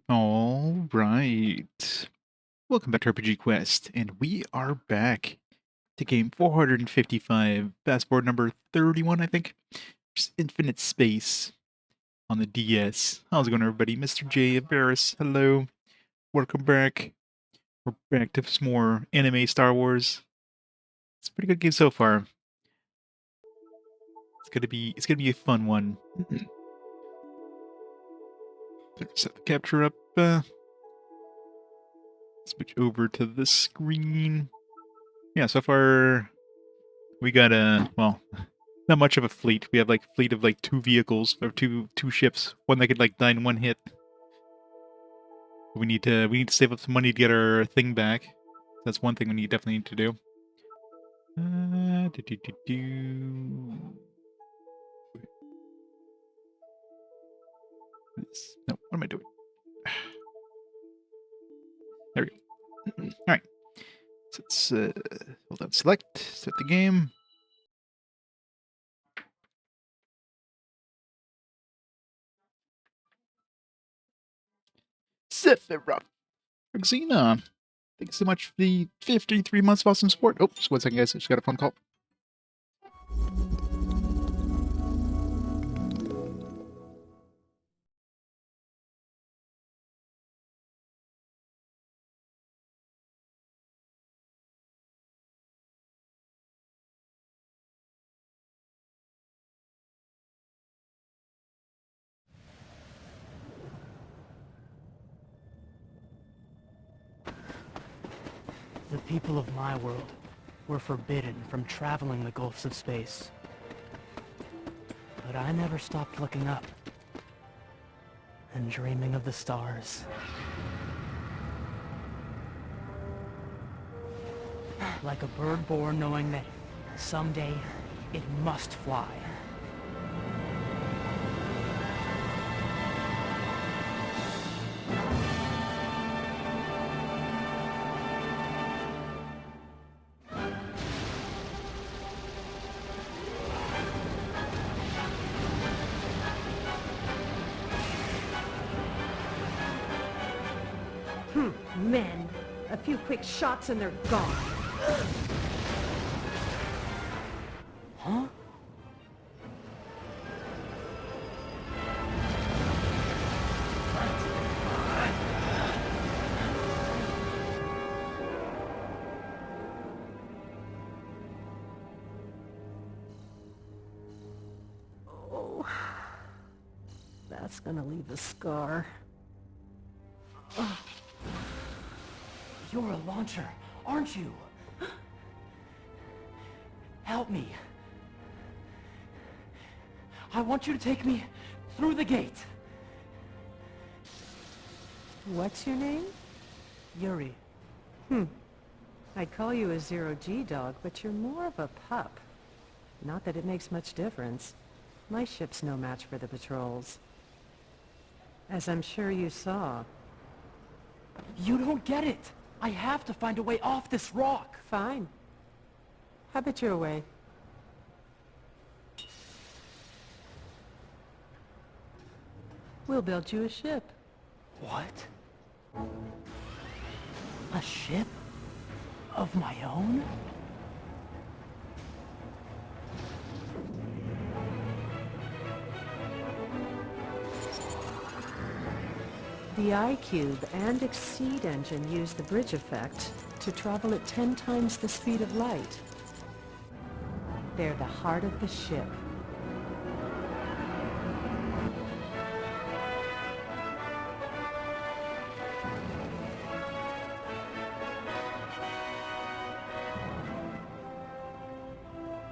All right. Welcome back to RPG Quest, and we are back to game 455, passport number 31, I think. Just Infinite Space on the DS. How's it going, everybody? Mr. J. Barris, hello. Welcome back. We're back to some more anime Star Wars. It's a pretty good game so far. It's gonna be a fun one. Set the capture up. Switch over to the screen. Yeah, so far we got well, not much of a fleet. We have like a fleet of like 2 ships. One that could like die in one hit. We need to save up some money to get our thing back. That's one thing we definitely need to do. No, what am I doing? There we go. All right. So let's hold on. Select. Set the game. Sephiroth. Xena. Thanks so much for the 53 months of awesome support. Oh, just 1 second, guys. I just got a phone call. The people of my world were forbidden from traveling the gulfs of space. But I never stopped looking up and dreaming of the stars. Like a bird born knowing that someday it must fly. Men, a few quick shots and they're gone. Huh? Oh, that's gonna leave a scar. You're a launcher, aren't you? Help me. I want you to take me through the gate. What's your name? Yuri. I'd call you a zero-G dog, but you're more of a pup. Not that it makes much difference. My ship's no match for the patrols. As I'm sure you saw. You don't get it. I have to find a way off this rock. Fine. Have it your way. We'll build you a ship. What? A ship? Of my own? The I-Cube and Exceed engine use the bridge effect to travel at 10 times the speed of light. They're the heart of the ship.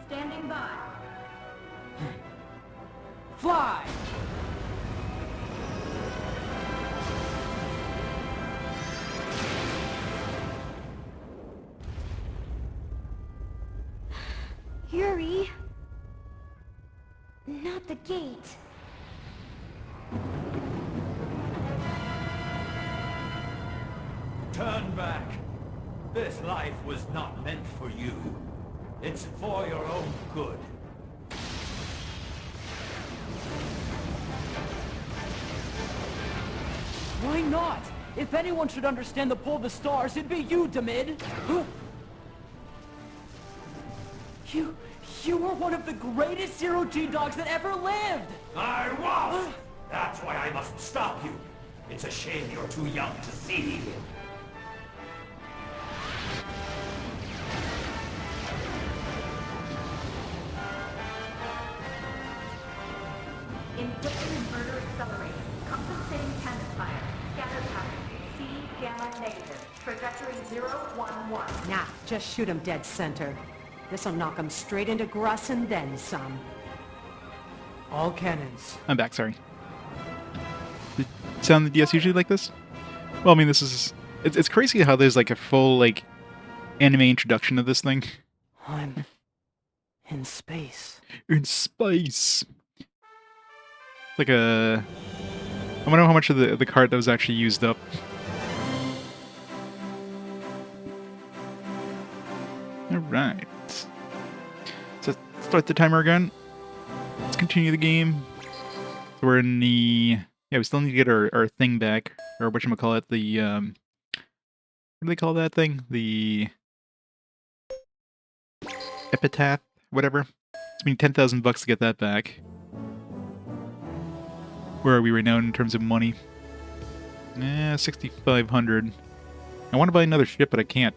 Standing by. Fly! Yuri! Not the gate. Turn back. This life was not meant for you. It's for your own good. Why not? If anyone should understand the pull of the stars, it'd be you, Demid. You were one of the greatest zero-G dogs that ever lived! I was! That's why I must stop you. It's a shame you're too young to see. Infliction inverter accelerated. Compensating cannon fire. Scatter pattern. C gamma negative. Trajectory 011. Nah, just shoot him dead center. This'll knock him straight into Gruss and then some. All cannons. I'm back, sorry. Did it sound the DS usually like this? Well, I mean, this is... It's crazy how there's like a full, like, anime introduction of this thing. I'm in space. In space! It's like a... I wonder how much of the cart that was actually used up. Alright. So, start the timer again. Let's continue the game. So we're in the... Yeah, we still need to get our thing back. Or whatchamacallit, the, what do they call that thing? The... Epitaph? Whatever. It's been 10,000 bucks to get that back. Where are we right now in terms of money? 6,500. I want to buy another ship, but I can't.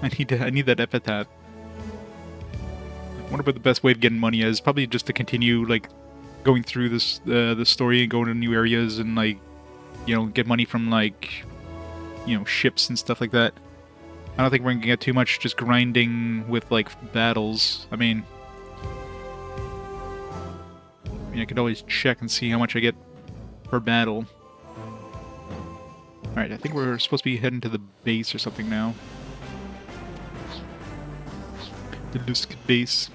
I need that epitaph. I wonder what the best way of getting money is. Probably just to continue, like, going through this the story and going to new areas and, like, you know, get money from, like, you know, ships and stuff like that. I don't think we're gonna get too much just grinding with, like, battles. I mean, I could always check and see how much I get per battle. Alright, I think we're supposed to be heading to the base or something now. The Lusk base.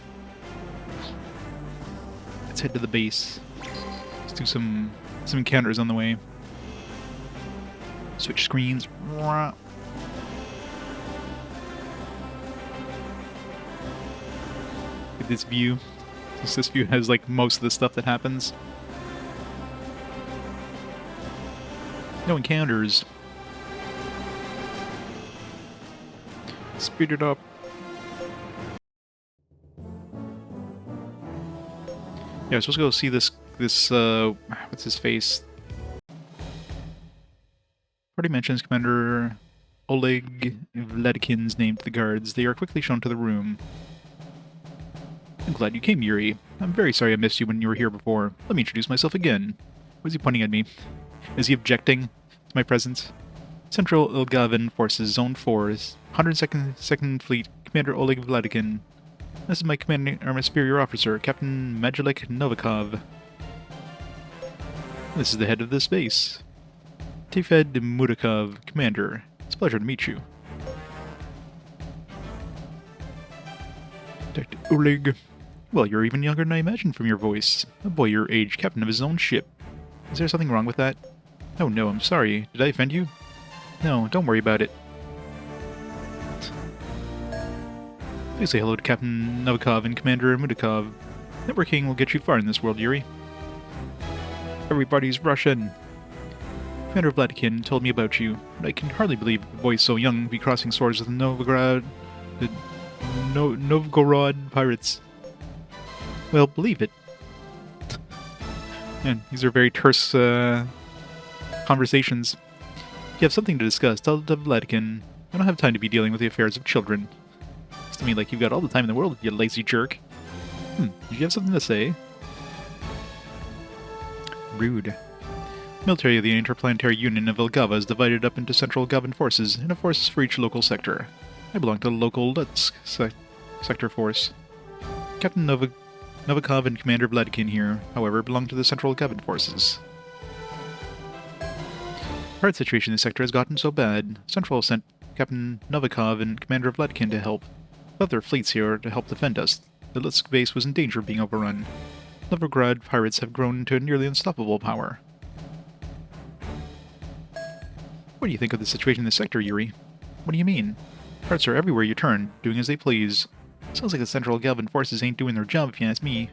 Let's head to the base. Let's do some encounters on the way. Switch screens. Look at this view. This view has like most of the stuff that happens. No encounters. Speed it up. Yeah, I was supposed to go see this what's his face? Already mentions Commander Oleg Vladikin's name to the guards. They are quickly shown to the room. I'm glad you came, Yuri. I'm very sorry I missed you when you were here before. Let me introduce myself again. Was he pointing at me? Is he objecting to my presence? Central Ilgavin Forces, Zone 4, 102nd Fleet, Commander Oleg Vladikin. This is my commanding or my superior officer, Captain Majalik Novikov. This is the head of this base. Tefed Mudakov, Commander. It's a pleasure to meet you. Dr. Oleg. Well, you're even younger than I imagined from your voice. A boy your age, captain of his own ship. Is there something wrong with that? Oh no, I'm sorry. Did I offend you? No, don't worry about it. Please say hello to Captain Novikov and Commander Mudakov. Networking will get you far in this world, Yuri. Everybody's Russian. Commander Vladikin told me about you, but I can hardly believe a boy so young be crossing swords with the Novgorod pirates. Well, believe it. And these are very terse conversations. If you have something to discuss, tell Vladikin. I don't have time to be dealing with the affairs of children. Looks to me like you've got all the time in the world, you lazy jerk. Did you have something to say? Rude. Military of the Interplanetary Union of Ilgava is divided up into Central Ilgavan forces and have forces for each local sector. I belong to the local Lutsk sector force. Captain Novikov and Commander Vladikin here, however, belong to the Central Ilgavan forces. The current situation in the sector has gotten so bad, Central sent Captain Novikov and Commander Vladikin to help. But their fleets here to help defend us. The Lutsk base was in danger of being overrun. Novgorod pirates have grown into a nearly unstoppable power. What do you think of the situation in the sector, Yuri? What do you mean? Pirates are everywhere you turn, doing as they please. Sounds like the Central Ilgavan forces ain't doing their job if you ask me.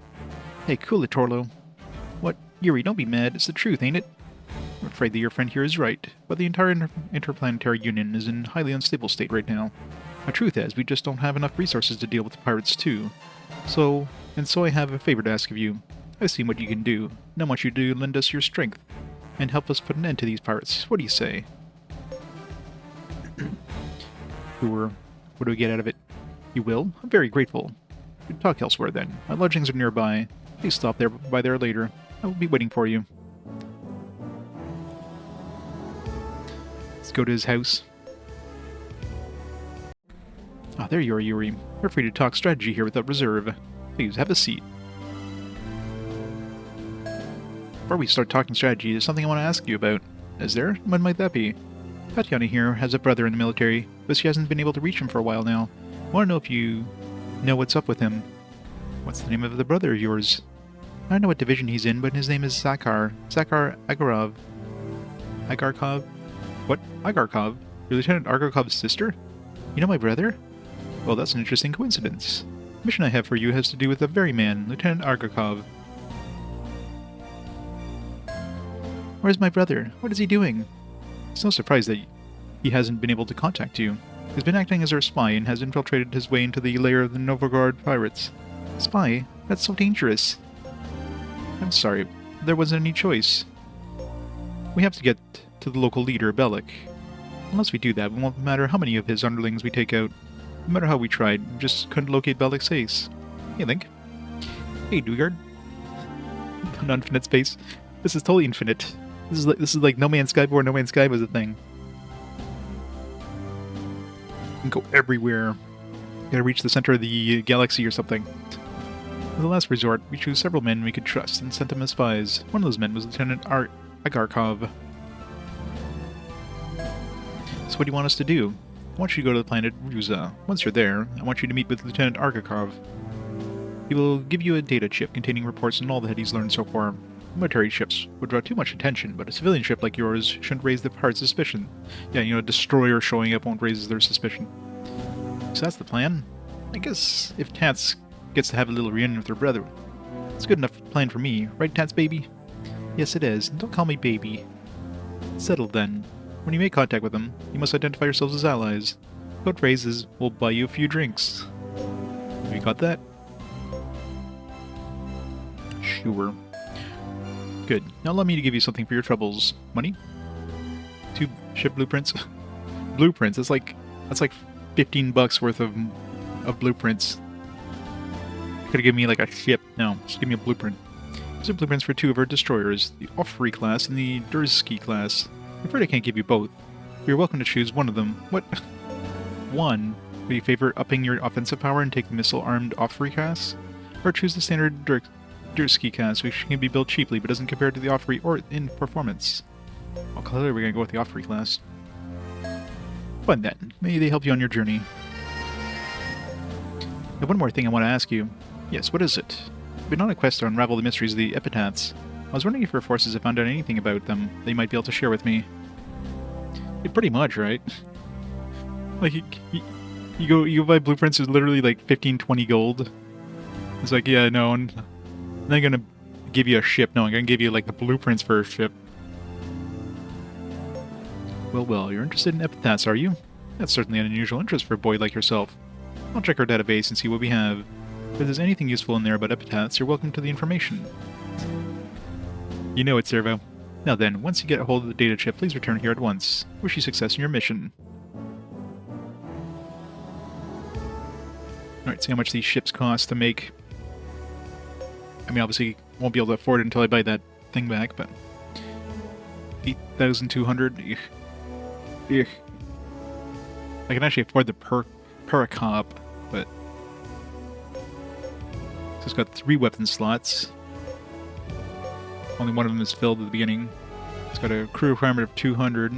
Hey, cool it, Torlo. What? Yuri, don't be mad. It's the truth, ain't it? I'm afraid that your friend here is right, but the entire interplanetary union is in highly unstable state right now. The truth is, we just don't have enough resources to deal with the pirates too. So I have a favor to ask of you. I've seen what you can do, and I want you to lend us your strength, and help us put an end to these pirates. What do you say? Sure. What do we get out of it? You will? I'm very grateful. We'll talk elsewhere then. My lodgings are nearby. Please stop there by there later. I will be waiting for you. Let's go to his house. Ah, there you are, Yuri. You're free to talk strategy here without reserve. Please, have a seat. Before we start talking strategy, there's something I want to ask you about. Is there? When might that be? Tatiana here has a brother in the military, but she hasn't been able to reach him for a while now. I want to know if you know what's up with him. What's the name of the brother of yours? I don't know what division he's in, but his name is Zakar. Zakar Agarov. Agarkov? What? Agarkov? You're Lieutenant Agarkov's sister? You know my brother? Well, that's an interesting coincidence. The mission I have for you has to do with the very man, Lieutenant Agarkov. Where's my brother? What is he doing? It's no surprise that he hasn't been able to contact you. He's been acting as our spy and has infiltrated his way into the lair of the Novgorod pirates. Spy? That's so dangerous. I'm sorry, there wasn't any choice. We have to get to the local leader, Bellic. Unless we do that, it won't matter how many of his underlings we take out. No matter how we tried, we just couldn't locate Bellic's face. Hey, Link. Hey, Dugard. An infinite space. This is totally infinite. This is like No Man's Sky before No Man's Sky was a thing. You can go everywhere. You gotta reach the center of the galaxy or something. As a last resort, we chose several men we could trust and sent them as spies. One of those men was Lieutenant Agarkov. So what do you want us to do? I want you to go to the planet Ruza. Once you're there, I want you to meet with Lieutenant Agarkov. He will give you a data chip containing reports on all that he's learned so far. Military ships would draw too much attention, but a civilian ship like yours shouldn't raise the pirates' suspicion. Yeah, a destroyer showing up won't raise their suspicion. So that's the plan. I guess if Tats gets to have a little reunion with her brother, it's a good enough plan for me, right, Tats baby? Yes, it is. And don't call me baby. Settled then. When you make contact with them, you must identify yourselves as allies. Code phrases will buy you a few drinks. Have you got that? Sure. Good. Now allow me to give you something for your troubles. Money? 2 ship blueprints? Blueprints? That's like $15 worth of blueprints. You could have given me like a ship. No, just give me a blueprint. These are blueprints for 2 of our destroyers, the Offrey class and the Dursky class. I'm afraid I can't give you both. You're welcome to choose one of them. What? One? Would you favor upping your offensive power and take the missile-armed Offrey class? Or choose the standard Dursky class, which can be built cheaply but doesn't compare to the Offrey or in performance? Well, clearly we're going to go with the Offrey class. Fine then. May they help you on your journey. I have one more thing I want to ask you. Yes, what is it? I've been on a quest to unravel the mysteries of the epitaphs. I was wondering if your forces have found out anything about them that you might be able to share with me. Yeah, pretty much, right? Like, you go buy blueprints is literally like 15, 20 gold. It's like, yeah, no, I'm not gonna give you a ship. No, I'm gonna give you like the blueprints for a ship. Well, you're interested in epitaphs, are you? That's certainly an unusual interest for a boy like yourself. I'll check our database and see what we have. If there's anything useful in there about epitaphs, you're welcome to the information. You know it, Servo. Now then, once you get a hold of the data chip, please return here at once. Wish you success in your mission. Alright, see how much these ships cost to make. I mean, obviously, won't be able to afford it until I buy that thing back, but 8,200. Ugh. I can actually afford the Paracop, but it's got 3 weapon slots. Only one of them is filled at the beginning. It's got a crew requirement of 200.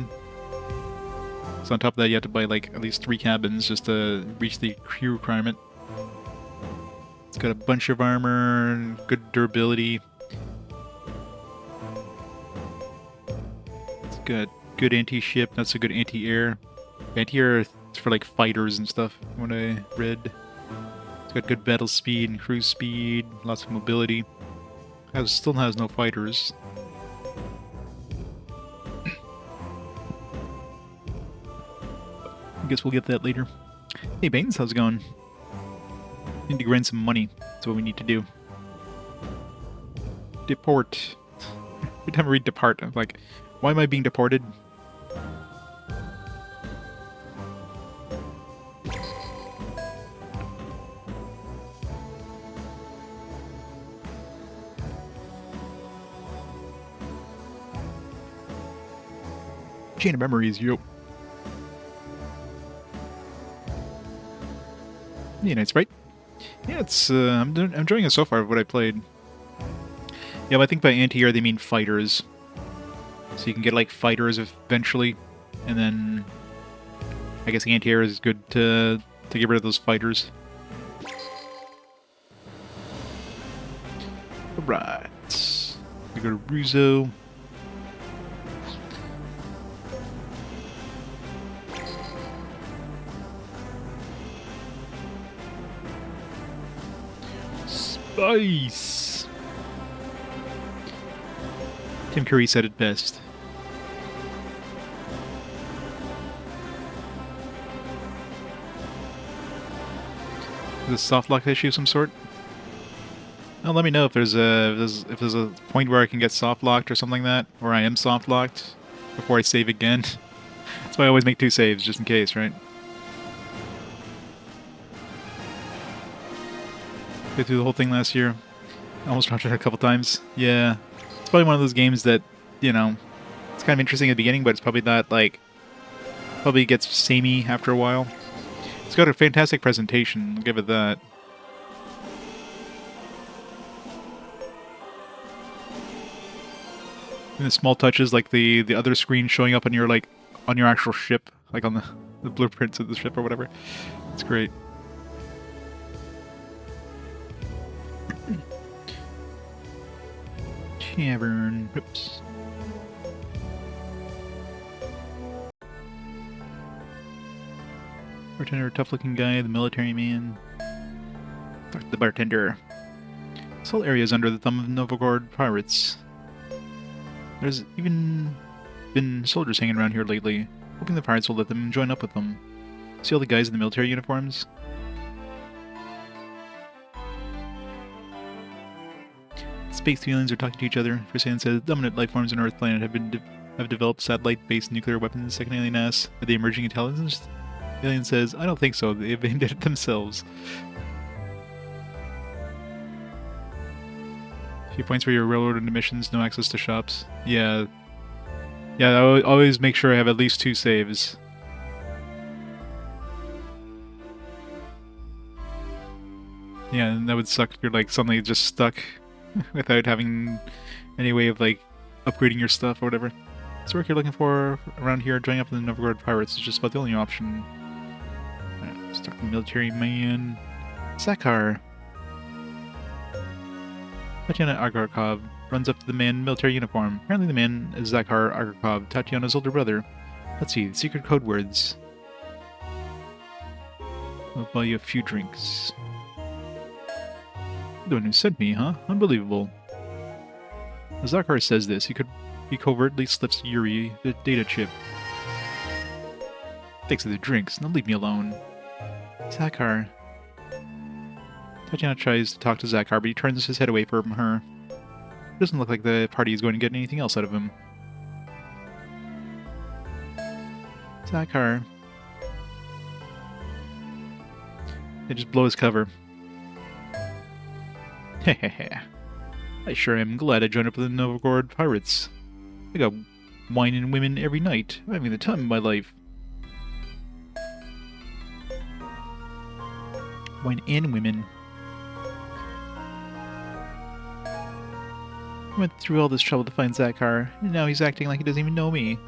So on top of that, you have to buy like at least 3 cabins just to reach the crew requirement. It's got a bunch of armor, good durability. It's got good anti-ship, not so good anti-air. Anti-air is for like fighters and stuff, what I read. It's got good battle speed and cruise speed, lots of mobility. Still has no fighters. guess we'll get that later. Hey, Baines, how's it going? Need to grind some money. That's what we need to do. Deport. Every time I read depart, I'm like, why am I being deported? Chain of memories, yo. Yeah, nice, right? Yeah, it's I'm enjoying it so far. What I played. Yeah, but I think by anti-air they mean fighters. So you can get like fighters eventually, and then I guess anti-air is good to get rid of those fighters. Alright, we go to Ruzo. Spice. Tim Curry said it best. Is this a soft lock issue of some sort? Well, let me know if there's a point where I can get soft locked or something like that, or I am soft locked before I save again. That's why I always make 2 saves just in case, right? Go through the whole thing last year. Almost dropped it a couple times. Yeah, it's probably one of those games that, you know, it's kind of interesting at the beginning, but it's probably not like probably gets samey after a while. It's got a fantastic presentation. I'll give it that. And the small touches, like the other screen showing up on your on your actual ship, like on the blueprints of the ship or whatever. It's great. Tavern. Oops. Bartender, tough-looking guy, the military man. Talk to the bartender. This whole area is under the thumb of Novgorod pirates. There's even been soldiers hanging around here lately, hoping the pirates will let them join up with them. See all the guys in the military uniforms? Space aliens are talking to each other. First alien says dominant life forms on Earth planet have developed satellite-based nuclear weapons. Second alien asks, are they emerging intelligence? The alien says, I don't think so. They've aimed it themselves. Few points where you're railroaded into missions, no access to shops. Yeah. Yeah, I always make sure I have at least 2 saves. Yeah, and that would suck if you're like suddenly just stuck without having any way of like upgrading your stuff or whatever. It's work you're looking for around here. Joining up with the Novgorod pirates is just about the only option. Alright, let's talk to the military man. Zakar. Tatiana Agarkov runs up to the man in military uniform. Apparently the man is Zakar Agarkov, Tatiana's older brother. Let's see, secret code words. I'll buy you a few drinks. The one who sent me, huh? Unbelievable. As Zakar says this, he covertly slips Yuri the data chip. Thanks for the drinks, now leave me alone. Zakar. Tatiana tries to talk to Zakar, but he turns his head away from her. It doesn't look like the party is going to get anything else out of him. Zakar. They just blow his cover. Hehehe. I sure am glad I joined up with the Novgorod pirates. I got wine and women every night. I'm having the time of my life. Wine and women. I went through all this trouble to find Zakar, and now he's acting like he doesn't even know me.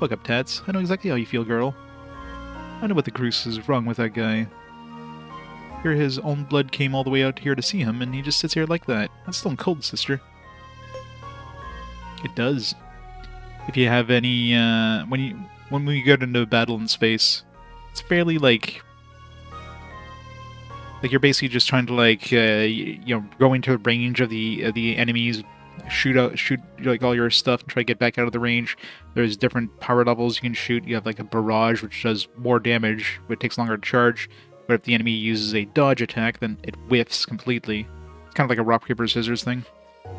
Look up, Tats. I know exactly how you feel, girl. I know what the goose is wrong with that guy. Here his own blood came all the way out here to see him, and he just sits here like that. That's stone cold, sister. It does. If you have any, when we get into a battle in space, it's fairly like you're basically just trying to go into the range of the enemy's shoot like all your stuff and try to get back out of the range. There's different power levels you can shoot. You have like a barrage, which does more damage, but it takes longer to charge. But if the enemy uses a dodge attack, then it whiffs completely. It's kind of like a rock, paper, scissors thing.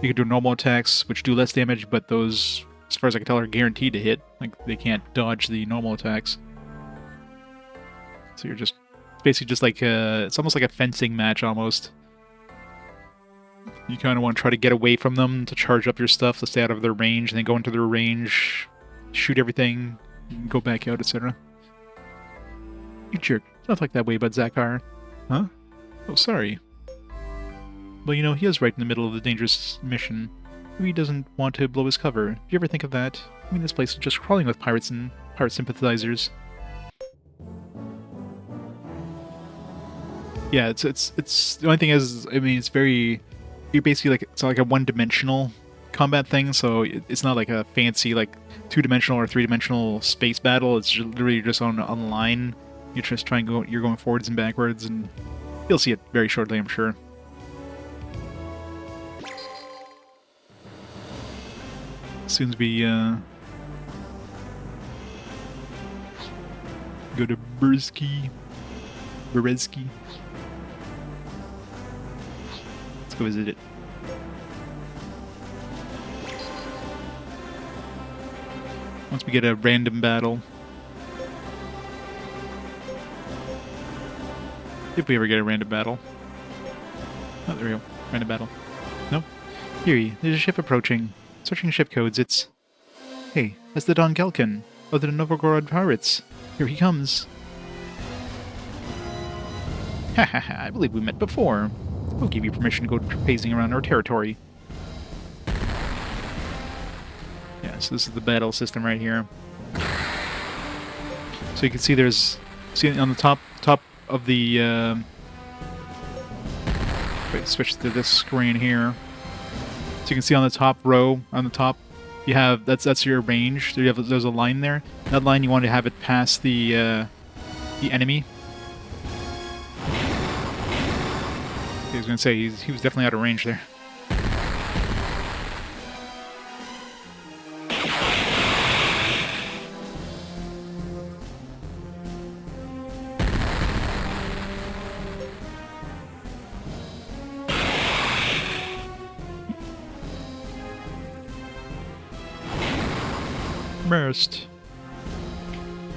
You can do normal attacks, which do less damage, but those, as far as I can tell, are guaranteed to hit. Like, they can't dodge the normal attacks. So you're just, basically just like, it's almost like a fencing match, almost. You kind of want to try to get away from them to charge up your stuff to stay out of their range, and then go into their range, shoot everything, go back out, etc. You jerk. It's not like that way, but Zakar. Huh? Oh, sorry. Well, you know, he is right in the middle of the dangerous mission. He doesn't want to blow his cover. Do you ever think of that? I mean, this place is just crawling with pirates and pirate sympathizers. Yeah, it's the only thing is, I mean, it's very, you're basically like, it's like a one-dimensional combat thing, so it's not like a fancy like two-dimensional or three-dimensional space battle. It's literally just on line. You're just trying to go, you're going forwards and backwards, and you'll see it very shortly, I'm sure. Soon as we go to Berezki. Let's go visit it. Once we get a random battle. If we ever get a random battle. Oh, there we go. Random battle. Nope. Yuri, there's a ship approaching. Searching ship codes, it's... Hey, that's the Don Gelkin of the Novgorod pirates. Here he comes. Ha ha ha, I believe we met before. We'll give you permission to go pacing around our territory. Yeah, so this is the battle system right here. So you can see there's... See on the top of the... Wait, switch to this screen here. So you can see on the top row, on the top, you have that's your range. So there's a line there. That line you want to have it past the enemy. I was gonna say he was definitely out of range there. Burst.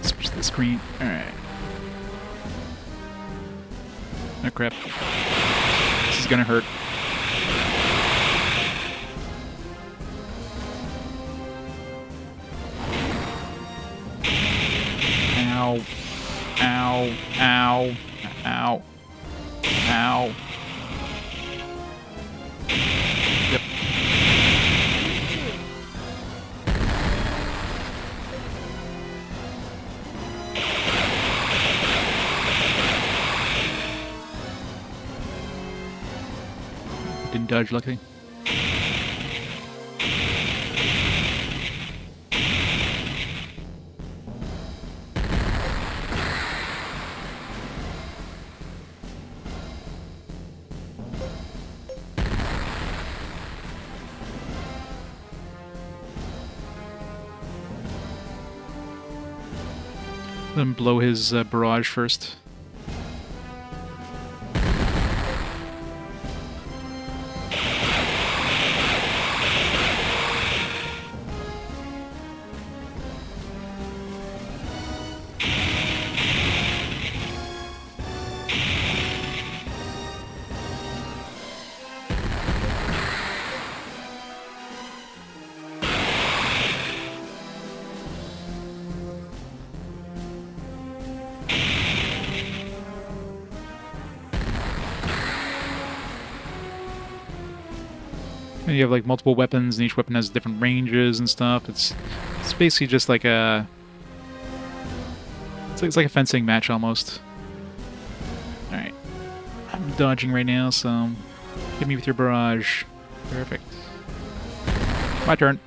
Switch the screen. Alright. Oh crap. This is gonna hurt. Ow. Ow. Ow. Ow. Ow. Yep. Didn't dodge, luckily. Let him blow his barrage first. And you have like multiple weapons, and each weapon has different ranges and stuff. It's basically just like a it's like a fencing match almost. All right, I'm dodging right now, so hit me with your barrage. Perfect. My turn.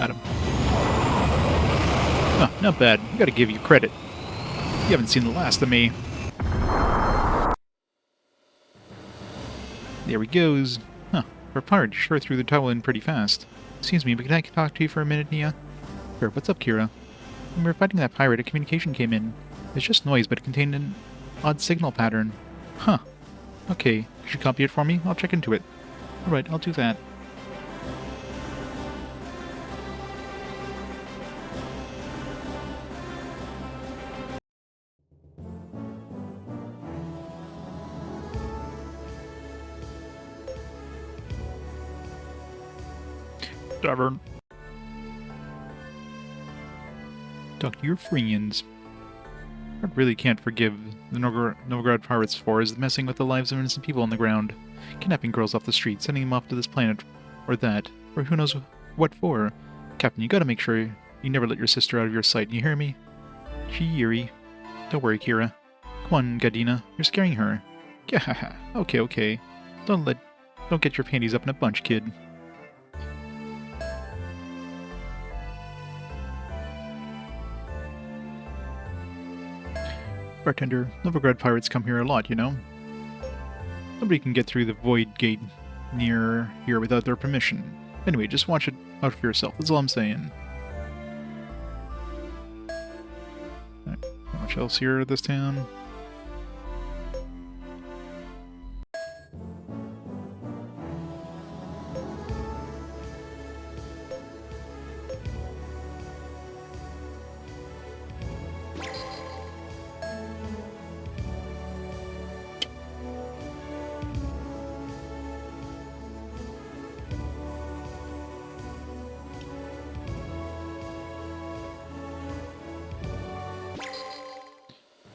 Got him. Oh, not bad. Gotta give you credit. You haven't seen the last of me. There he goes. Huh. For a pirate, you sure threw the towel in pretty fast. Excuse me, but can I talk to you for a minute, Nia? Sure, what's up, Kira? When we were fighting that pirate, a communication came in. It's just noise, but it contained an odd signal pattern. Huh. Okay, could you copy it for me? I'll check into it. Alright, I'll do that. Tavern. Talk to your friends. What I really can't forgive the Novgorod pirates for is messing with the lives of innocent people on the ground. Kidnapping girls off the street, sending them off to this planet, or that, or who knows what for. Captain, you gotta make sure you never let your sister out of your sight, you hear me? Gee, Yuri. Don't worry, Kira. Come on, Gadina, you're scaring her. Yeah, okay. Don't get your panties up in a bunch, kid. Bartender, Novgorod pirates come here a lot, you know? Nobody can get through the void gate near here without their permission. Anyway, just watch it out for yourself, that's all I'm saying. Not much else here at this town.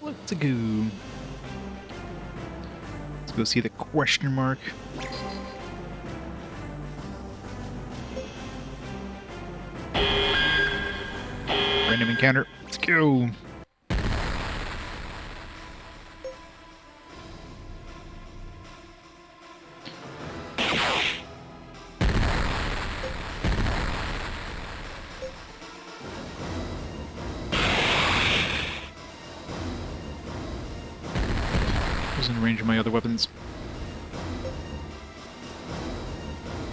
Let's go. Let's go see the question mark. Random encounter. Let's go. In range of my other weapons.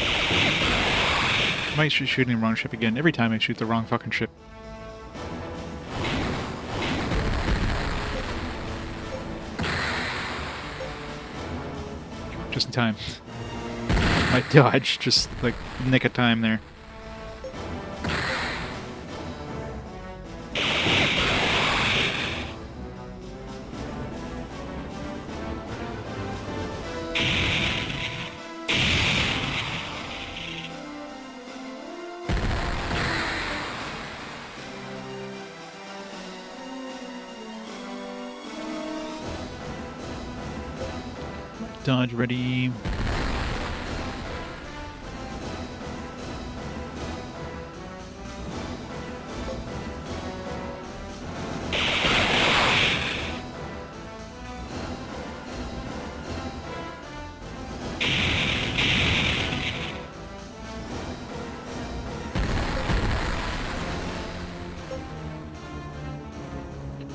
I might be shooting the wrong ship again. Every time I shoot the wrong fucking ship. Just in time. My dodge, just like nick of time there. Dodge ready.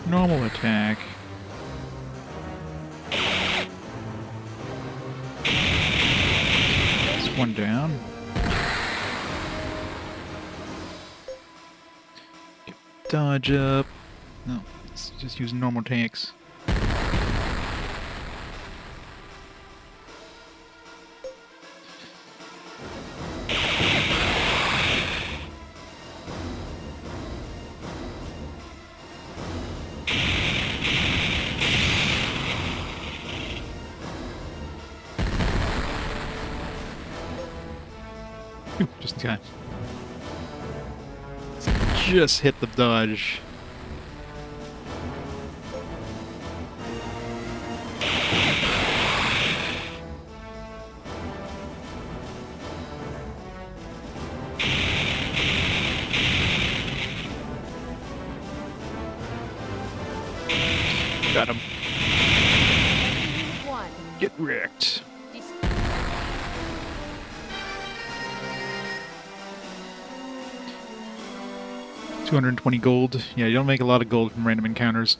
Normal attack. One down. Dodge up. No, let's just use normal tanks. Ooh, just in time. Just hit the dodge. Got him. Get wrecked. 220 gold. Yeah, you don't make a lot of gold from random encounters.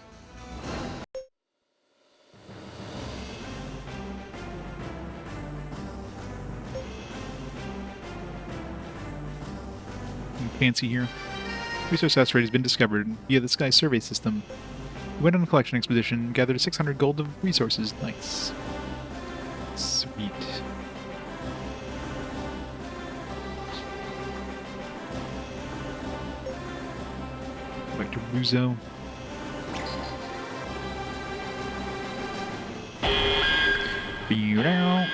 Nothing fancy here. Resource asteroid has been discovered via the Sky Survey System. We went on a collection expedition, gathered 600 gold of resources. Nice. Sweet. Back to Ruzo. Be out.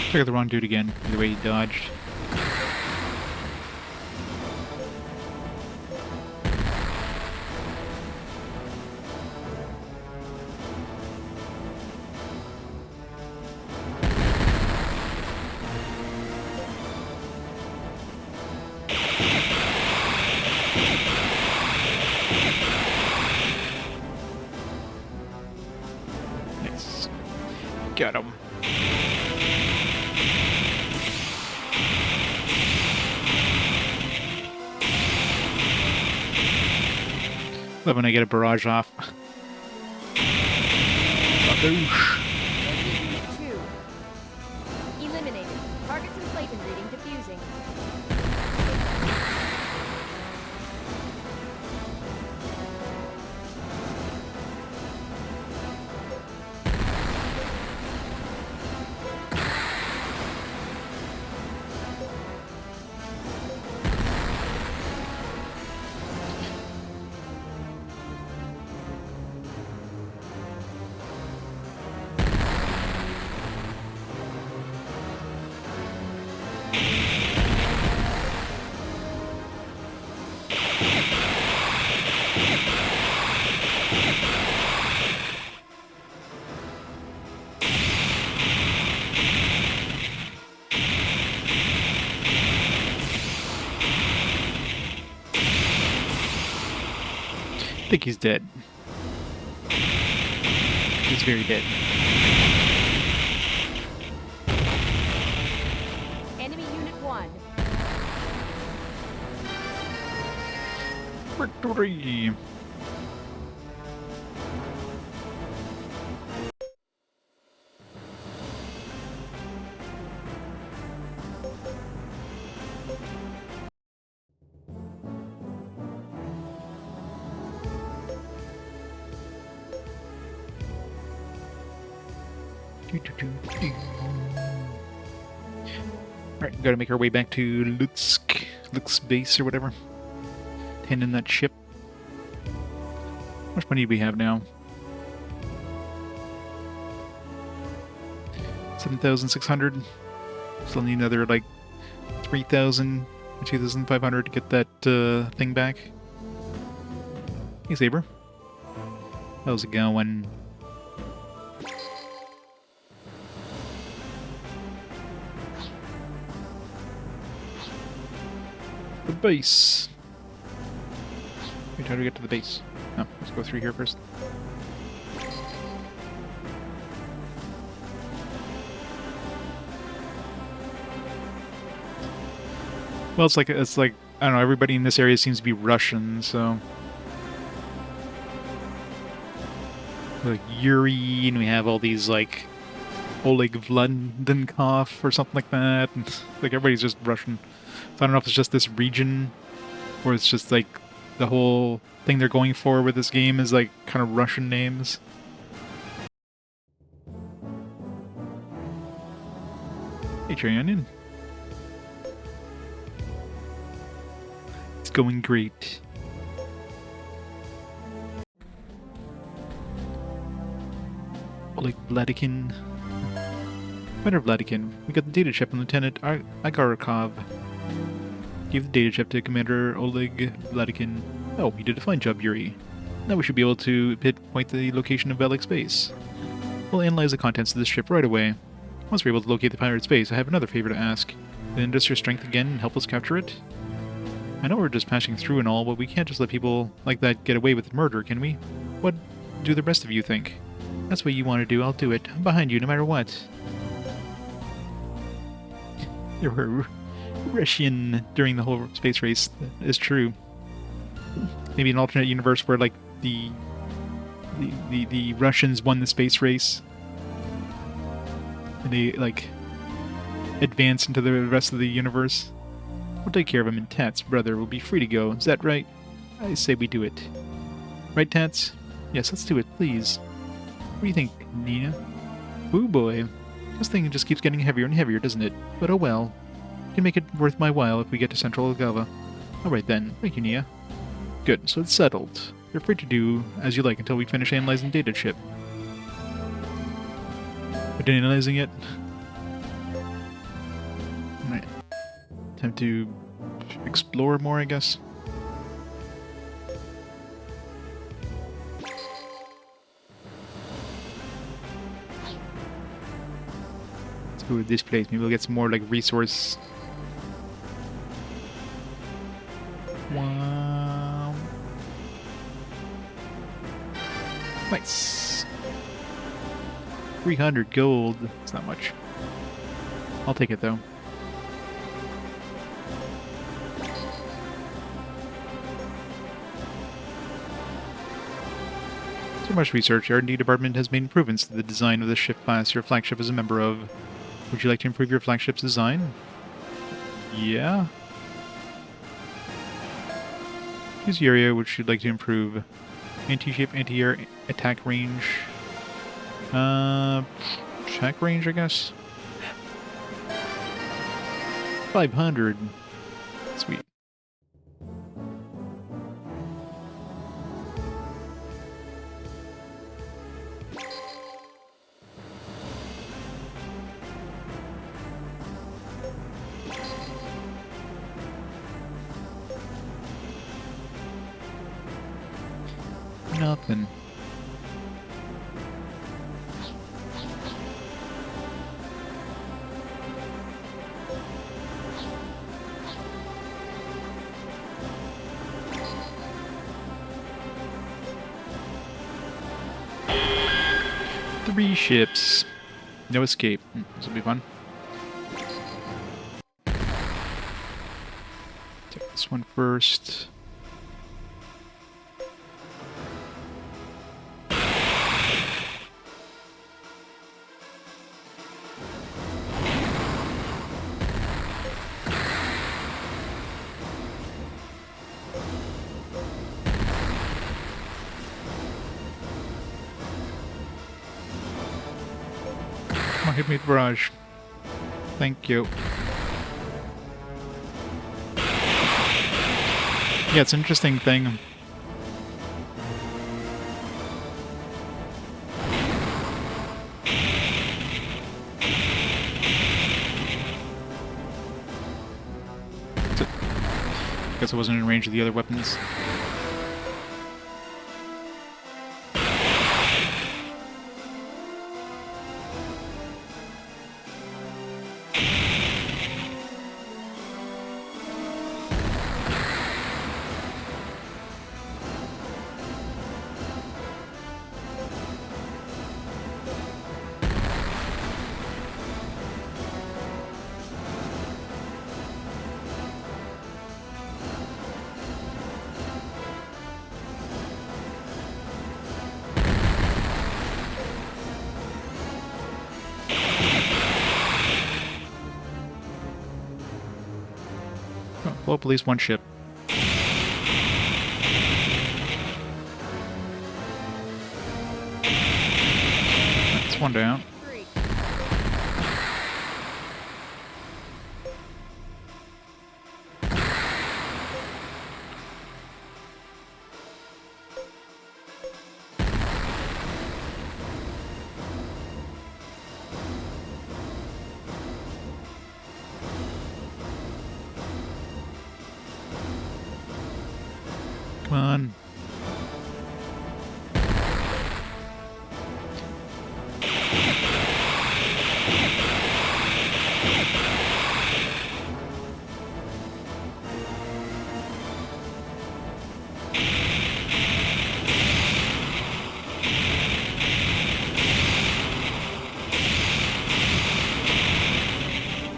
I got the wrong dude again, the way he dodged. Nice. Got him. Love when I get a barrage off. Badoosh. Unit 2. Eliminated. Targets and plate reading diffusing. I think he's dead. He's very dead. Enemy Unit 1. Victory! Alright, gotta make our way back to Luke's base or whatever. Tend in that ship. How much money do we have now? 7,600. Still need another like 3,000 or 2,500 to get that thing back. Hey Saber. How's it going? The base. Wait, how do we get to the base? No, let's go through here first. Well, it's like I don't know. Everybody in this area seems to be Russian, so like Yuri, and we have all these like Oleg Vladimkov or something like that, and like everybody's just Russian. So I don't know if it's just this region, or it's just like the whole thing they're going for with this game is like kind of Russian names. Hey, Cherry Onion. It's going great. Like Vladikin. Commander Vladikin, we got the data chip from Lieutenant Agarakov. Give the data chip to Commander Oleg Vladikin. Oh, you did a fine job, Yuri. Now we should be able to pinpoint the location of Velik's base. We'll analyze the contents of this ship right away. Once we're able to locate the pirate's base, I have another favor to ask. Lend us your strength again and help us capture it? I know we're just passing through and all, but we can't just let people like that get away with murder, can we? What do the rest of you think? That's what you want to do, I'll do it. I'm behind you no matter what. There were Russian during the whole space race. That is true. Maybe an alternate universe where, like, the Russians won the space race. And they, like, advance into the rest of the universe. We'll take care of him, and Tats, brother, will be free to go. Is that right? I say we do it. Right, Tats? Yes, let's do it, please. What do you think, Nina? Ooh, boy. This thing just keeps getting heavier and heavier, doesn't it? But oh well. Can make it worth my while if we get to Central Agava. Alright then. Thank you, Nia. Good, so it's settled. You're free to do as you like until we finish analyzing data chip. But analyzing it? Alright. Time to explore more, I guess. Let's go to this place. Maybe we'll get some more, like, resource. Wow. Nice. 300 gold. It's not much. I'll take it, though. So much research. Our R&D department has made improvements to the design of the ship class your flagship is a member of. Would you like to improve your flagship's design? Yeah. Choose the area which you'd like to improve. Anti-ship, anti-air, attack range. Check range, I guess. 500. Sweet. Nothing. Three ships. No escape. This will be fun. Take this one first. Come on, hit me with barrage. Thank you. Yeah, it's an interesting thing. Guess I wasn't in range of the other weapons. Blow up at least one ship. That's one down. Come on.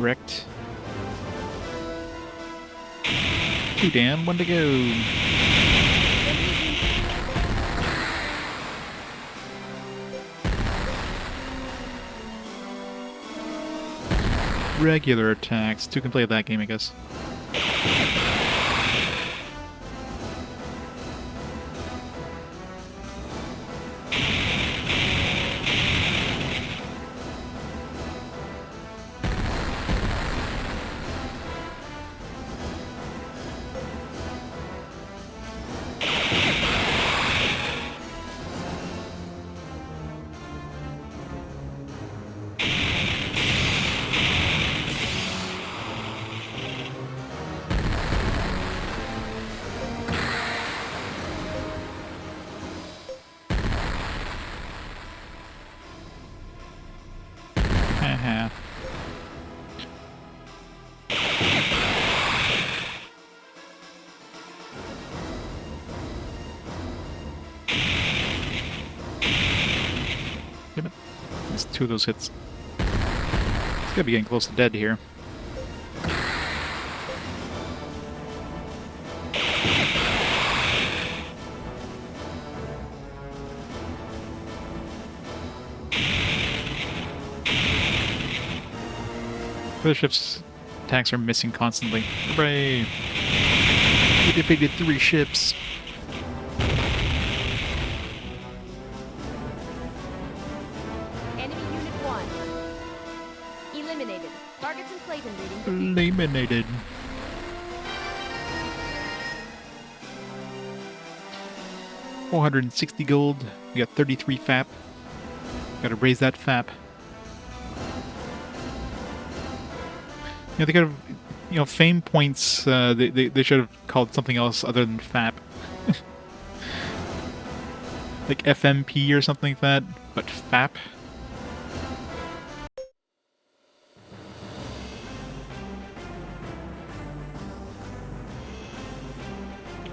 Correct. 2 down, 1 to go. Regular attacks. 2 can play that game, I guess. Haha. Damn it. Missed 2 of those hits. It's gotta be getting close to dead here. The ship's attacks are missing constantly. Hooray! We defeated 3 ships. Enemy Unit 1. Eliminated. Targets and Clayton reading defused. Eliminated. $460 gold. We got 33 FAP. Gotta raise that FAP. Yeah, they could have, fame points, they should have called something else other than FAP. Like FMP or something like that, but FAP.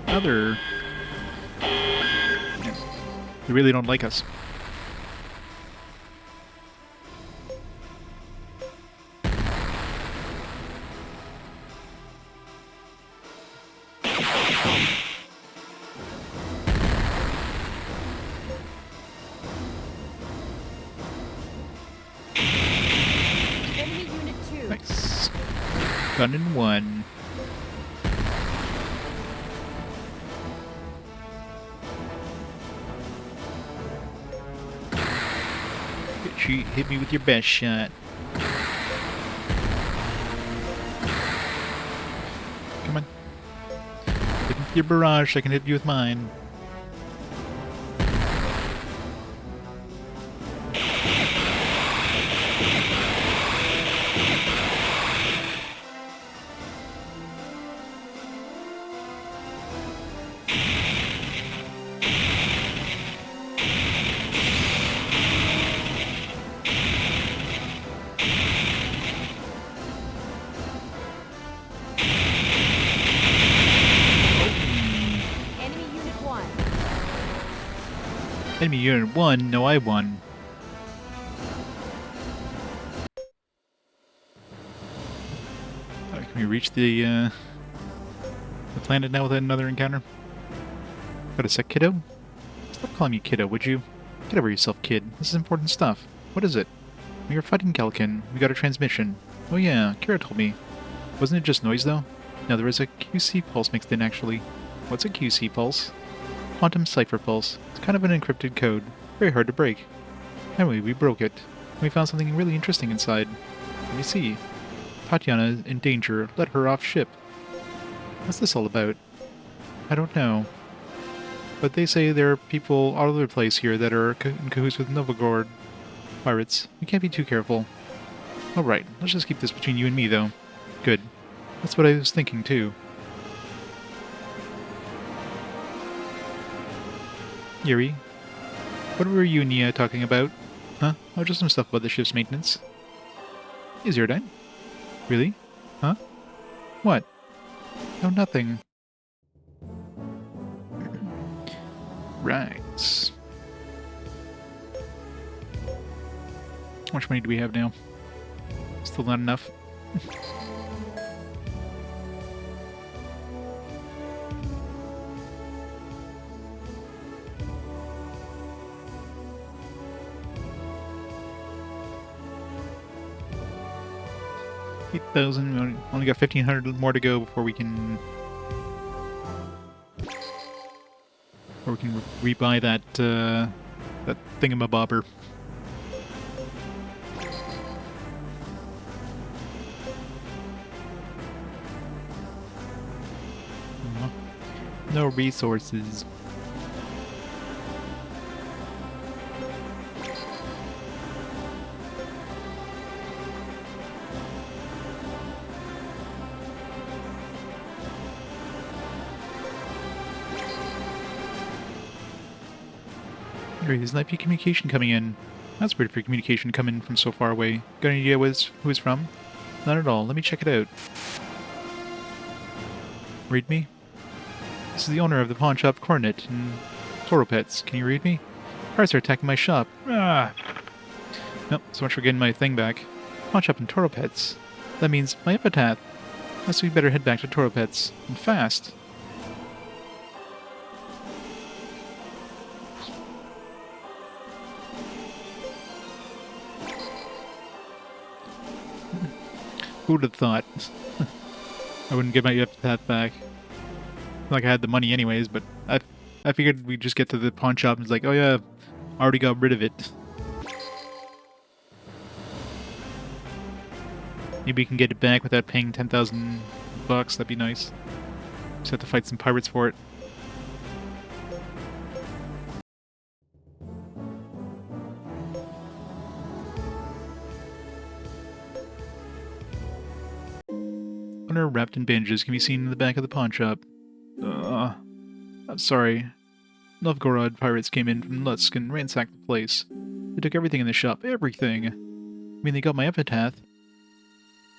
Other... Yeah, they really don't like us. Enemy Unit 2. Nice. Gun in 1. Hit me with your best shot. Come on. Hit me with your barrage, I can hit you with mine. Enemy Unit 1. Enemy unit 1, no, I won. Alright, can we reach the planet now with another encounter? Got a sec, kiddo? Stop calling me kiddo, would you? Get over yourself, kid. This is important stuff. What is it? We are fighting Galkin. We got a transmission. Oh yeah, Kira told me. Wasn't it just noise, though? No, there was a QC pulse mixed in, actually. What's a QC pulse? Quantum cipher pulse. It's kind of an encrypted code. Very hard to break. Anyway, we broke it. We found something really interesting inside. Let me see. Tatiana is in danger. Let her off ship. What's this all about? I don't know. But they say there are people all over the place here that are in cahoots with Novagorod pirates. We can't be too careful. Alright, let's just keep this between you and me, though. Good. That's what I was thinking, too. Yuri, what were you and Nia talking about? Huh? Oh, just some stuff about the ship's maintenance. Is your time? Really? Huh? What? No, nothing. Right. How much money do we have now? Still not enough. $8,000. Only got 1,500 more to go before we can. Or we can rebuy that that thingamabobber. No resources. Great, there's an IP communication coming in. That's weird for communication coming from so far away. Got any idea who it's from? Not at all. Let me check it out. Read me? This is the owner of the pawn shop Coronet in Toro Pets. Can you read me? Pirates are attacking my shop. Ah! Nope, so much for getting my thing back. Pawn shop in Toro Pets. That means my epitaph. Thus we better head back to Toro Pets. And fast. Who would have thought? I wouldn't get my epitaph back. Like I had the money anyways, but I figured we'd just get to the pawn shop and it's like, oh yeah, I already got rid of it. Maybe we can get it back without paying 10,000 bucks. That'd be nice. Just have to fight some pirates for it. Owner wrapped in bandages can be seen in the back of the pawn shop. I'm sorry. Novgorod pirates came in from Lutsk and ransacked the place. They took everything in the shop. Everything! I mean, they got my epitaph.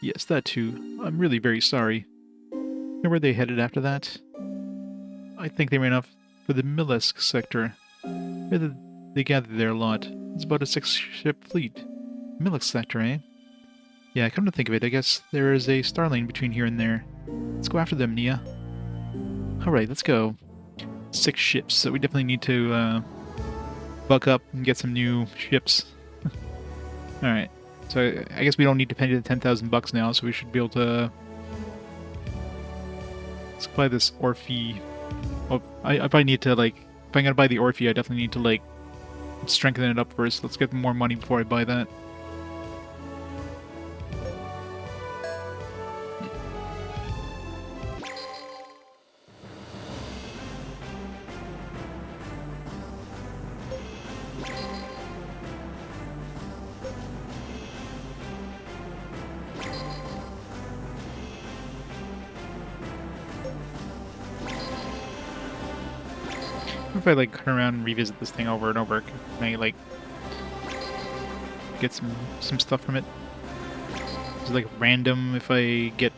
Yes, that too. I'm really very sorry. Where were they headed after that? I think they ran off for the Milesk sector. They gathered there a lot. It's about a 6-ship fleet. Milesk sector, eh? Yeah, come to think of it, I guess there is a star lane between here and there. Let's go after them, Nia. Alright, let's go. 6 ships, so we definitely need to buck up and get some new ships. Alright, so I guess we don't need to pay the 10,000 bucks now, so we should be able to... Let's buy this Orphe. Oh, I probably need to, like... If I'm gonna buy the Orphe, I definitely need to, like, strengthen it up first. Let's get more money before I buy that. If I like turn around and revisit this thing over and over, can I like get some stuff from it? Is it like random if I get...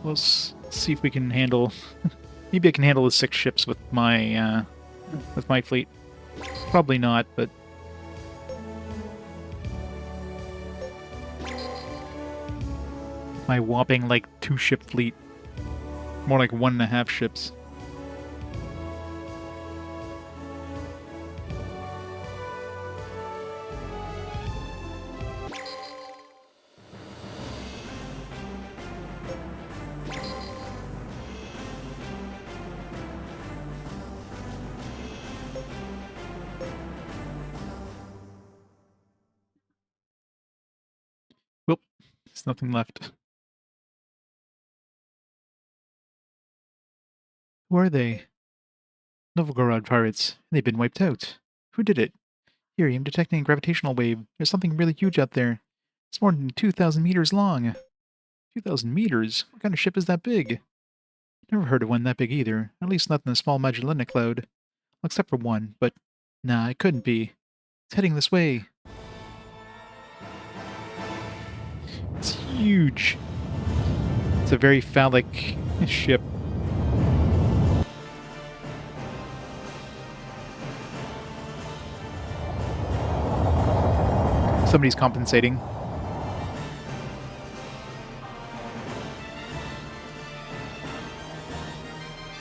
Let's see if we can handle... Maybe I can handle the 6 ships with my fleet. Probably not, but... My whopping, like, 2-ship fleet. More like 1.5 ships. Whoop, there's nothing left. Who are they? Novgorod pirates. They've been wiped out. Who did it? Yuri, I'm detecting a gravitational wave. There's something really huge out there. It's more than 2,000 meters long. 2,000 meters? What kind of ship is that big? Never heard of one that big either. At least not in the small Magellanic Cloud. Well, except for one, but nah, it couldn't be. It's heading this way. It's huge. It's a very phallic ship. Somebody's compensating.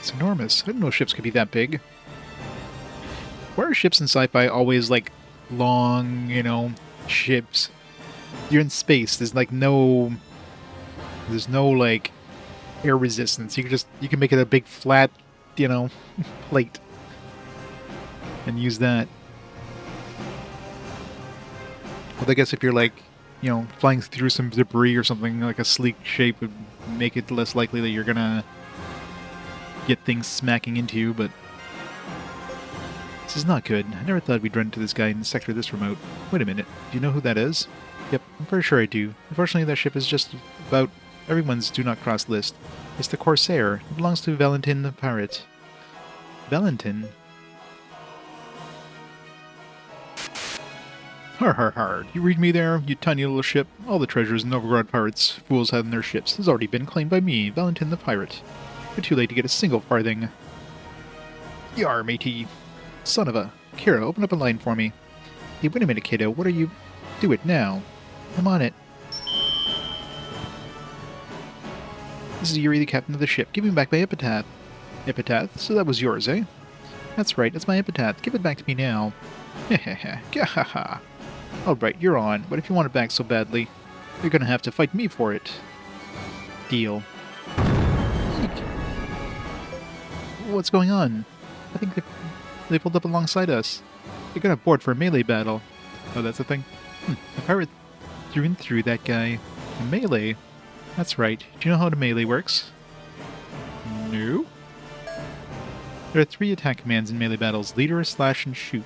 It's enormous. I didn't know ships could be that big. Why are ships in sci-fi always like long, ships? You're in space. There's no like air resistance. You can make it a big flat, plate and use that. Well, I guess if you're like, flying through some debris or something, like a sleek shape would make it less likely that you're gonna get things smacking into you, but this is not good. I never thought we'd run into this guy in a sector this remote. Wait a minute. Do you know who that is? Yep, I'm pretty sure I do. Unfortunately, that ship is just about everyone's do not cross list. It's the Corsair. It belongs to Valentin the pirate. Valentin? Har har har. You read me there, you tiny little ship? All the treasures Novigrad pirates fools have in their ships has already been claimed by me, Valentin the pirate. You're too late to get a single farthing. Yar, matey. Son of a... Kira, open up a line for me. Hey, wait a minute, kiddo. What are you... Do it now. I'm on it. This is Yuri, the captain of the ship. Give me back my epitaph. Epitaph? So that was yours, eh? That's right, it's my epitaph. Give it back to me now. Hehehe. Gahaha. Alright, you're on. But if you want it back so badly, you're gonna have to fight me for it. Deal. Eek. What's going on? I think they pulled up alongside us. They're gonna board for a melee battle. Oh, that's a thing? The pirate through and through, that guy. A melee? That's right. Do you know how the melee works? No? There are 3 attack commands in melee battles: leader, slash, and shoot.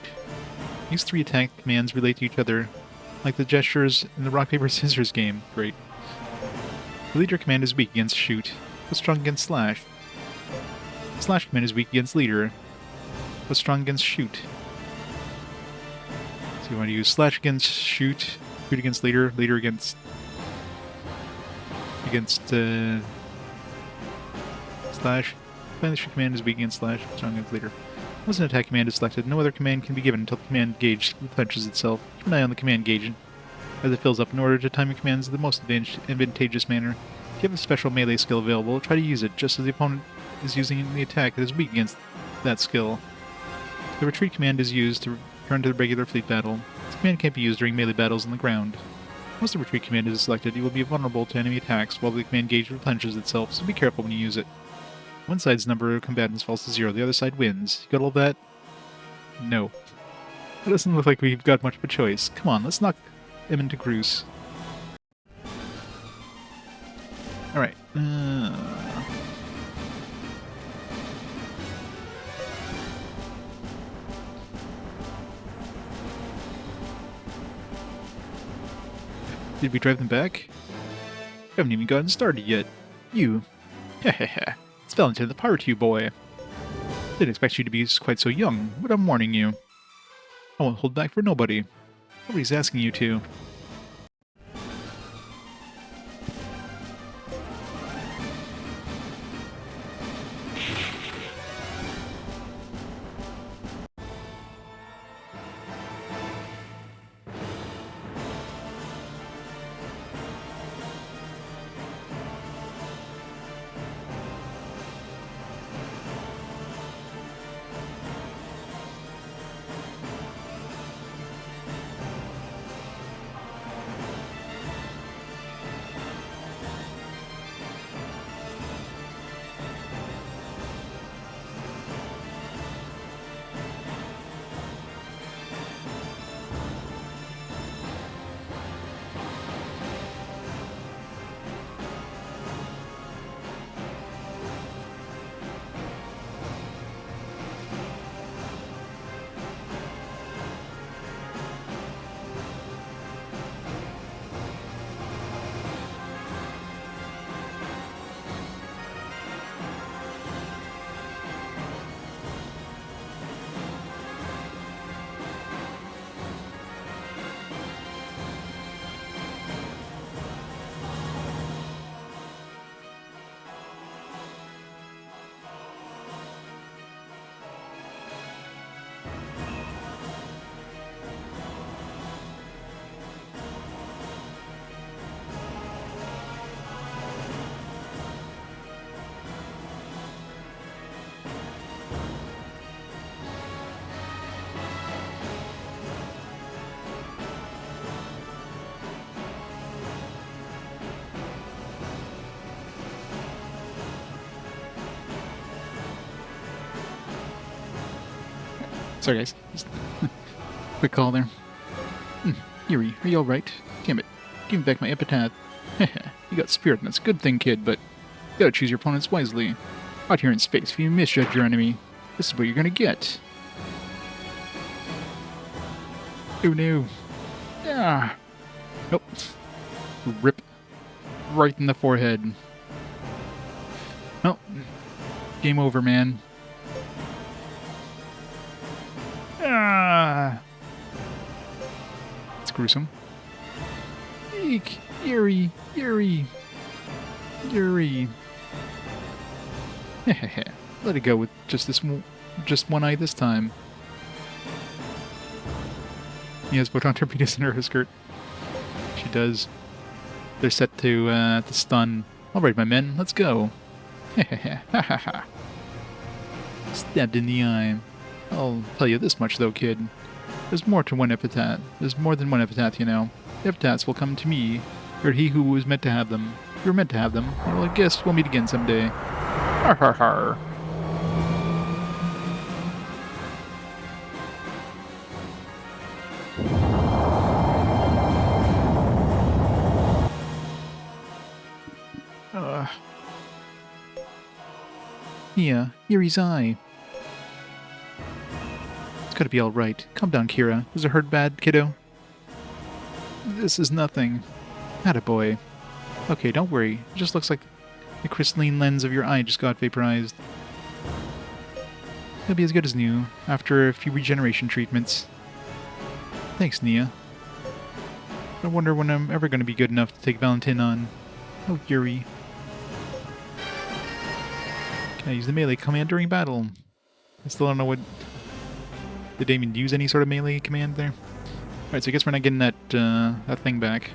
These 3 attack commands relate to each other, like the gestures in the rock, paper, scissors game. Great. The leader command is weak against shoot, but strong against slash. The slash command is weak against leader, but strong against shoot. So you want to use slash against shoot, shoot against leader, leader against slash. Finally, the command is weak against slash, strong against leader. Once an attack command is selected, no other command can be given until the command gauge replenishes itself. Keep an eye on the command gauge as it fills up in order to time your commands in the most advantageous manner. If you have a special melee skill available, try to use it just as the opponent is using the attack that is weak against that skill. The retreat command is used to return to the regular fleet battle. This command can't be used during melee battles on the ground. Once the retreat command is selected, you will be vulnerable to enemy attacks while the command gauge replenishes itself, so be careful when you use it. One side's number of combatants falls to 0, the other side wins. You got all that? No. It doesn't look like we've got much of a choice. Come on, let's knock him into Groose. Alright. Did we drive them back? We haven't even gotten started yet. You. Hehehe. It's Valentin the pirate, you boy. Didn't expect you to be quite so young, but I'm warning you. I won't hold back for nobody. Nobody's asking you to. Sorry, guys. Just quick call there. Yuri, are you alright? Damn it. Give me back my epitaph. You got spirit, and that's a good thing, kid, but you gotta choose your opponents wisely. Out here in space, if you misjudge your enemy, this is what you're gonna get. Oh no. Ah. Nope. Rip. Right in the forehead. Oh. Game over, man. Ah. It's gruesome. Eek. Yuri. Yuri. Yuri. Let it go with just one eye this time. He has photon torpedoes in her skirt. She does. They're set to stun. Alright, my men, let's go. Stabbed in the eye. I'll tell you this much, though, kid. There's more to one epitaph. There's more than one epitaph, you know. The epitaphs will come to me, or he who was meant to have them. You were meant to have them. Well, I guess we'll meet again someday. Har har har. Yeah, Yuri's eye. It's gotta be alright. Calm down, Kira. Does it hurt bad, kiddo? This is nothing. Attaboy. Okay, don't worry. It just looks like the crystalline lens of your eye just got vaporized. It'll be as good as new, after a few regeneration treatments. Thanks, Nia. I wonder when I'm ever gonna be good enough to take Valentin on. Oh, Yuri. Can I use the melee command during battle? I still don't know what... Did they even use any sort of melee command there? Alright, so I guess we're not getting that, that thing back.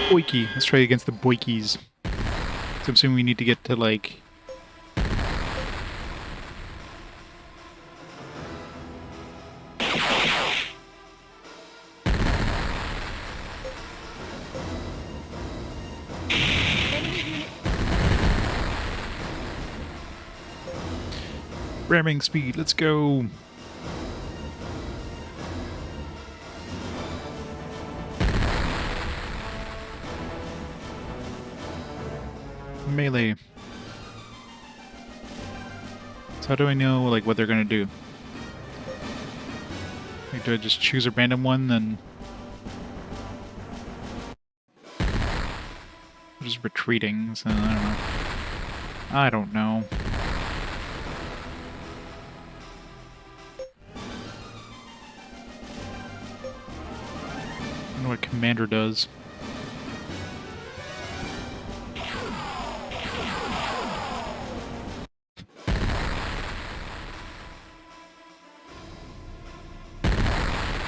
Boiki. Let's try against the Boikies. So I'm assuming we need to get to, like... ramming speed, let's go! Melee. So how do I know, like, what they're gonna do? Like, do I just choose a random one, then... just retreating, so I don't know. I don't know. I don't know what Commander does.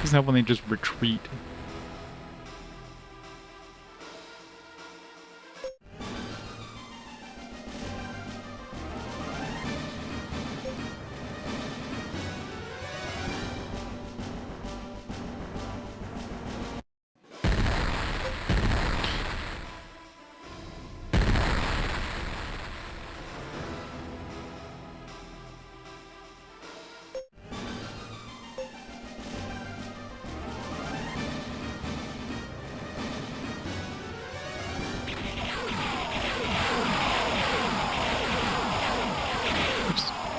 Doesn't help when they just retreat.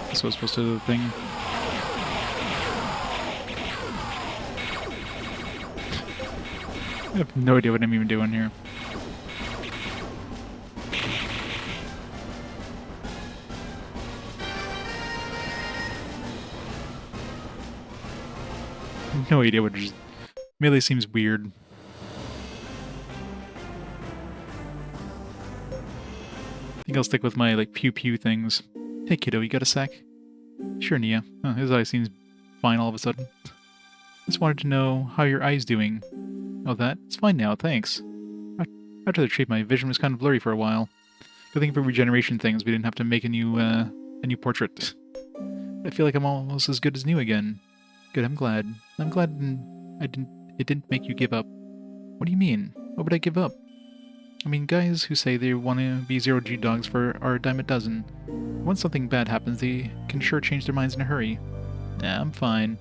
This was supposed to do the thing. I have no idea what I'm even doing here. No idea what just... Melee seems weird. I think I'll stick with my, like, pew-pew things. Hey, kiddo, you got a sec? Sure, Nia. Oh, his eye seems fine all of a sudden. Just wanted to know how your eye's doing. Oh, that? It's fine now, thanks. After the treat, my vision was kind of blurry for a while. Good thing for regeneration things, we didn't have to make a new portrait. I feel like I'm almost as good as new again. Good, I'm glad. I'm glad it didn't make you give up. What do you mean? What would I give up? I mean, guys who say they want to be zero-G dogs are a dime a dozen. Once something bad happens, they can sure change their minds in a hurry. Nah, I'm fine.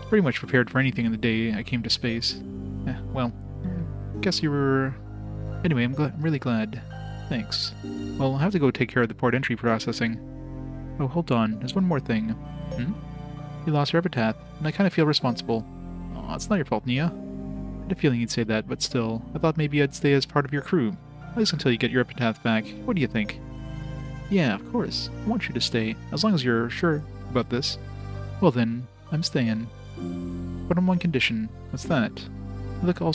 Pretty much prepared for anything in the day I came to space. Well, guess you were... Anyway, I'm really glad. Thanks. Well, I'll have to go take care of the port entry processing. Oh, hold on. There's one more thing. You lost your epitaph, and I kind of feel responsible. Aw, it's not your fault, Nia. I had a feeling you'd say that, but still, I thought maybe I'd stay as part of your crew. At least until you get your epitaph back. What do you think? Yeah, of course. I want you to stay, as long as you're sure about this. Well then, I'm staying. But on one condition. What's that? You look all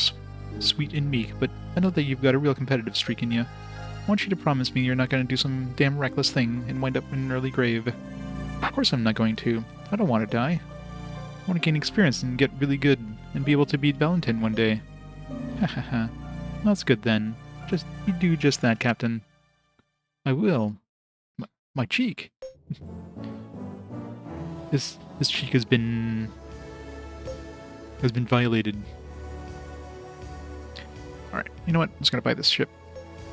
sweet and meek, but I know that you've got a real competitive streak in you. I want you to promise me you're not going to do some damn reckless thing and wind up in an early grave. Of course I'm not going to. I don't want to die. I want to gain experience and get really good and be able to beat Valentin one day. Hahaha. That's good then. You do just that, Captain. I will. My cheek. This cheek has been violated. Alright, you know what? I'm just gonna buy this ship.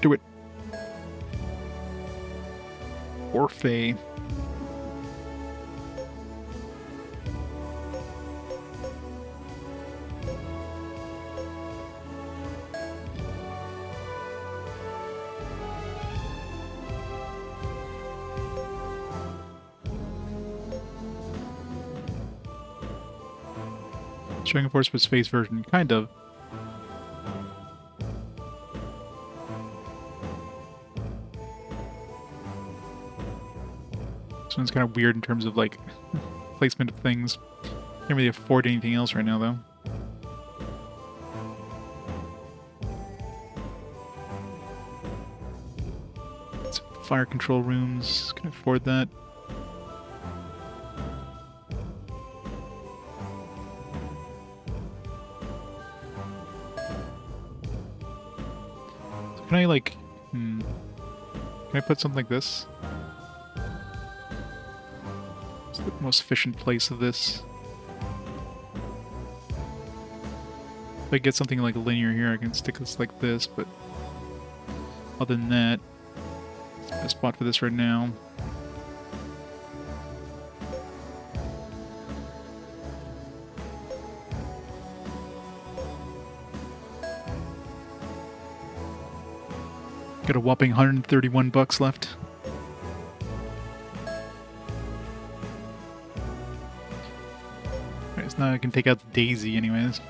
Do it. Orphe. Showing a Force with Space version, kind of. This one's kind of weird in terms of, like, placement of things. Can't really afford anything else right now, though. It's fire control rooms. Can afford that. Can I, like, can I put something like this? It's the most efficient place of this. If I get something like linear here, I can stick this like this, but other than that, it's the best spot for this right now. Got a whopping 131 bucks left. Alright, so now I can take out the Daisy anyways.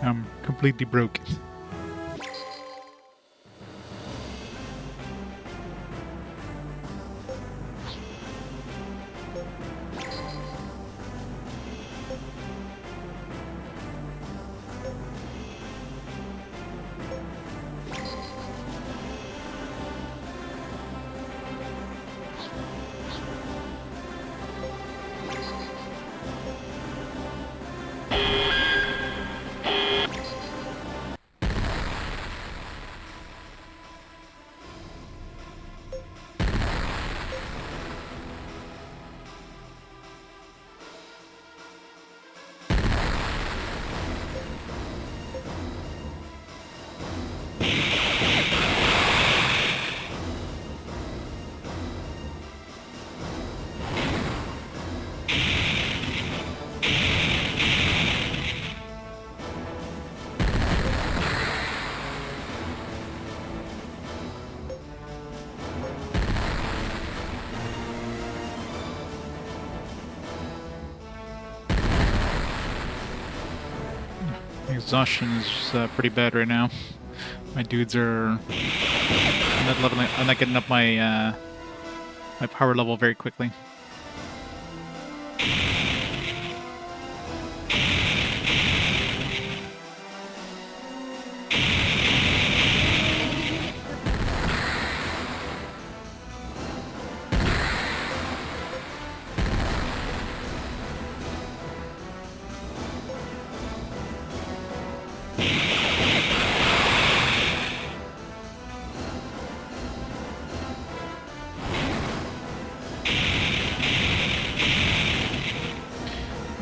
I'm completely broke. Exhaustion is pretty bad right now. My dudes are I'm not getting up my my power level very quickly.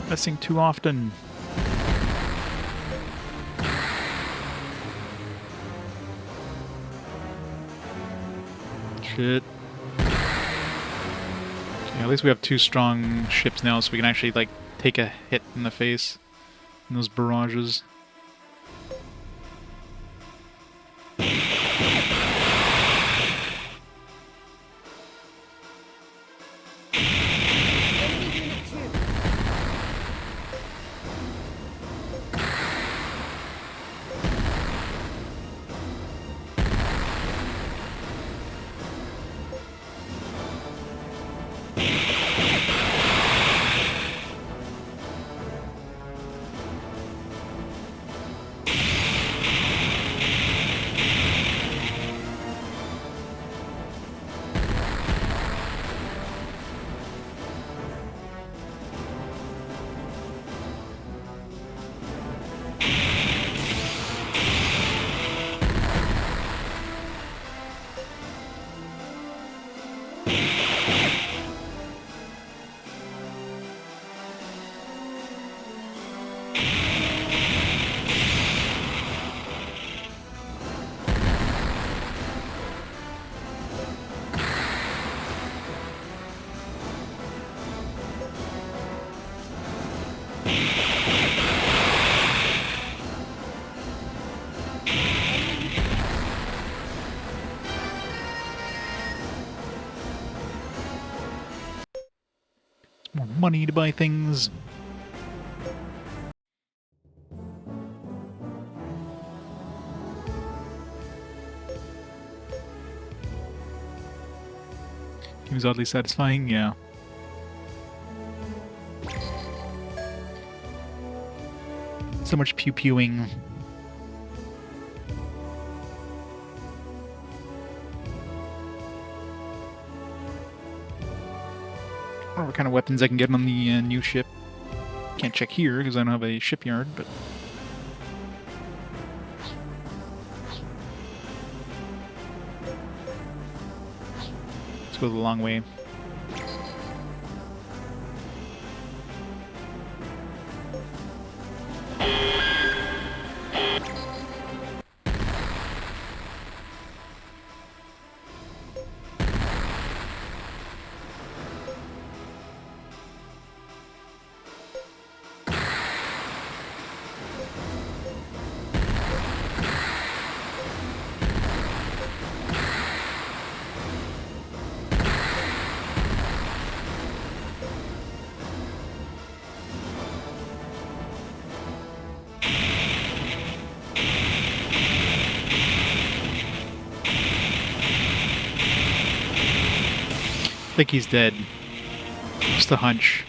Messing too often. Shit. Okay, at least we have 2 strong ships now, so we can actually, like, take a hit in the face in those barrages. Enemy Unit 2. More money to buy things. Seems oddly satisfying, yeah. So much pew-pewing. I don't know what kind of weapons I can get on the new ship. Can't check here because I don't have a shipyard, but... let's go the long way. I think he's dead. Just a hunch.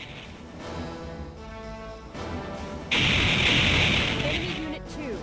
Enemy Unit 2.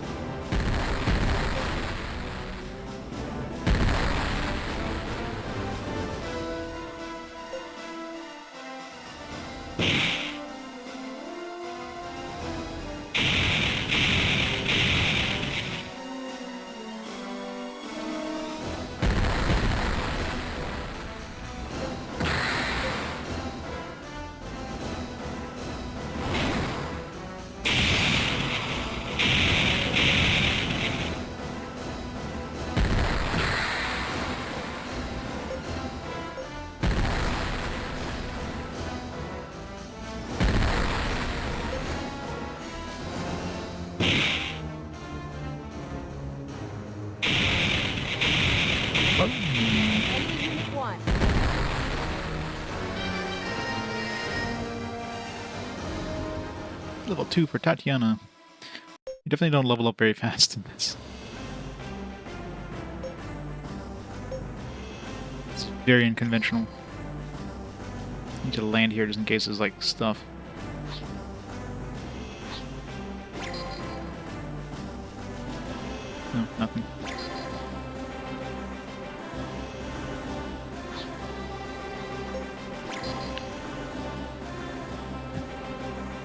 Enemy Unit 1. Level 2 for Tatiana. You definitely don't level up very fast in this. It's very unconventional. Need to land here just in case there's like stuff. No, nothing.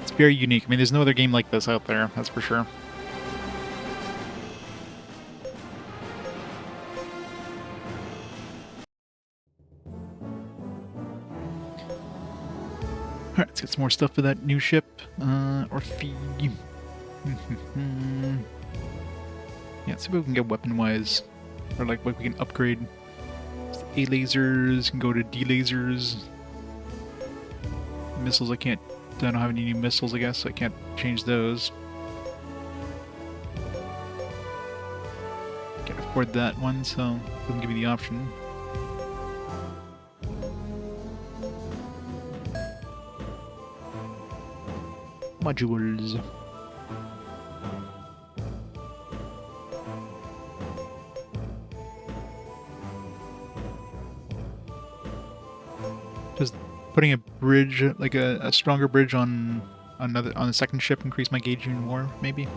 It's very unique. I mean, there's no other game like this out there, that's for sure. Alright, let's get some more stuff for that new ship. Or fee. Yeah, see what we can get weapon-wise. Or like what we can upgrade. A lasers, can go to D lasers. Missiles, I don't have any new missiles, I guess, so I can't change those. Can't afford that one, so it doesn't give me the option. Modules. Does putting a bridge, like a stronger bridge on the second ship, increase my gauge even more, maybe?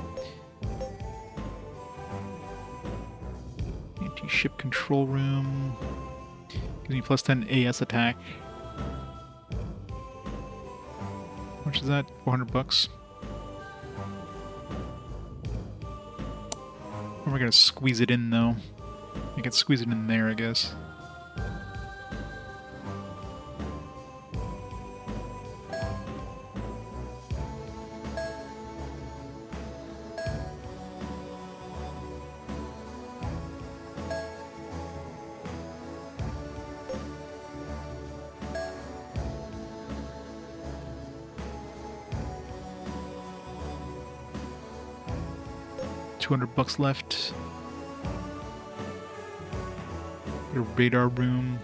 Anti-ship control room. Gives me plus 10 AS attack. How much is that? 400 bucks. How am I gonna squeeze it in though? I can squeeze it in there, I guess. $200 left. A radar room.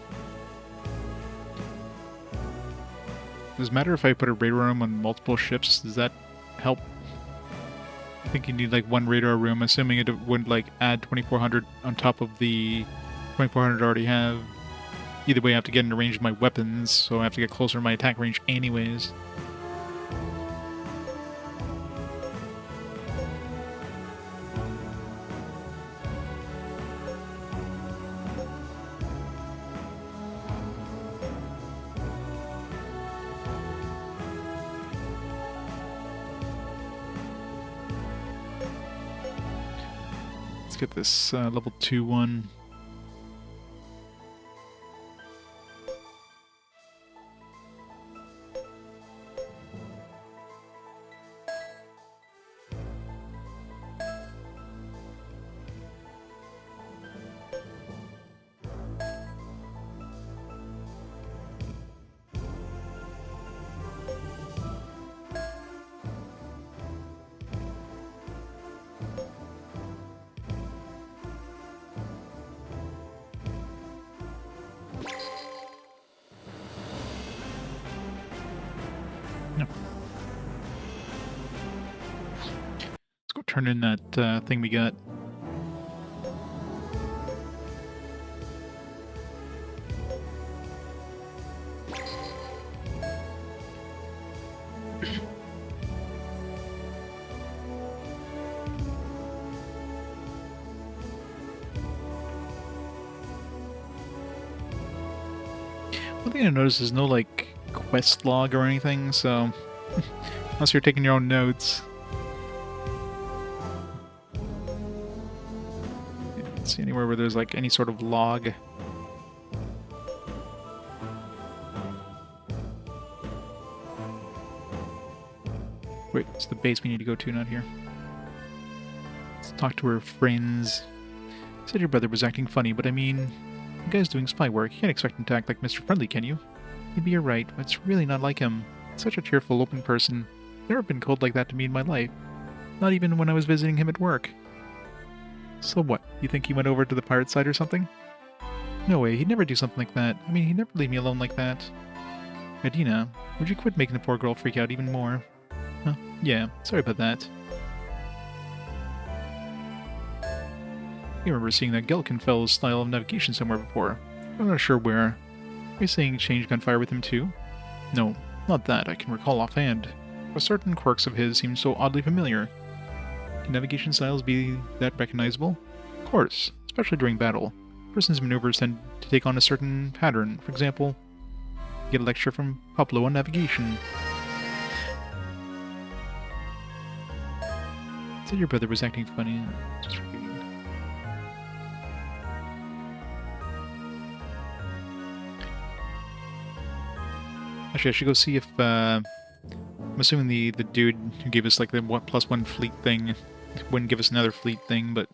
Does it matter if I put a radar room on multiple ships? Does that help? I think you need like one radar room, assuming it wouldn't like add 2400 on top of the 2400 I already have. Either way, I have to get into range of my weapons, so I have to get closer to my attack range anyways. Let's get this level 2 one. Turn in that thing we got. One thing I noticed is no like quest log or anything, so unless you're taking your own notes. See anywhere where there's like any sort of log. Wait, it's the base we need to go to, not here. Let's talk to her friends. Said your brother was acting funny, but I mean, the guy's doing spy work. You can't expect him to act like Mr. Friendly, can you? Maybe you're right, but it's really not like him. Such a cheerful, open person. Never been cold like that to me in my life. Not even when I was visiting him at work. So what, you think he went over to the pirate side or something? No way, he'd never do something like that. I mean, he'd never leave me alone like that. Adina, would you quit making the poor girl freak out even more? Huh? Yeah, sorry about that. You remember seeing that Gelkin fellow's style of navigation somewhere before. I'm not sure where. Are you saying change gunfire with him too? No, not that I can recall offhand. But certain quirks of his seem so oddly familiar. Can navigation styles be that recognizable? Of course, especially during battle. A person's maneuvers tend to take on a certain pattern. For example, you get a lecture from Pablo on navigation. Said your brother was acting funny. Just repeating. Actually, I should go see if, I'm assuming the dude who gave us, like, the +1 fleet thing wouldn't give us another fleet thing, but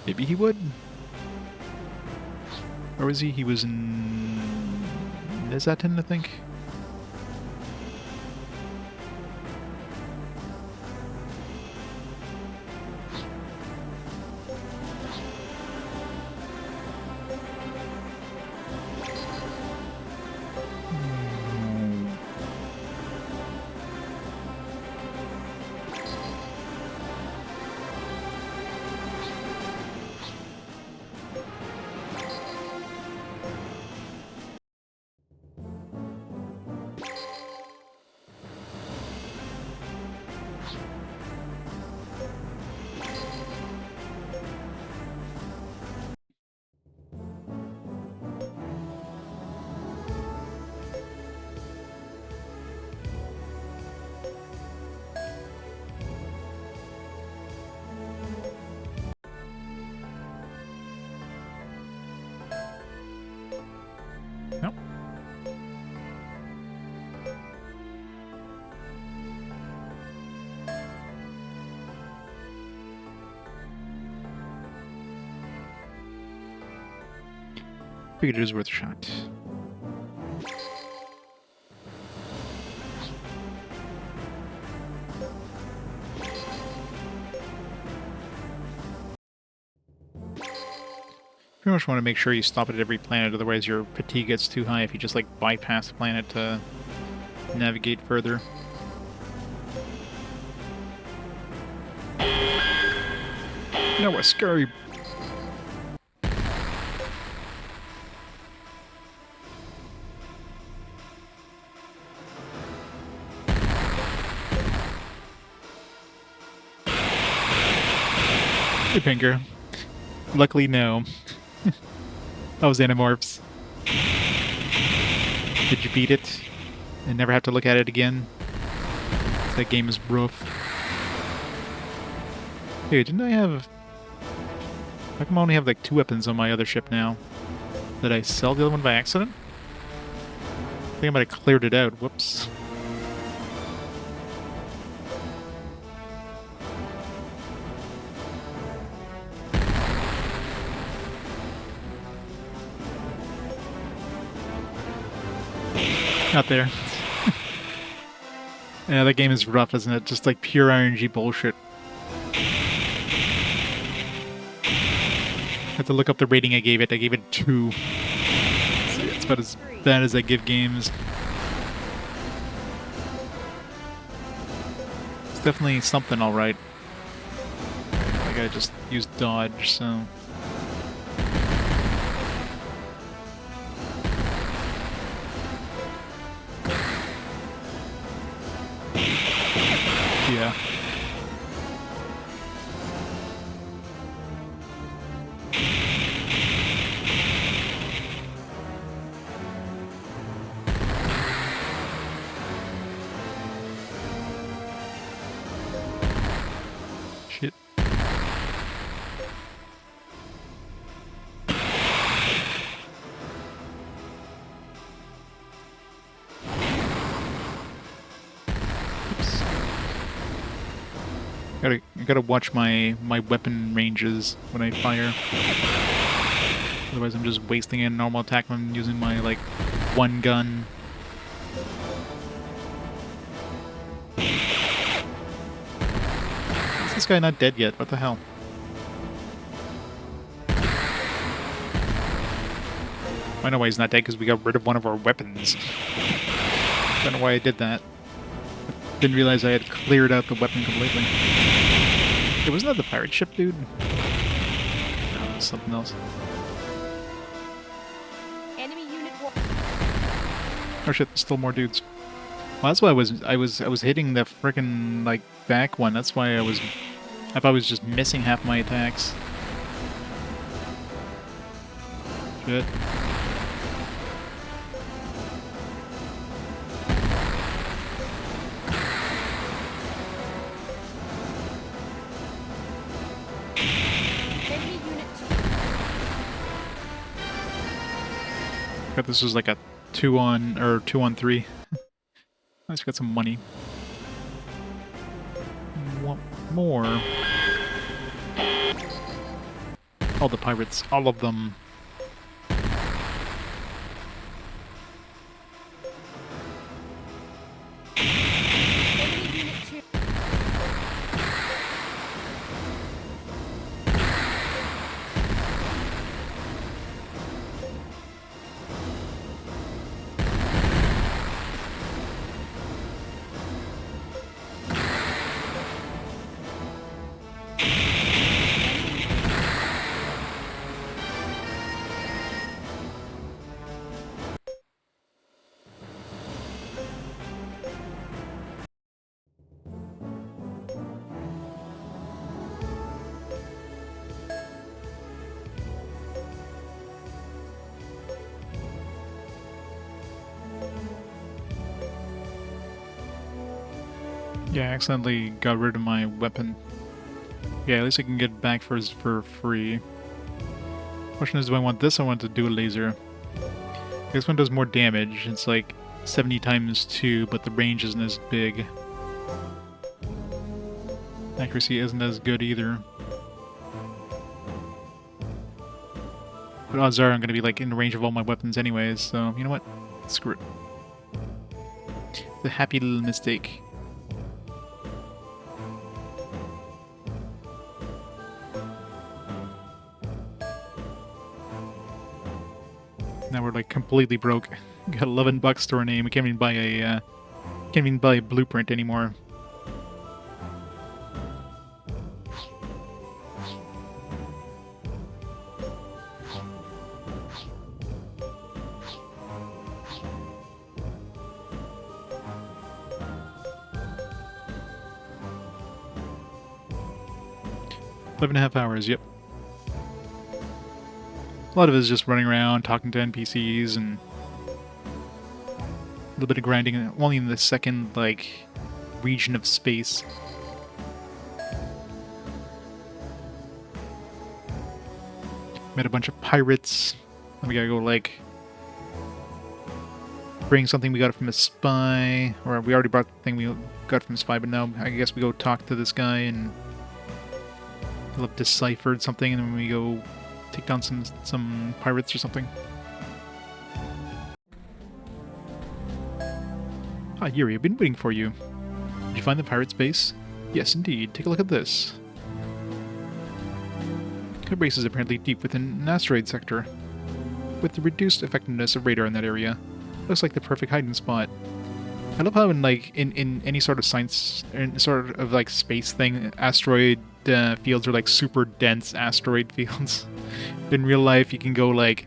maybe he would? Where was he? He was in... Nizatin, I think? Nope. Figured it was worth a shot. Pretty much want to make sure you stop at every planet, otherwise your fatigue gets too high if you just like bypass the planet to navigate further. No, what scary. Hey, Pinker. Luckily, no. That was Animorphs. Did you beat it? And never have to look at it again? That game is rough. Hey, didn't I have... How come I only have like 2 weapons on my other ship now? Did I sell the other one by accident? I think I might have cleared it out. Whoops. Not there. Yeah, that game is rough, isn't it? Just like pure RNG bullshit. I have to look up the rating I gave it. I gave it 2. So it's about as bad as I give games. It's definitely something alright. Like I just used dodge, so... Yeah. Shit. I gotta watch my weapon ranges when I fire. Otherwise I'm just wasting a normal attack when I'm using my, like, one gun. Is this guy not dead yet? What the hell? I know why he's not dead, because we got rid of one of our weapons. Don't know why I did that. Didn't realize I had cleared out the weapon completely. Hey, wasn't that the pirate ship, dude? No, it was something else. Enemy unit Oh shit, there's still more dudes. Well, that's why I was hitting the frickin' like back one. That's why I thought I was just missing half my attacks. Shit. Enemy unit 2. I thought this was like a 2-on 3. Nice, got some money. Want more? All the pirates, all of them. Enemy unit 2. Yeah, I accidentally got rid of my weapon. Yeah, at least I can get it back for free. Question is, do I want this or I want to do a laser? This one does more damage. It's like 70 times 2, but the range isn't as big. Accuracy isn't as good either. But odds are I'm going to be like in the range of all my weapons anyways, so you know what? Screw it. It's a happy little mistake. Now we're like completely broke. We got $11 to our name. We can't even buy a blueprint anymore. Eleven and a half hours. Yep. A lot of it is just running around, talking to NPCs, and a little bit of grinding, only in the second, like, region of space. Met a bunch of pirates. Then we gotta go, like, bring something we got from a spy, or we already brought the thing we got from a spy, but now I guess we go talk to this guy, and he'll have deciphered something, and then we go take down some pirates or something. Ah, Yuri, I've been waiting for you. Did you find the pirate's base? Yes, indeed. Take a look at this. Their base is apparently deep within an asteroid sector. With the reduced effectiveness of radar in that area, looks like the perfect hiding spot. I love how in any sort of science, in sort of like space thing, asteroid fields are like super dense asteroid fields. In real life, you can go like,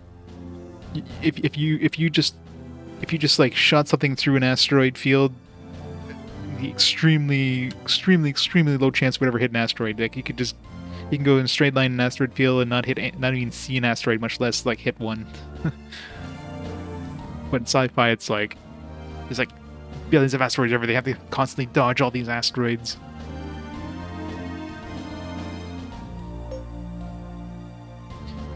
if you just like shot something through an asteroid field, the extremely low chance would ever hit an asteroid. Like you can go in a straight line in an asteroid field and not even see an asteroid, much less like hit one. But in sci-fi, it's like there's like billions of asteroids everywhere. They have to constantly dodge all these asteroids.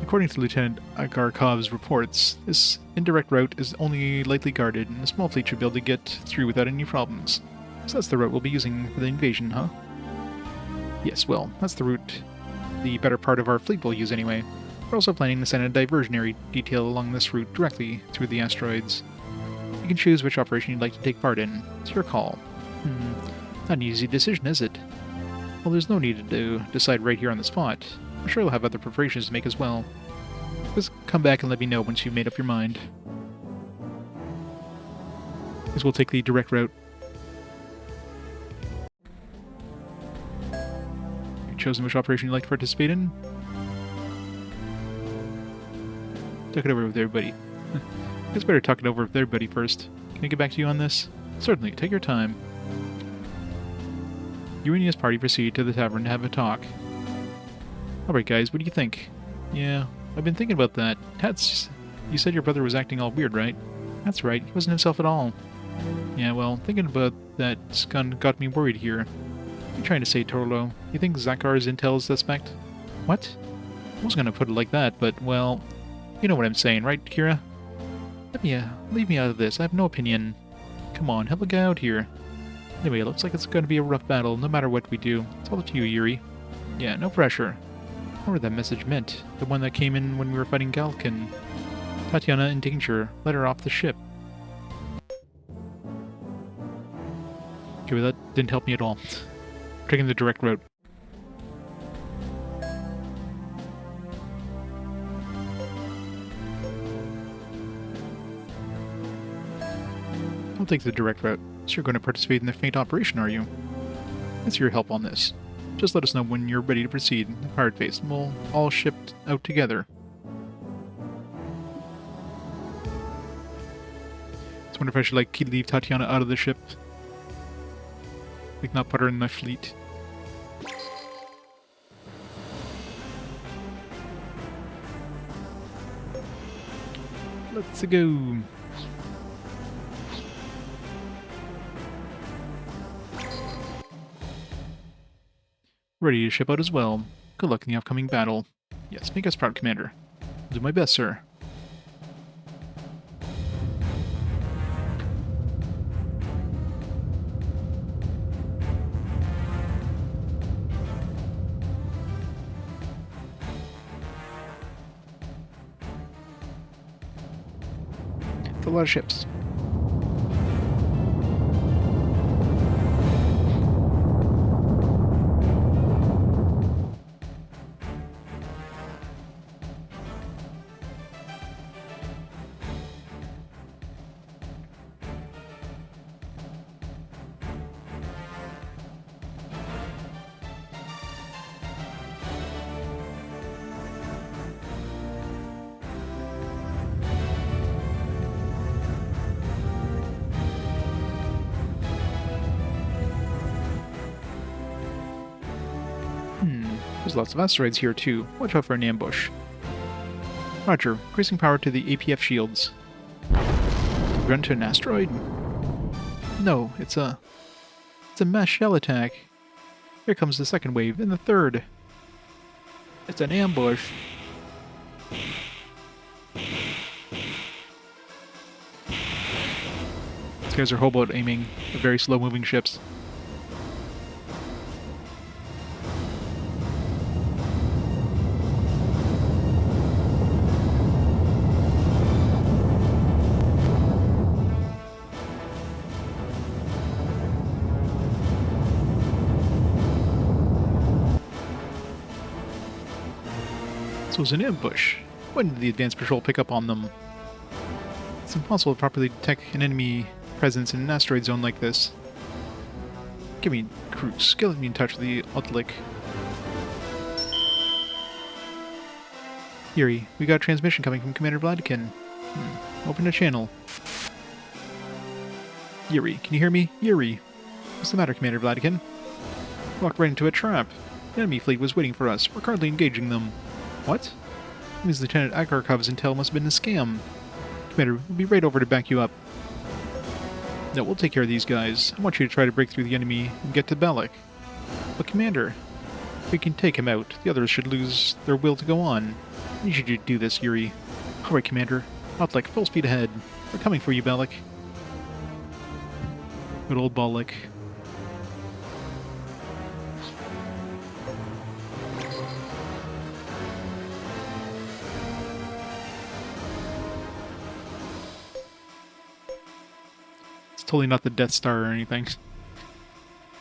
According to Lieutenant Agarkov's reports, this indirect route is only lightly guarded, and a small fleet should be able to get through without any problems. So that's the route we'll be using for the invasion, huh? Yes, well, that's the route the better part of our fleet will use anyway. We're also planning to send a diversionary detail along this route directly through the asteroids. You can choose which operation you'd like to take part in. It's your call. Not an easy decision, is it? Well, there's no need to decide right here on the spot. I'm sure you'll have other preparations to make as well. Just come back and let me know once you've made up your mind. Because we'll take the direct route. You've chosen which operation you'd like to participate in? Talk it over with everybody. It's better talk it over with everybody first. Can I get back to you on this? Certainly, take your time. You and his party proceed to the tavern to have a talk. Alright guys, what do you think? Yeah, I've been thinking about that. You said your brother was acting all weird, right? That's right, he wasn't himself at all. Yeah, well, thinking about that got me worried here. What are you trying to say, Torlo? You think Zakar's intel is suspect? What? I wasn't gonna put it like that, but, well, you know what I'm saying, right, Kira? Leave me out of this, I have no opinion. Come on, help a guy out here. Anyway, it looks like it's going to be a rough battle, no matter what we do. It's all up to you, Yuri. Yeah, no pressure. Whatever that message meant. The one that came in when we were fighting Galkin. Tatiana in danger. Let her off the ship. Okay, well, that didn't help me at all. Taking the direct route. I'll take the direct route. So you're going to participate in the faint operation, are you? Thanks for your help on this. Just let us know when you're ready to proceed. The card face, and we'll all ship out together. I wonder if I should leave Tatiana out of the ship. Not put her in my fleet. Let's go. Ready to ship out as well. Good luck in the upcoming battle. Yes, make us proud, Commander. I'll do my best, sir. It's a lot of ships. There's lots of asteroids here too. Watch out for an ambush. Roger. Increasing power to the APF shields. Run to an asteroid? No, it's a mass shell attack. Here comes the second wave, and the third. It's an ambush. These guys are hobo aiming at very slow-moving ships. Was an ambush. When did the advanced patrol pick up on them? It's impossible to properly detect an enemy presence in an asteroid zone like this. Give me Cruz. Get me in touch with the Outlick. Yuri, we got a transmission coming from Commander Vladikin. Open the channel. Yuri, can you hear me? Yuri. What's the matter, Commander Vladikin? Walked right into a trap. The enemy fleet was waiting for us. We're currently engaging them. What? That means Lieutenant Akarkov's intel must have been a scam. Commander, we'll be right over to back you up. No, we'll take care of these guys. I want you to try to break through the enemy and get to Bellic. But Commander, if we can take him out, the others should lose their will to go on. I need you to do this, Yuri. Alright, Commander. Outlick, full speed ahead. We're coming for you, Bellic. Good old Bellic. Totally not the Death Star or anything.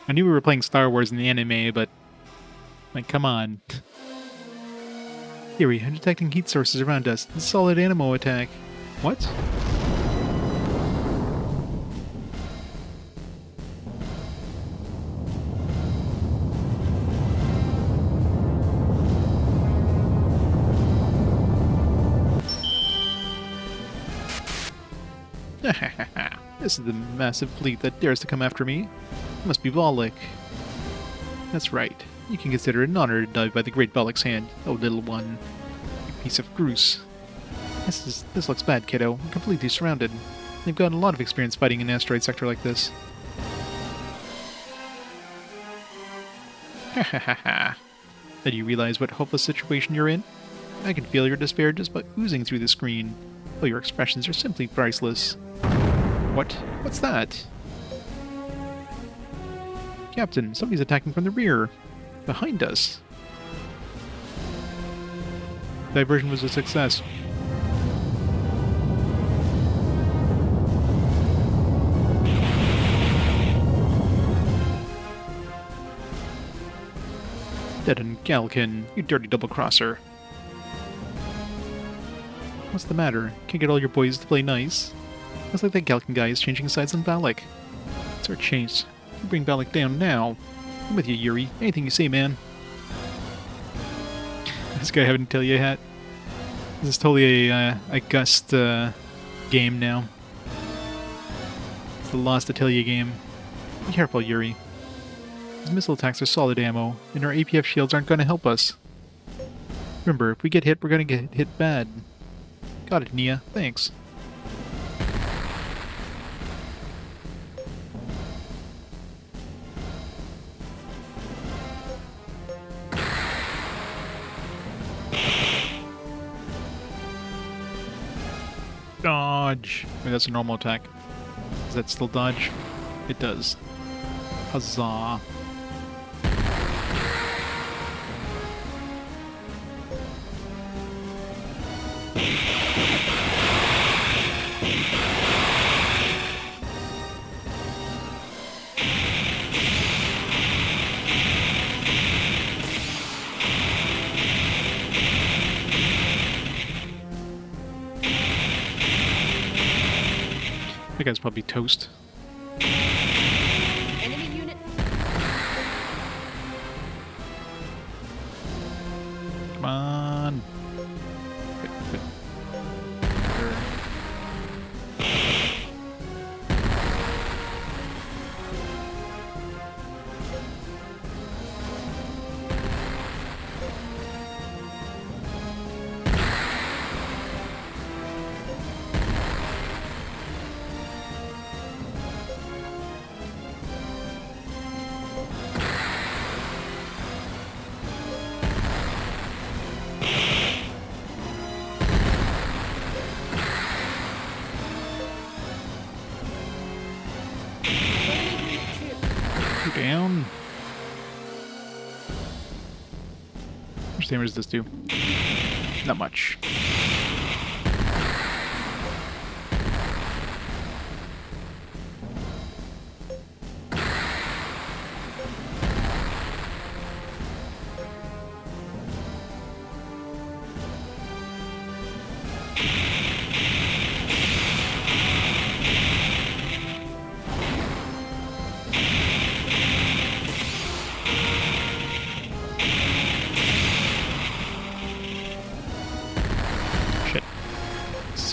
I knew we were playing Star Wars in the anime, but come on. Yuri, I'm detecting heat sources around us. It's a solid animo attack. What? This is the massive fleet that dares to come after me. It must be Volek. That's right. You can consider it an honor to die by the great Volek's hand, oh little one. You piece of Groose. This looks bad, kiddo. We're completely surrounded. They've got a lot of experience fighting in an asteroid sector like this. Ha ha ha ha. Then you realize what hopeless situation you're in? I can feel your despair just by oozing through the screen. Oh, your expressions are simply priceless. What? What's that? Captain, somebody's attacking from the rear. Behind us. Diversion was a success. Dead and Galkin, you dirty double-crosser. What's the matter? Can't get all your boys to play nice? Looks like that Galkin guy is changing sides on Valak. It's our chance. You bring Valak down now. I'm with you, Yuri. Anything you say, man. This guy having Atelier hat. This is totally a Gust game now. It's the Lost Atelier game. Be careful, Yuri. These missile attacks are solid ammo, and our APF shields aren't going to help us. Remember, if we get hit, we're going to get hit bad. Got it, Nia. Thanks. Dodge! Wait, that's a normal attack. Does that still dodge? It does. Huzzah. That guy's probably toast. Enemy unit. Come on. Good. Down. How much damage does this do? Not much.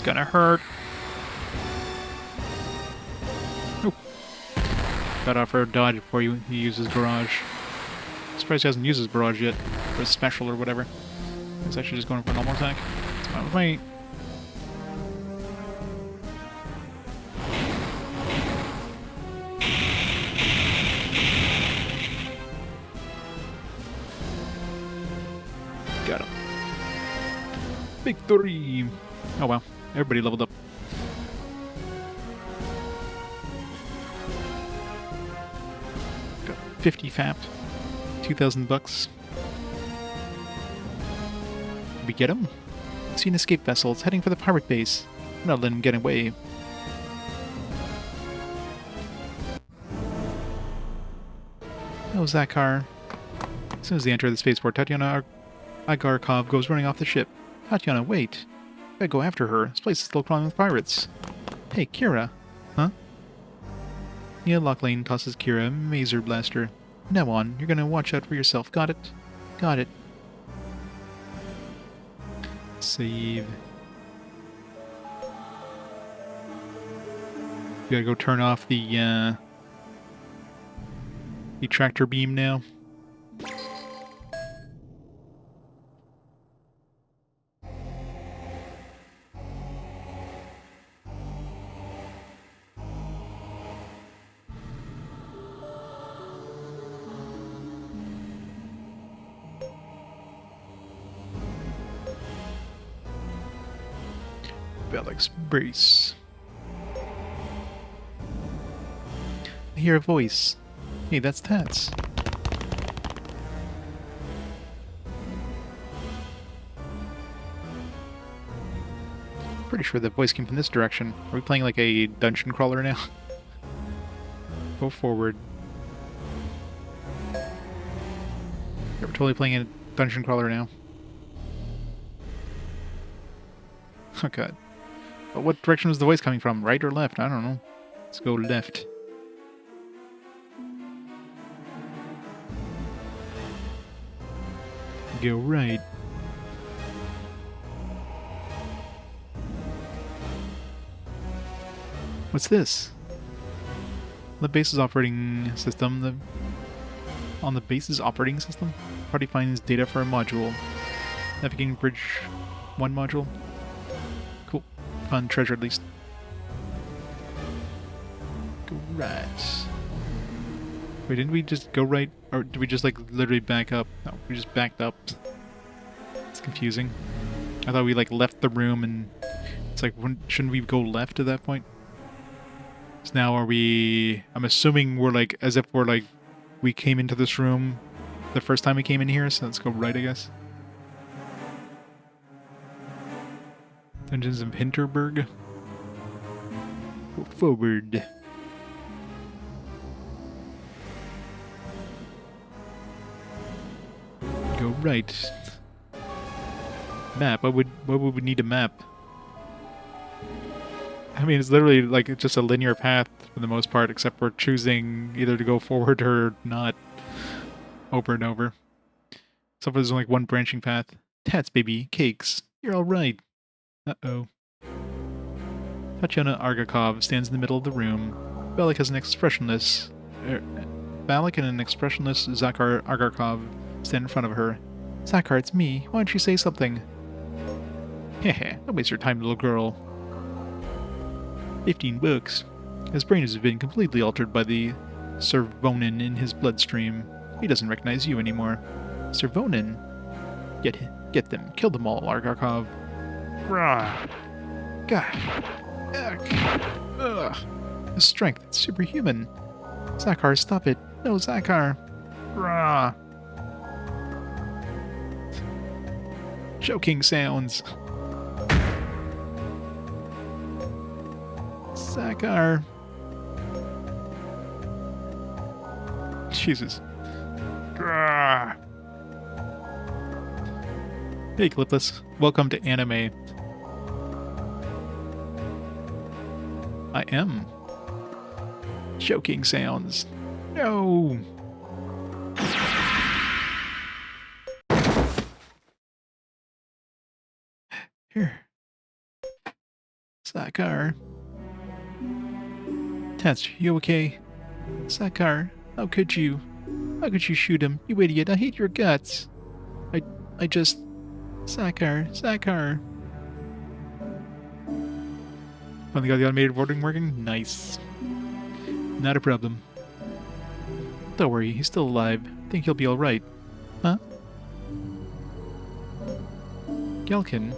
Gonna hurt. Oh. Got off for a dodge before he uses barrage. Surprised he hasn't used his barrage yet. For his special or whatever. He's actually just going for a normal attack. It's fine with me. Got him. Victory! Oh well. Everybody leveled up. Got 50 FAP. 2,000 bucks. Did we get him? See an escape vessel. It's heading for the pirate base. I'm not letting him get away. That was that car. As soon as they enter the spaceport, Tatiana Agarkov goes running off the ship. Tatiana, wait. Gotta go after her. This place is still crawling with pirates. Hey, Kira. Huh? Nia Locklane tosses Kira a Maser Blaster. Now on, you're gonna watch out for yourself. Got it? Got it. Save. You gotta go turn off the tractor beam now. Alex Brace. I hear a voice. Hey, that's Tats. Pretty sure the voice came from this direction. Are we playing like a dungeon crawler now? Go forward. Yeah, we're totally playing a dungeon crawler now. Oh god. But what direction was the voice coming from? Right or left? I don't know. Let's go left. Go right. What's this? The base's operating system. On the base's operating system, party finds data for a module. Navigating bridge 1 module. Cool. Found treasure at least. Go right. Wait, didn't we just go right? Or did we just like literally back up? No, we just backed up. It's confusing. I thought we like left the room and it's like, shouldn't we go left at that point? So now are we... I'm assuming we're like, as if we're like, we came into this room the first time we came in here, so let's go right, I guess. Dungeons of Hinterberg. Go forward. Go right. Map? What would we need a map? I mean, it's literally like it's just a linear path for the most part, except for choosing either to go forward or not over and over. So there's only like one branching path. Tats, baby. Cakes. You're alright. Uh-oh. Tatiana Argakov stands in the middle of the room. Balak has an expressionless... Balak and an expressionless Zakhar Argakov stand in front of her. Zakhar, it's me. Why don't you say something? Heh, don't waste your time, little girl. 15 books. His brain has been completely altered by the Servonin in his bloodstream. He doesn't recognize you anymore. Servonin? Get them. Kill them all, Argakov. Rah! God. Ugh. Ugh. His strength, it's superhuman. Zakhar, stop it. No, Zakhar. Rah! Choking sounds. Zakhar. Jesus. Grrr. Hey, Clipless. Welcome to anime. I am. Choking sounds. No! Here. Zakhar. Tats, you okay? Zakhar, how could you? How could you shoot him? You idiot, I hate your guts. I just... Zakhar. Finally got the automated voting working? Nice. Not a problem. Don't worry, he's still alive. Think he'll be alright. Huh? Galkin?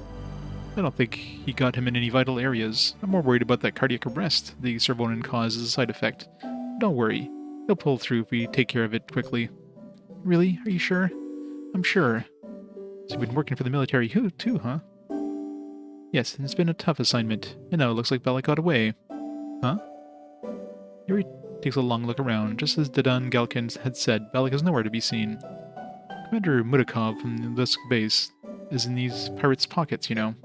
I don't think he got him in any vital areas. I'm more worried about that cardiac arrest the Servonin caused as a side effect. Don't worry. He'll pull through if we take care of it quickly. Really? Are you sure? I'm sure. So you've been working for the military too, huh? Yes, and it's been a tough assignment. And now it looks like Balak got away. Huh? Yuri takes a long look around. Just as Dadan Galkin had said, Balak is nowhere to be seen. Commander Mudakov from the Lisk base is in these pirates' pockets, you know.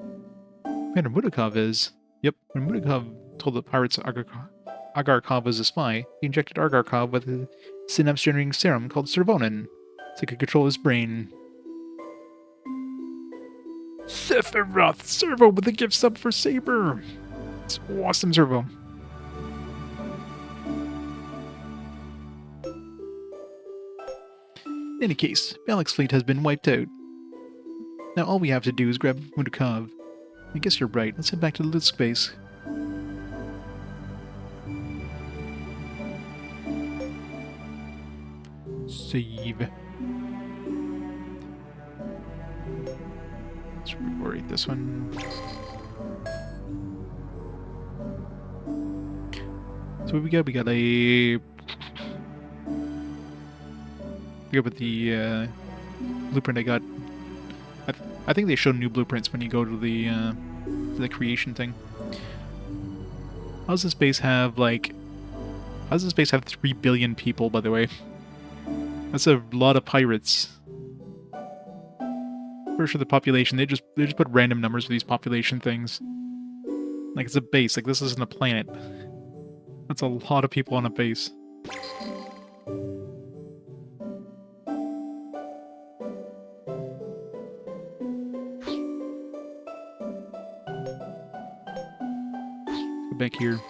Commander Mudakov is... Yep, when Mudakov told the pirates Agarkov was a spy, he injected Agarkov with a synapse-generating serum called Servonin, so he could control his brain. Sephiroth! Servo with a gift sub for Saber! It's awesome, Servo. In any case, Balak's fleet has been wiped out. Now all we have to do is grab Mudakov. I guess you're right. Let's head back to the Lisk base. Save. Let's read this one. So what we got? We got a forget what the blueprint I got. I think they show new blueprints when you go to the creation thing. How does this base have, like... How does this base have 3 billion people, by the way? That's a lot of pirates. For sure the population, they just put random numbers for these population things. Like, it's a base, like this isn't a planet. That's a lot of people on a base. Go back here.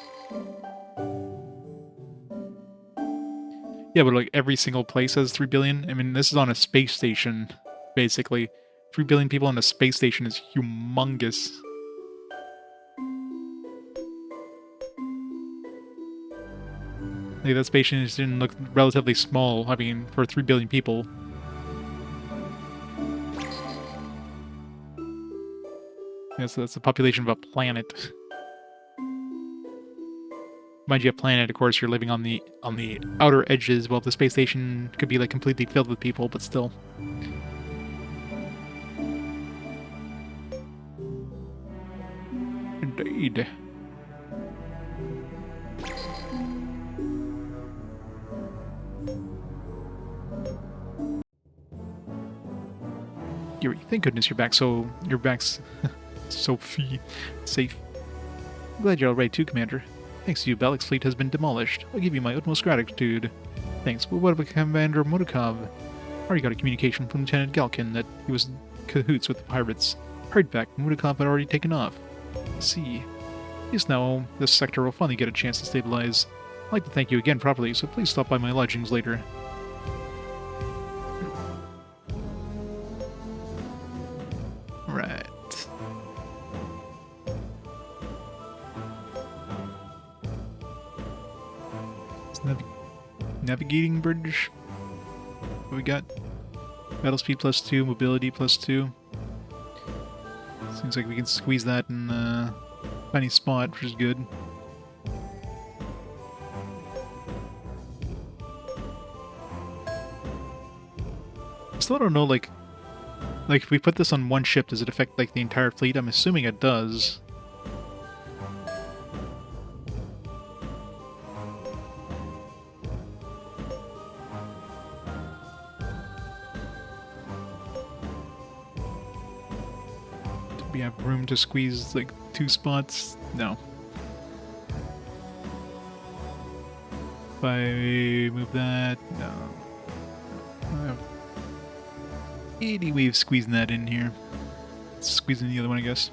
Yeah, but like every single place has 3 billion. I mean, this is on a space station, basically. 3 billion people on a space station is humongous. Like, that space station look relatively small, I mean, for 3 billion people. Yes, that's the population of a planet. Mind you, a planet, of course, you're living on the outer edges, while the space station could be like completely filled with people, but still. Indeed. Yuri, thank goodness you're back. So your back's so safe. I'm glad you're all right too, Commander. Thanks to you, Balik's fleet has been demolished. I'll give you my utmost gratitude. Thanks, but what about Commander Mudakov? I already got a communication from Lieutenant Galkin that he was in cahoots with the pirates. Hurried back, Mudakov had already taken off. See. At least now this sector will finally get a chance to stabilize. I'd like to thank you again properly, so please stop by my lodgings later. Right. Navigating bridge. What we got? Battle speed +2, mobility +2. Seems like we can squeeze that in a tiny spot, which is good. I still don't know, like if we put this on one ship, does it affect like the entire fleet? I'm assuming it does. Do we have room to squeeze like 2 spots? No. If I move that, no. Any way of squeezing that in here. Squeezing the other one, I guess.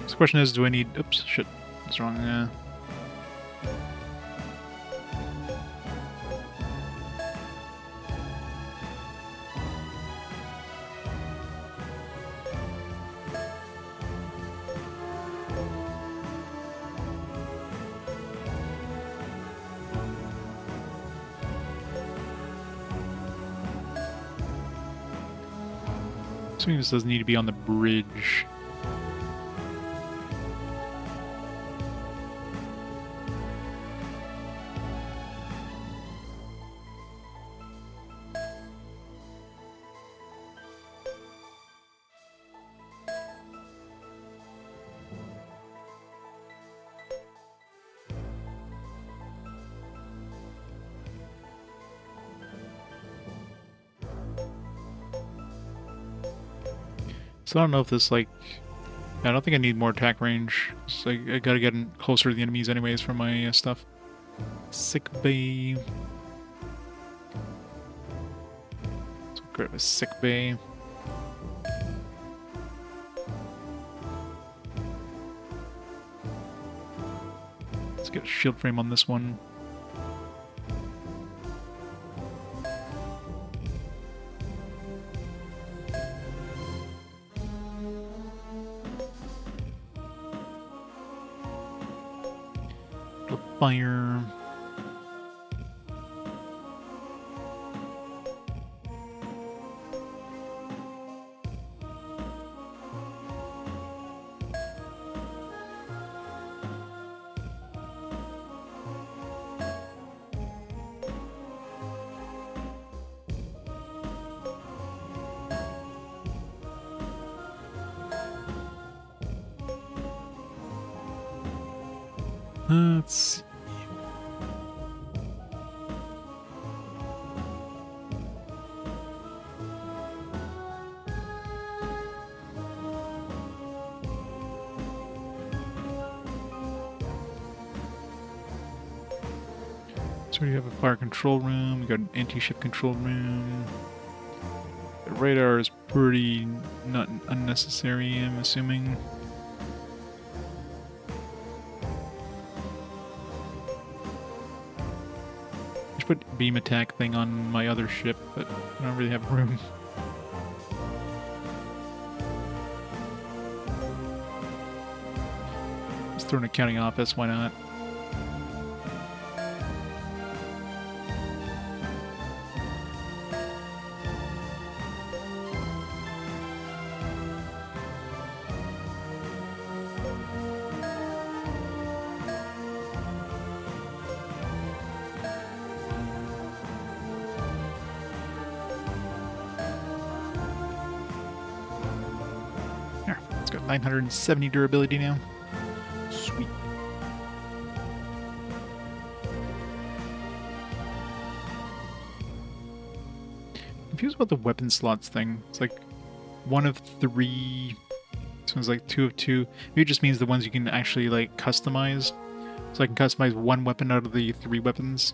So the question is, do I need... Oops, shit. That's wrong. Assuming this doesn't need to be on the bridge. So I don't know if this, like... I don't think I need more attack range. So I gotta get in closer to the enemies anyways for my stuff. Sick bay. Let's grab a sick bay. Let's get a shield frame on this one. Fire. Let's see. So we have a fire control room, we got an anti-ship control room. The radar is pretty not unnecessary, I'm assuming. I should put beam attack thing on my other ship, but I don't really have room. Let's throw an accounting office, why not? There, it's got 970 durability now. Sweet. Confused about the weapon slots thing. It's like 1 of 3. This one's like 2 of 2. Maybe it just means the ones you can actually like customize. So I can customize 1 weapon out of the 3 weapons.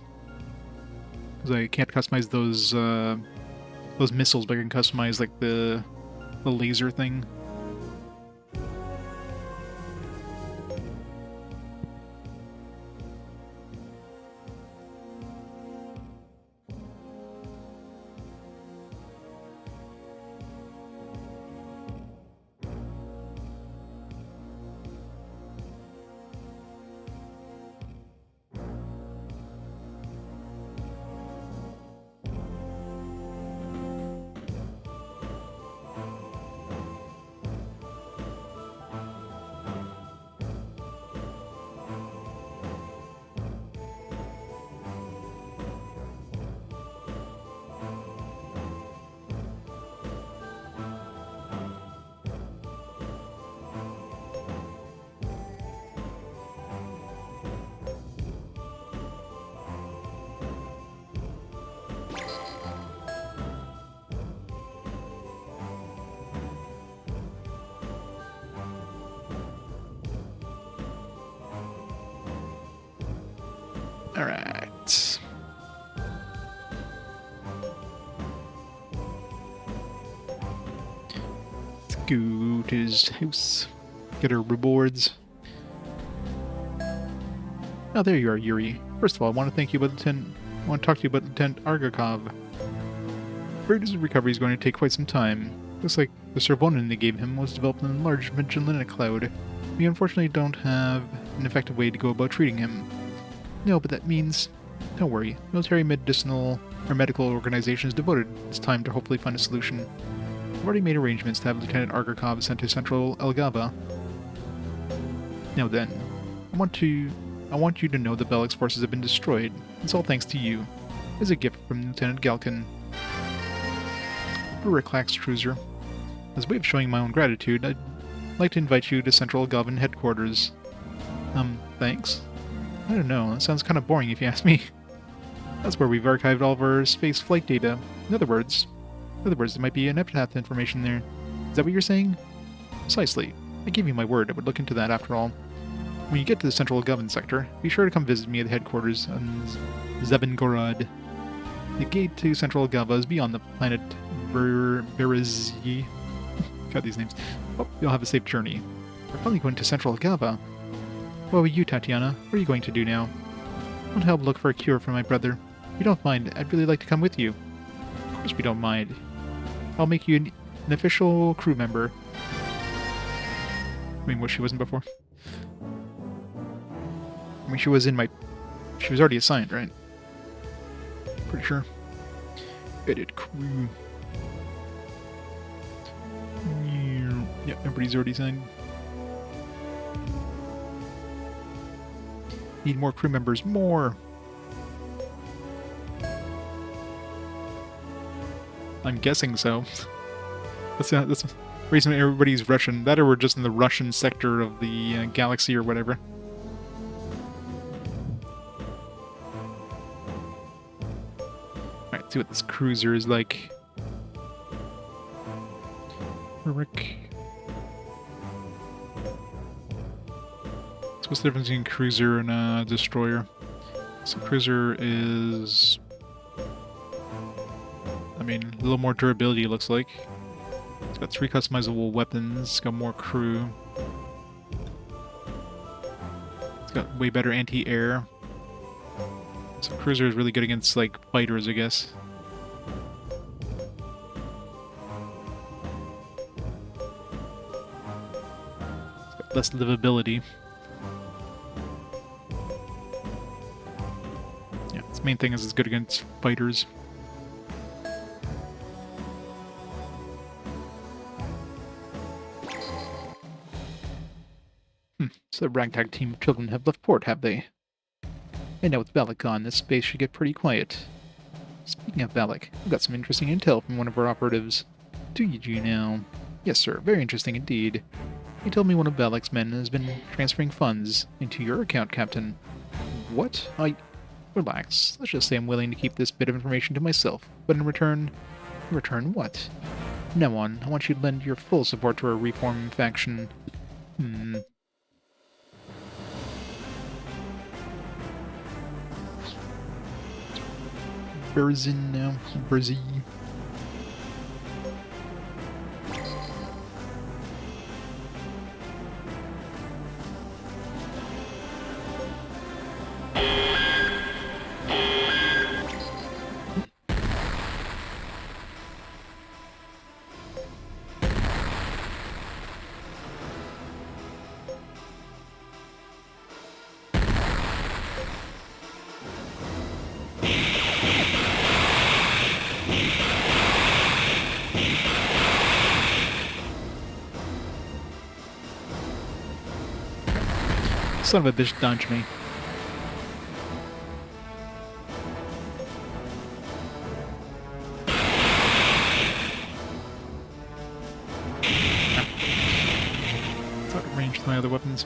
Because I can't customize those missiles, but I can customize like the laser thing. Alright. Let's go to his house. Get our rewards. Oh, there you are, Yuri. First of all, I want to thank you about I want to talk to you about Lieutenant Argakov. Afraid his recovery is going to take quite some time. Looks like the servonin they gave him was developed in a large magellanic cloud. We unfortunately don't have an effective way to go about treating him. No, but that means... Don't worry. Military medicinal or medical organizations devoted its time to hopefully find a solution. I've already made arrangements to have Lieutenant Argakov sent to Central Elgava. Now then, I want you to know the Bellix forces have been destroyed. It's all thanks to you. As a gift from Lieutenant Galkin. Buriclax Cruiser. As a way of showing my own gratitude, I'd like to invite you to Central Elgavan headquarters. Thanks? I don't know, that sounds kind of boring if you ask me. That's where we've archived all of our space flight data. In other words, there might be an epitaph information there. Is that what you're saying? Precisely. I gave you my word I would look into that after all. When you get to the Central Elgavan sector, be sure to come visit me at the headquarters on Zevengorod. The gate to Central Elgava is beyond the planet Berezy. Got these names. Oh, you'll have a safe journey. We're finally going to Central Elgava. What about you, Tatiana? What are you going to do now? I want to help look for a cure for my brother. If you don't mind, I'd really like to come with you. Of course we don't mind. I'll make you an official crew member. I mean, what she wasn't before? I mean, she was already assigned, right? Pretty sure. Edit crew. Yeah, everybody's already signed. Need more crew members. More! I'm guessing so. That's the reason everybody's Russian. That or we're just in the Russian sector of the galaxy or whatever. see what this cruiser is like. Rick. So what's the difference between cruiser and a destroyer? So cruiser is, I mean, a little more durability, it looks like. It's got 3 customizable weapons, it's got more crew. It's got way better anti-air. So cruiser is really good against, like, fighters, I guess. It's got less livability. Yeah, its main thing is it's good against fighters. So the ragtag team of children have left port, have they? And now with Valak gone, this space should get pretty quiet. Speaking of Valak, I've got some interesting intel from one of our operatives. Do you now? Yes, sir. Very interesting indeed. He told me one of Valak's men has been transferring funds into your account, Captain. What? Relax. Let's just say I'm willing to keep this bit of information to myself. But in return... In return what? From now on, I want you to lend your full support to our reform faction. Berzin now. Berzi. Son of a bitch dodged me. It's out of range with my other weapons.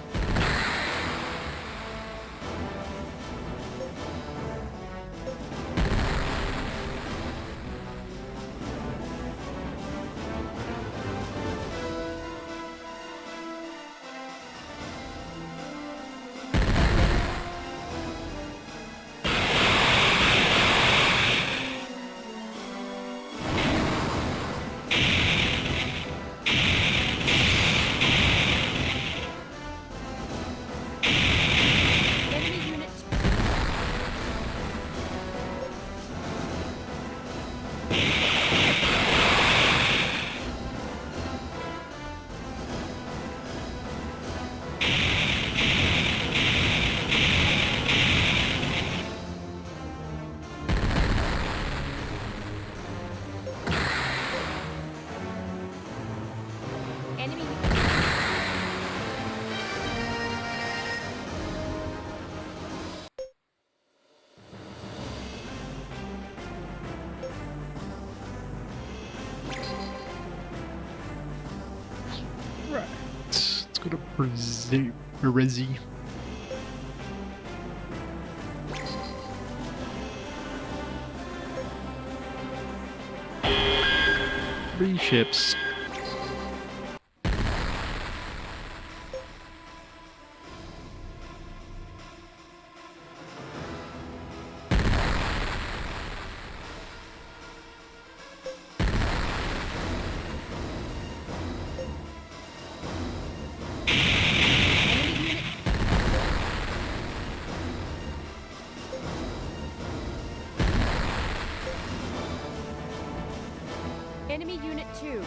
Enemy unit. Enemy unit. Right. Let's go to Berezi. Three ships. Enemy unit. Enemy unit 2.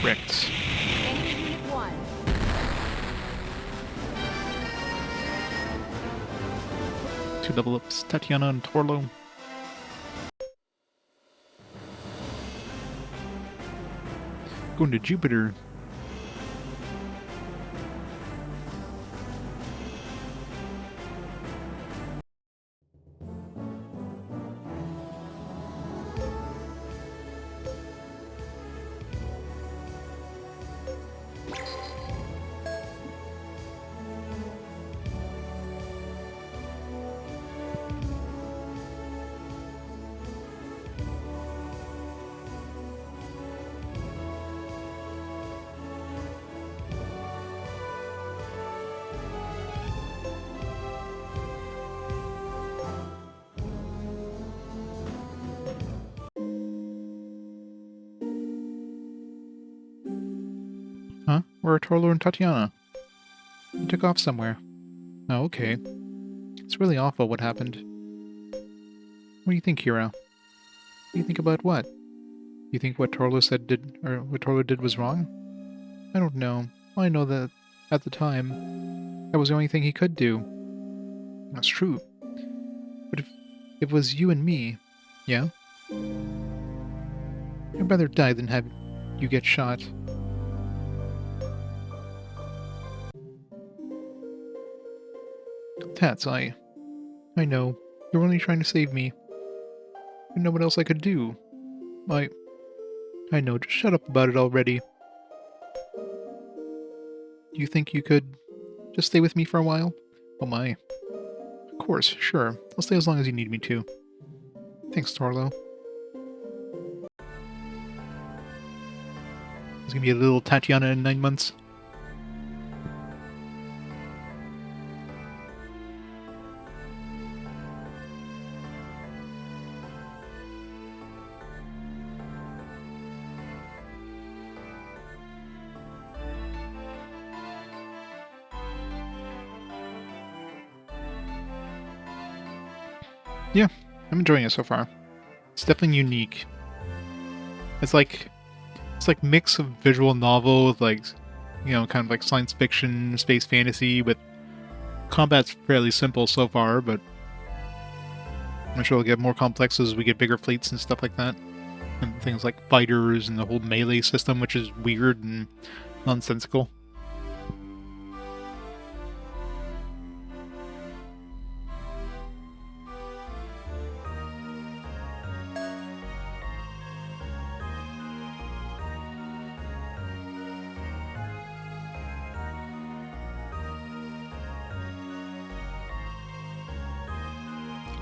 Correct. Enemy unit 1. Two double ups, Tatiana and Torlo. Going to Jupiter. Huh? Where are Torlo and Tatiana? They took off somewhere. Oh, okay. It's really awful what happened. What do you think, Hero? What do you think about what? You think what Torlo said did, or what Torlo did was wrong? I don't know. I know that at the time, that was the only thing he could do. That's true. But if it was you and me, yeah? I'd rather die than have you get shot. Tats, I know. You're only trying to save me. I know what else I could do. I know, just shut up about it already. Do you think you could just stay with me for a while? Oh my. Of course, sure. I'll stay as long as you need me to. Thanks, Torlo. There's gonna be a little Tatiana in 9 months. Yeah, I'm enjoying it so far. It's definitely unique. It's like mix of visual novel with like, you know, kind of like science fiction, space fantasy, but combat's fairly simple so far, but I'm sure it'll get more complex as we get bigger fleets and stuff like that. And things like fighters and the whole melee system, which is weird and nonsensical.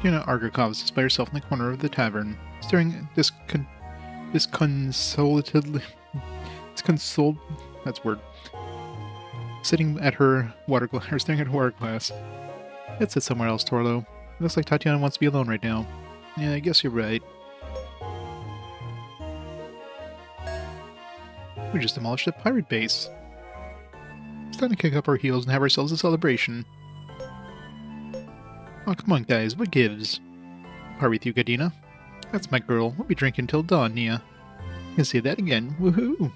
Yana Argakov sits by herself in the corner of the tavern, staring disconsolatedly. That's word. Sitting at her water glass, or staring at her water glass. Let's sit somewhere else, Torlo. It looks like Tatiana wants to be alone right now. Yeah, I guess you're right. We just demolished a pirate base. It's time to kick up our heels and have ourselves a celebration. Oh, come on, guys, what gives? Party with you, Gadina. That's my girl. We'll be drinking till dawn, Nia. You can say that again. Woohoo!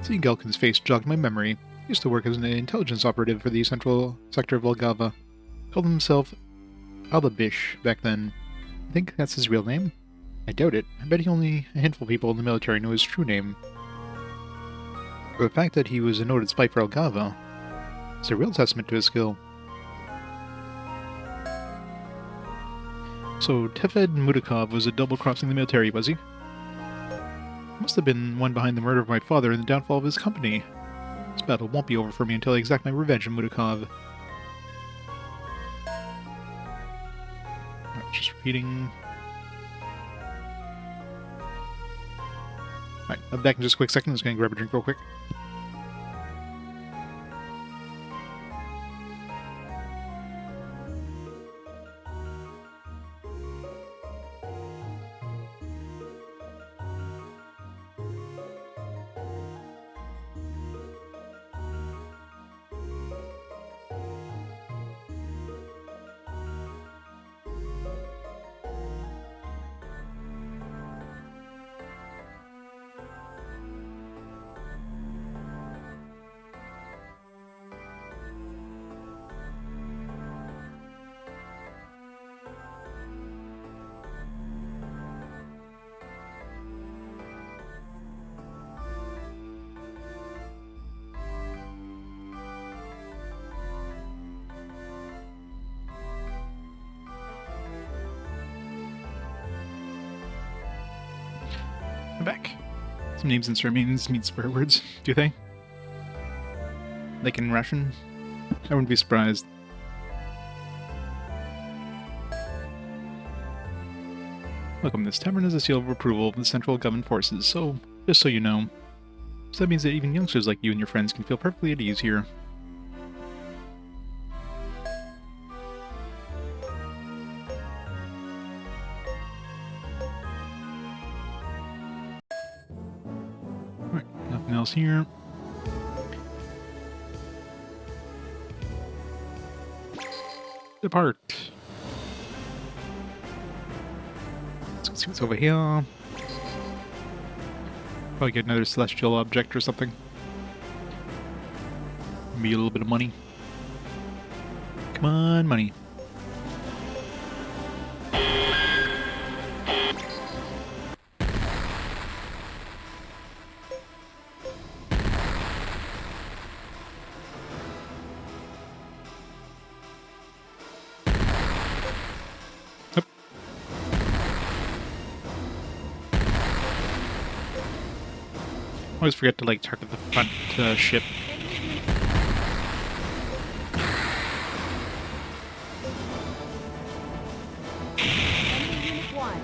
Seeing Gelkin's face jogged my memory. He used to work as an intelligence operative for the central sector of Volgava. Called himself Alabish back then. I think that's his real name. I doubt it. I bet only a handful of people in the military know his true name. But the fact that he was a noted spy for Algava is a real testament to his skill. So, Tefed Mudakov was a double-crossing the military, was he? Must have been one behind the murder of my father and the downfall of his company. This battle won't be over for me until I exact my revenge on Mudakov. Alright, just repeating. Alright, I'm back in just a quick second. I'm just gonna grab a drink real quick. I'm back. Some names and surnames mean swear words, do they? Like in Russian? I wouldn't be surprised. Welcome, this tavern is a seal of approval of the central government forces, so, just so you know. So that means that even youngsters like you and your friends can feel perfectly at ease here. else here? Depart. Let's see what's over here. Probably get another celestial object or something. Maybe a little bit of money. Come on, money. Yep. Always forget to like target the front ship. Enemy Unit 1.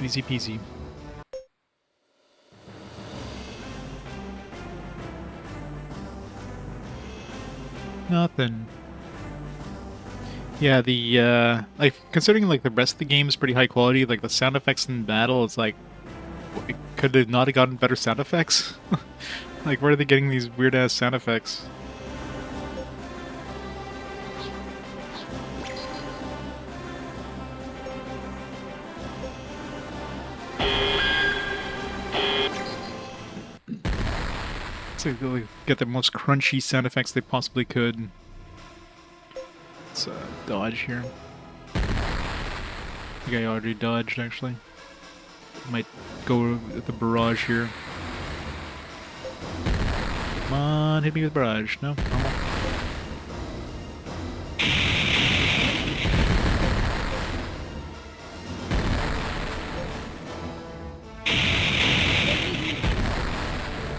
Easy peasy. Nothing. Yeah, the like considering like the rest of the game is pretty high quality, like the sound effects in battle, it's like could they not have gotten better sound effects? Like where are they getting these weird ass sound effects? So they get the most crunchy sound effects they possibly could. Let's dodge here. I think I already dodged actually. Might go with the barrage here. Come on, hit me with barrage. No? Normal.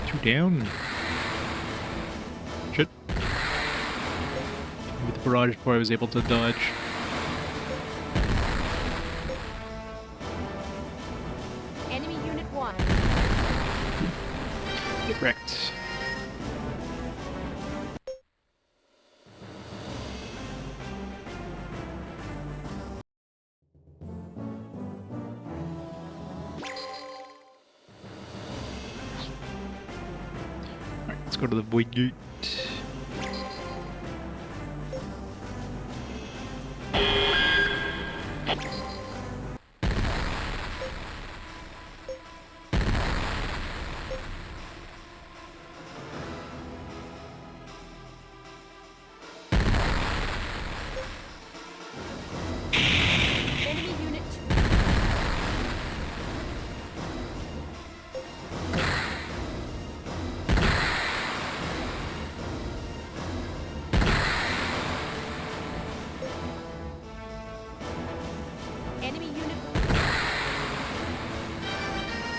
Two down. Shit. With the barrage before I was able to dodge. Enemy Unit 1. Get wrecked. Alright, let's go to the void gate. Enemy Unit 2. Enemy Unit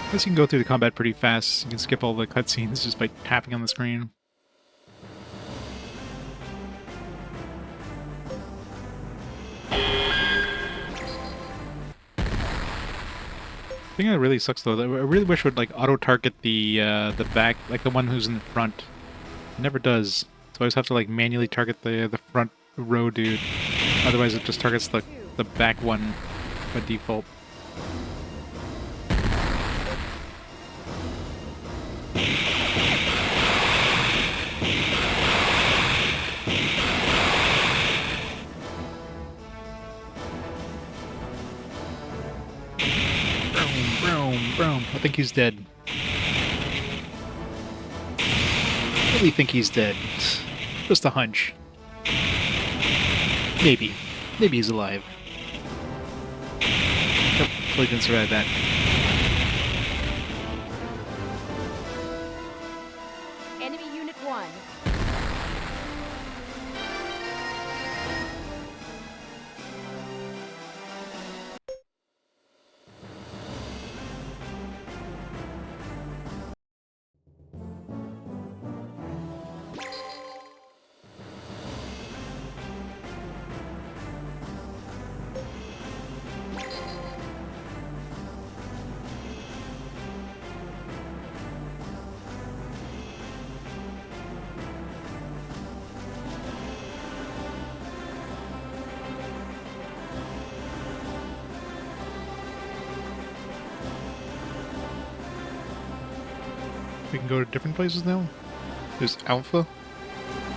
I guess you can go through the combat pretty fast. You can skip all the cutscenes just by tapping on the screen. The thing that really sucks though, I really wish it would like auto-target the back, like the one who's in the front. It never does. So I always have to like manually target the front row dude. Otherwise it just targets the back one by default. Broom. I think he's dead. I really think he's dead. Just a hunch. Maybe. Maybe he's alive. Nope, totally didn't survive that. Enemy Unit 1. We can go to different places now. There's Alpha.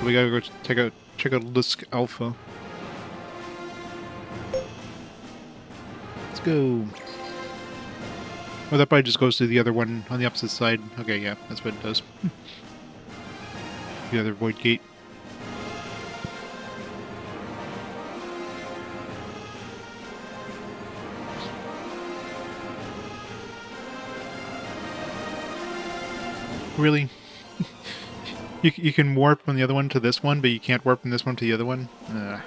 We gotta go check out Lusk Alpha. Let's go. Oh, that probably just goes to the other one on the opposite side. Okay, yeah, that's what it does. The other void gate. Really? You can warp from the other one to this one, but you can't warp from this one to the other one? You're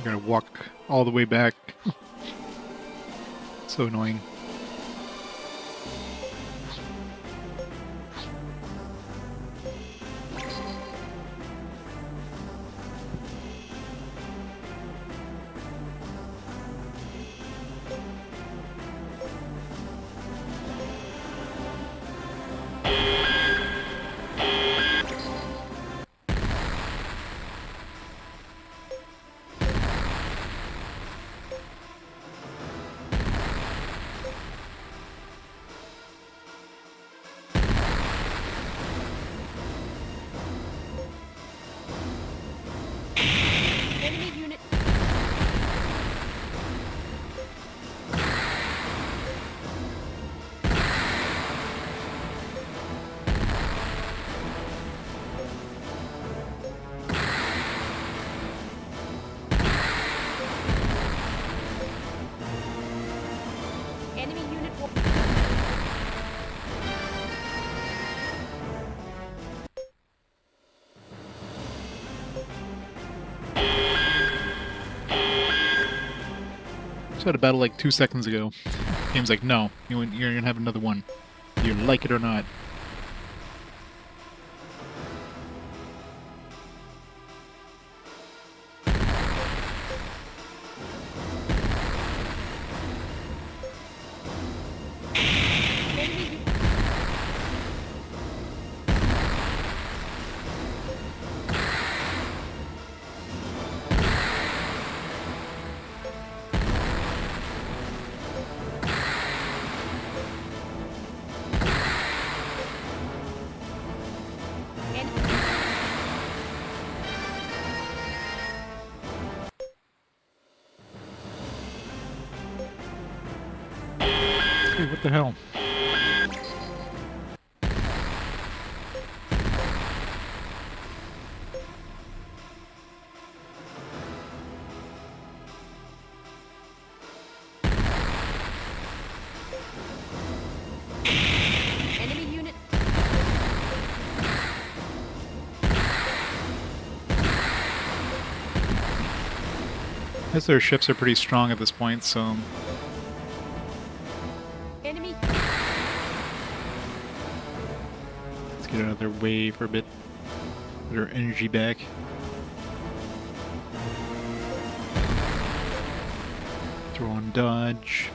gonna walk all the way back. So annoying. Enemy unit. Enemy unit. Just had a battle like 2 seconds ago. Game's like, no, you're gonna have another one. You like it or not. Enemy. Hey, what the hell? Enemy unit. I guess their ships are pretty strong at this point, so Enemy. let's get out of their way for a bit. Get our energy back. Throw on dodge.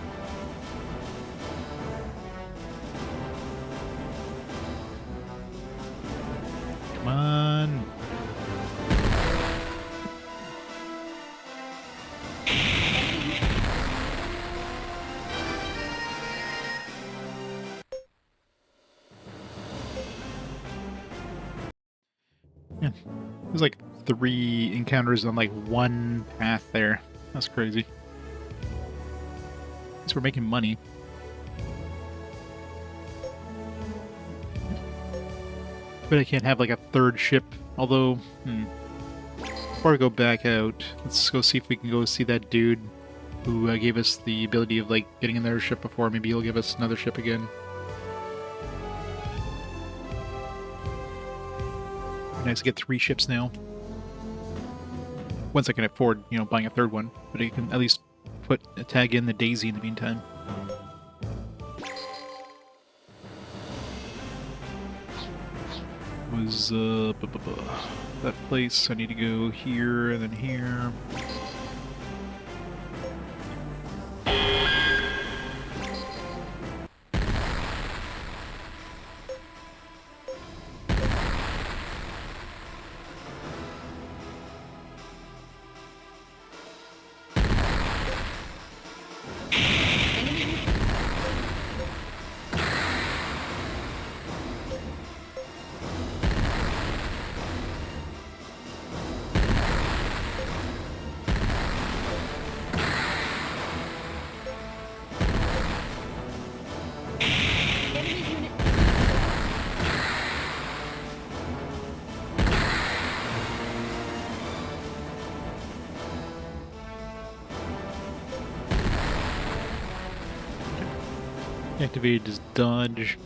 Come on. Yeah, there's like 3 encounters on like 1 path there. That's crazy. At least we're making money. But I can't have like a 3rd ship. Although, before I go back out, let's go see if we can go see that dude who gave us the ability of like getting another ship before. Maybe he'll give us another ship again. Nice to get 3 ships now. Once I can afford, buying a 3rd one. But I can at least tag in the Daisy in the meantime. Was that place? I need to go here and then here. Activated his dodge.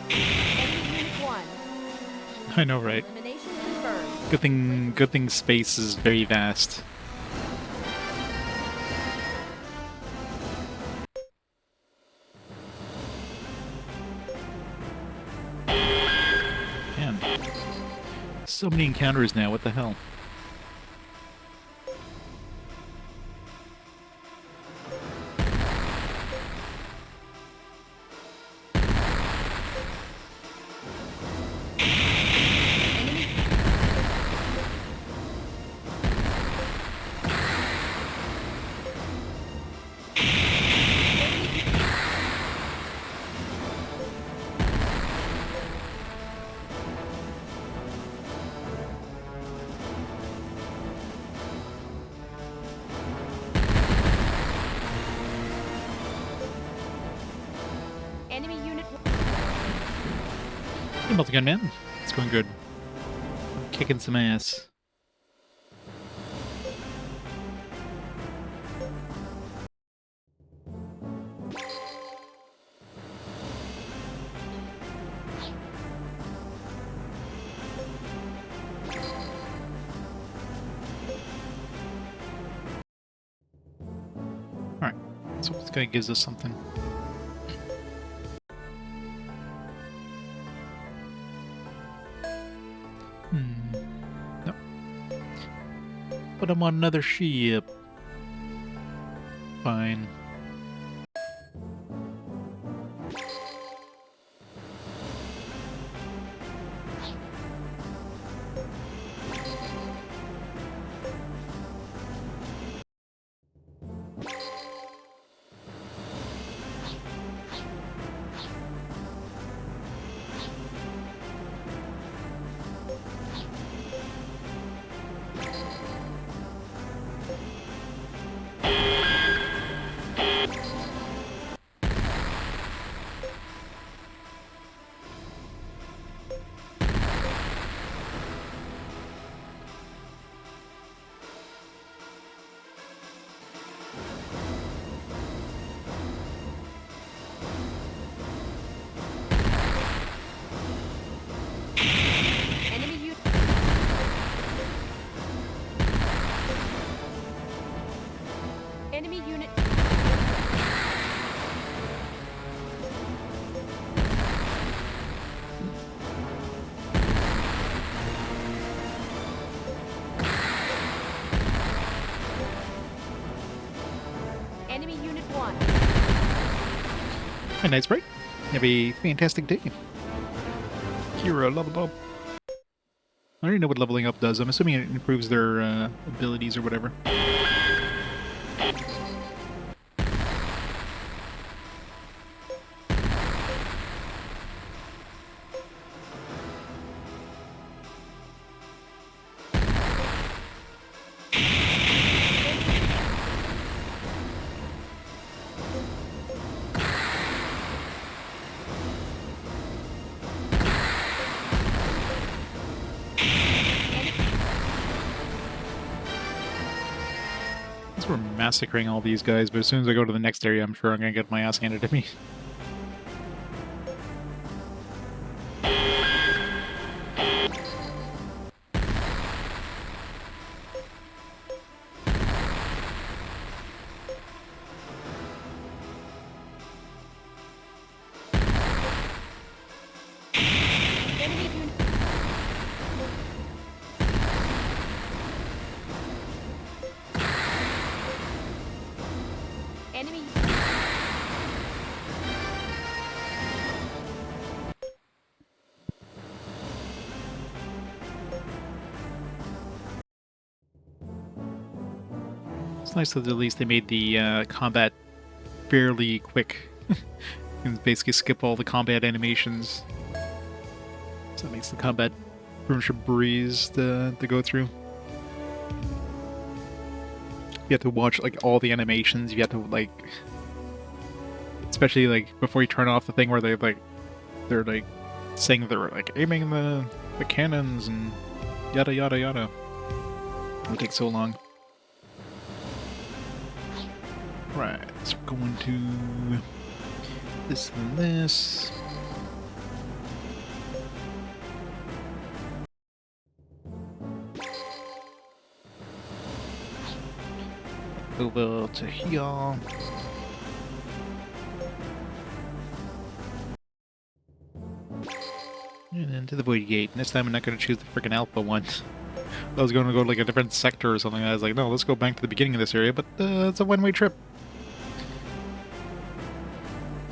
Enemy Unit 1. I know, right? Elimination confirmed. Good thing space is very vast. Man. So many encounters now, what the hell? Enemy Unit 1. Hey, Multigun Man. It's going good. I'm kicking some ass. Alright, so this guy gives us something. Nope. But I'm on another ship. Fine. Enemy Unit. Enemy Unit. Enemy Unit 1. Hi, Night Sprite. Have a fantastic day. Kira, level up. I don't even know what leveling up does. I'm assuming it improves their abilities or whatever. We're massacring all these guys, but as soon as I go to the next area, I'm sure I'm gonna get my ass handed to me. Enemy Unit. Enemy. It's nice that at least they made the combat fairly quick. You can basically skip all the combat animations. So that makes the combat pretty much a breeze to go through. You have to watch like all the animations. You have to like, especially like before you turn off the thing where they're like saying they were like aiming the cannons and yada yada yada. It'll take so long. Right, so we're going to this and this. Over to here. And then to the Void Gate. This time I'm not going to choose the freaking Alpha one. I was going to go to like a different sector or something. I was like, no, let's go back to the beginning of this area, but it's a one-way trip.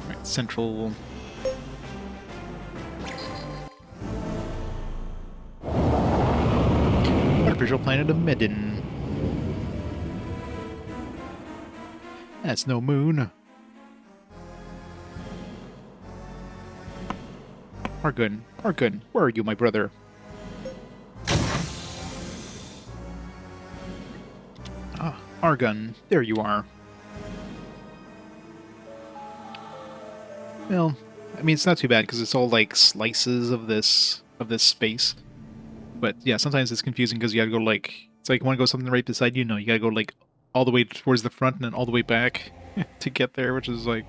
Right, Central. Artificial planet of Medin. That's no moon. Argun, Argun, where are you, my brother? Ah, Argun, there you are. Well, I mean, it's not too bad because it's all like slices of this space. But yeah, sometimes it's confusing because you gotta go like, it's like you want to go something right beside you. No, you gotta go like all the way towards the front and then all the way back to get there, which is like,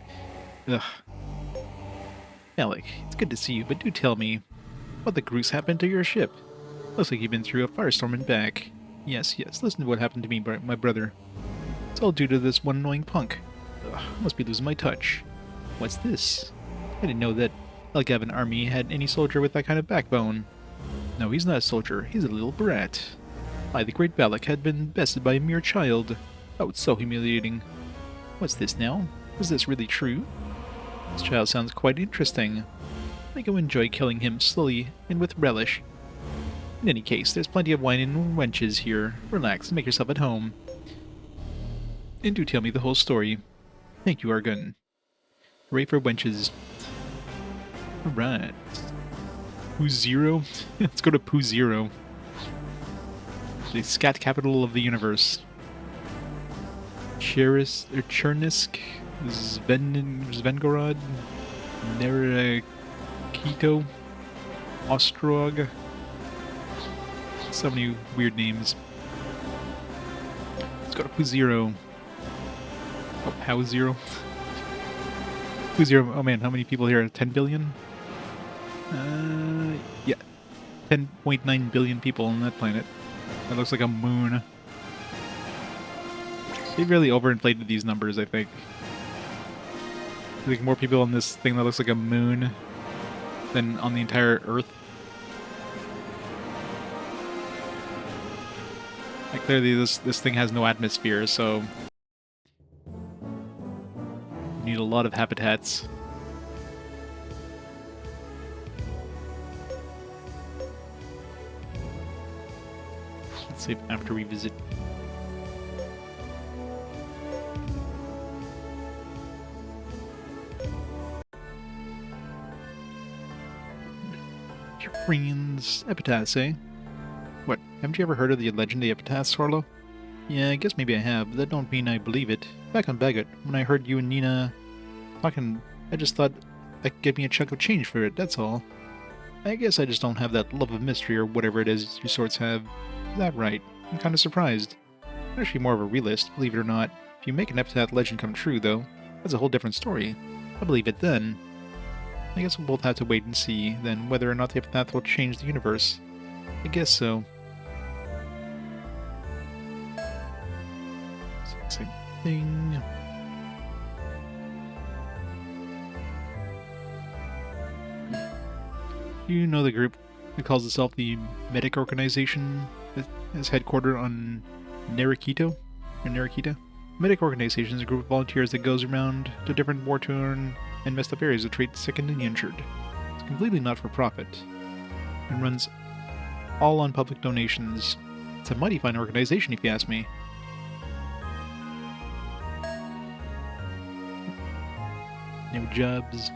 ugh. Alec, it's good to see you, but do tell me, what the goose happened to your ship? Looks like you've been through a firestorm and back. Yes, yes, listen to what happened to me, my brother. It's all due to this one annoying punk. Ugh, must be losing my touch. What's this? I didn't know that Elgavin army had any soldier with that kind of backbone. No, he's not a soldier, he's a little brat. I, the great Balak, had been bested by a mere child. Oh, it's so humiliating. What's this now? Is this really true? This child sounds quite interesting. I think I'll enjoy killing him slowly and with relish. In any case, there's plenty of wine and wenches here. Relax and make yourself at home. And do tell me the whole story. Thank you, Argun. Hooray for wenches. Alright. Poo Zero? Let's go to Poo Zero. The scat capital of the universe. Chernisk, Svengorod, Nerakito, Ostrog. So many weird names. Let's go to Poo Zero. Oh, How Zero? Poo Zero, oh man, how many people here? 10 billion? Yeah. 10.9 billion people on that planet. That looks like a moon. They really overinflated these numbers, I think. I think more people on this thing that looks like a moon than on the entire Earth. Like, clearly this thing has no atmosphere, so you need a lot of habitats. Let's save after we visit. Your friends, epitaphs, eh? What, haven't you ever heard of the legend of the epitaphs, Harlow? Yeah, I guess maybe I have, but that don't mean I believe it. Back on Bagot, when I heard you and Nina talking, I just thought that could give me a chunk of change for it, that's all. I guess I just don't have that love of mystery or whatever it is you sorts have. Is that right? I'm kind of surprised. I'm actually more of a realist, believe it or not. If you make an epitaph legend come true, though, that's a whole different story. I believe it then. I guess we'll both have to wait and see, then, whether or not the epitaph will change the universe. I guess so. Same thing. You know the group who calls itself the Medic Organization is headquartered on Narakito? Or Narakita? Medic Organization is a group of volunteers that goes around to different war-torn and messed up areas to treat sick and the injured. It's completely not-for-profit and runs all on public donations. It's a mighty fine organization, if you ask me. No jobs.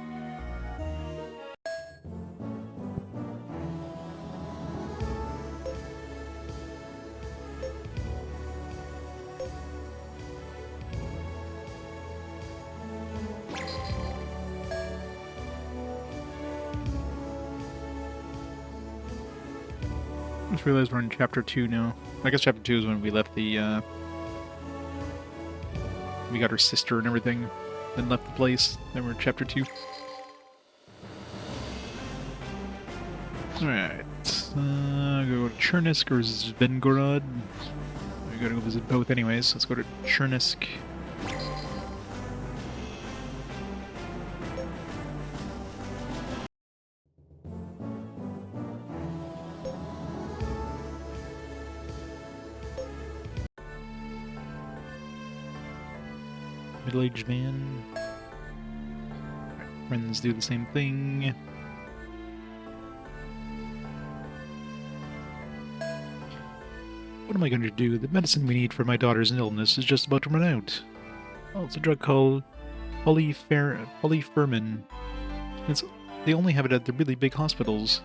just realized we're in chapter 2 now. I guess chapter 2 is when we left the, we got her sister and everything, then left the place. Then we're in chapter 2. Alright. Go to Chernisk or Zvengorod. We gotta go visit both anyways. Let's go to Chernisk. Middle-aged man. Right, friends do the same thing. What am I going to do? The medicine we need for my daughter's illness is just about to run out. Oh, it's a drug called polyfermin. They only have it at the really big hospitals.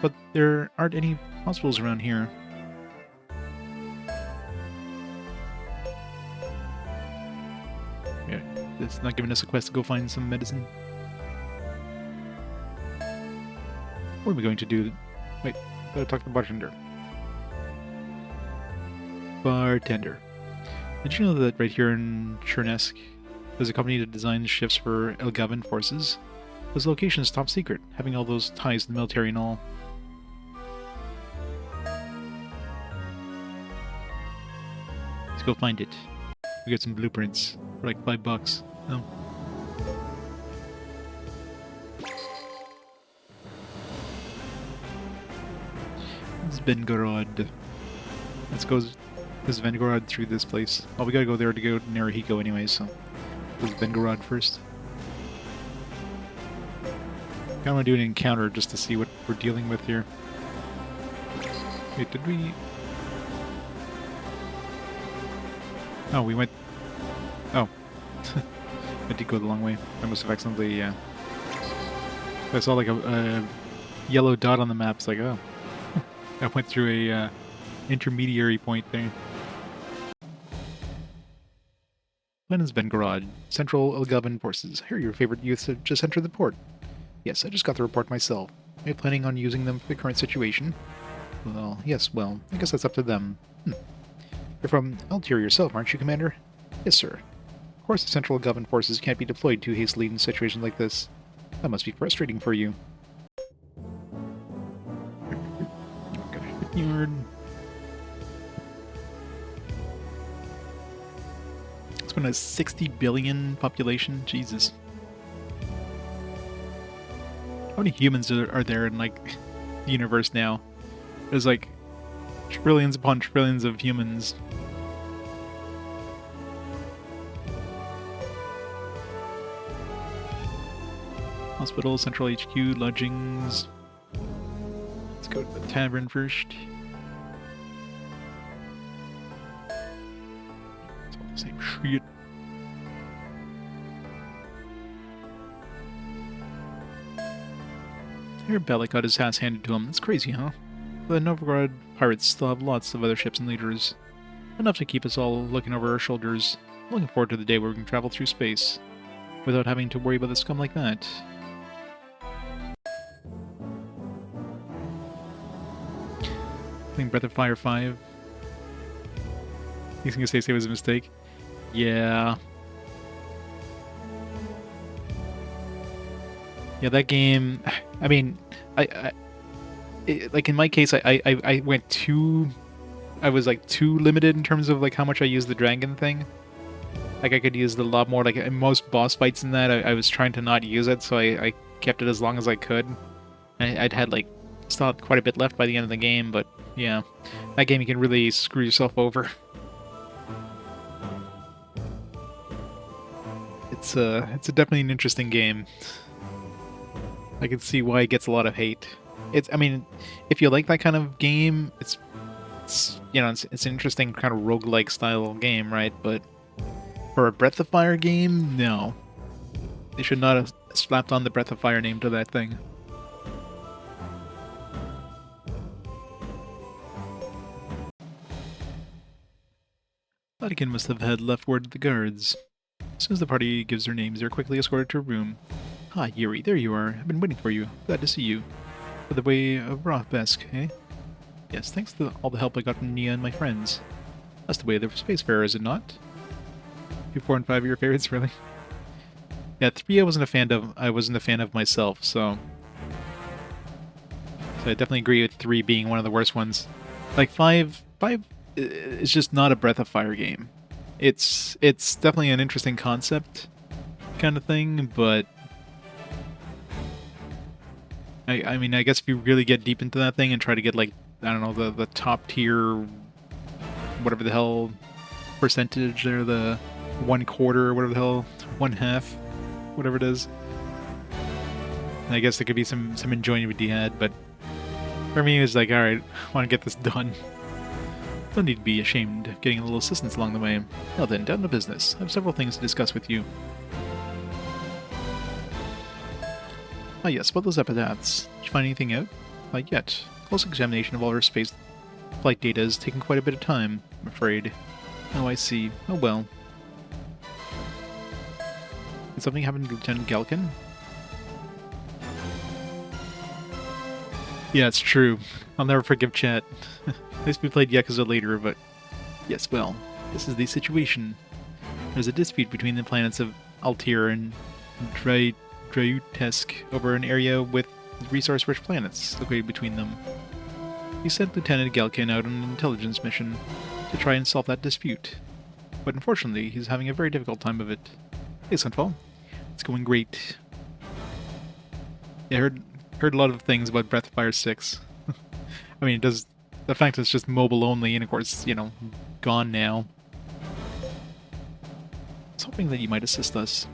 But there aren't any hospitals around here. Yeah, it's not giving us a quest to go find some medicine. What are we going to do? Wait, gotta talk to the bartender. Bartender. Did you know that right here in Chernisk, there's a company that designs ships for Elgavan forces? This location is top secret, having all those ties to the military and all. Let's go find it. We got some blueprints for like $5. Oh. Zvengorod. Let's go Zvengorod through this place. Oh, we gotta go there to go to Naruhiko anyways, so go Zvengorod first. Kinda wanna do an encounter just to see what we're dealing with here. Wait, did we... Oh, we went... Oh. I did go the long way. I must have accidentally, I saw like a yellow dot on the map. It's like, oh. I went through a intermediary point there. Zvengorod, Central Elgavan Forces. Here, your favorite youths have just entered the port. Yes, I just got the report myself. Are you planning on using them for the current situation? Well, yes, well, I guess that's up to them. You're from Altier yourself, aren't you, Commander? Yes, sir. Of course the Central Elgavan Forces can't be deployed too hastily in situations like this. That must be frustrating for you. Yard. This one has 60 billion population. Jesus. How many humans are there in, like, the universe now? There's, like, trillions upon trillions of humans. Hospital, Central HQ, lodgings. Let's go to the tavern first. It's all the same shit. Here Bellic got his ass handed to him. That's crazy, huh? The Novgorod pirates still have lots of other ships and leaders. Enough to keep us all looking over our shoulders. Looking forward to the day where we can travel through space without having to worry about a scum like that. Playing Breath of Fire 5. He's gonna say it was a mistake. Yeah. Yeah, that game. I mean, like in my case, I went too. I was like too limited in terms of like how much I used the dragon thing. Like I could use it a lot more. Like in most boss fights in that, I was trying to not use it, so I kept it as long as I could. And I'd had like still had quite a bit left by the end of the game, but yeah, that game you can really screw yourself over. It's definitely an interesting game. I can see why it gets a lot of hate. I mean, if you like that kind of game, it's you know, it's an interesting kind of roguelike style game, right? But for a Breath of Fire game, no. They should not have slapped on the Breath of Fire name to that thing. Vatican must have had left word to the guards. As soon as the party gives their names, they're quickly escorted to a room. Ah, Yuri, there you are. I've been waiting for you. Glad to see you. For the way of Rothbesk, eh? Yes, thanks to all the help I got from Nia and my friends. That's the way of the spacefarer, is it not? 2, 4, and 5 are your favorites, really? Yeah, 3 I wasn't a fan of. I wasn't a fan of myself, so I definitely agree with 3 being one of the worst ones. Like 5 is just not a Breath of Fire game. It's definitely an interesting concept kind of thing, but I mean, I guess if you really get deep into that thing and try to get, like, I don't know, the top tier, whatever the hell percentage there, the 1/4, whatever the hell, 1/2, whatever it is, I guess there could be some enjoyment to be had, but for me it was like, alright, I want to get this done. Don't need to be ashamed of getting a little assistance along the way. Now then, down to business. I have several things to discuss with you. Ah yes, about those epitaphs. Did you find anything out? Not yet. Close examination of all our space flight data has taken quite a bit of time, I'm afraid. Oh, I see. Oh well. Did something happen to Lieutenant Galkin? Yeah, it's true. I'll never forgive chat. At least we played Yakuza later, but... Yes, well, this is the situation. There's a dispute between the planets of Altair and Drautesk over an area with resource-rich planets located between them. We sent Lieutenant Galkin out on an intelligence mission to try and solve that dispute. But unfortunately, he's having a very difficult time of it. Hey, Sunfall. It's going great. Yeah, I heard a lot of things about Breath of Fire 6. I mean, it does... The fact that it's just mobile only, and of course, you know, gone now. I was hoping that you might assist us.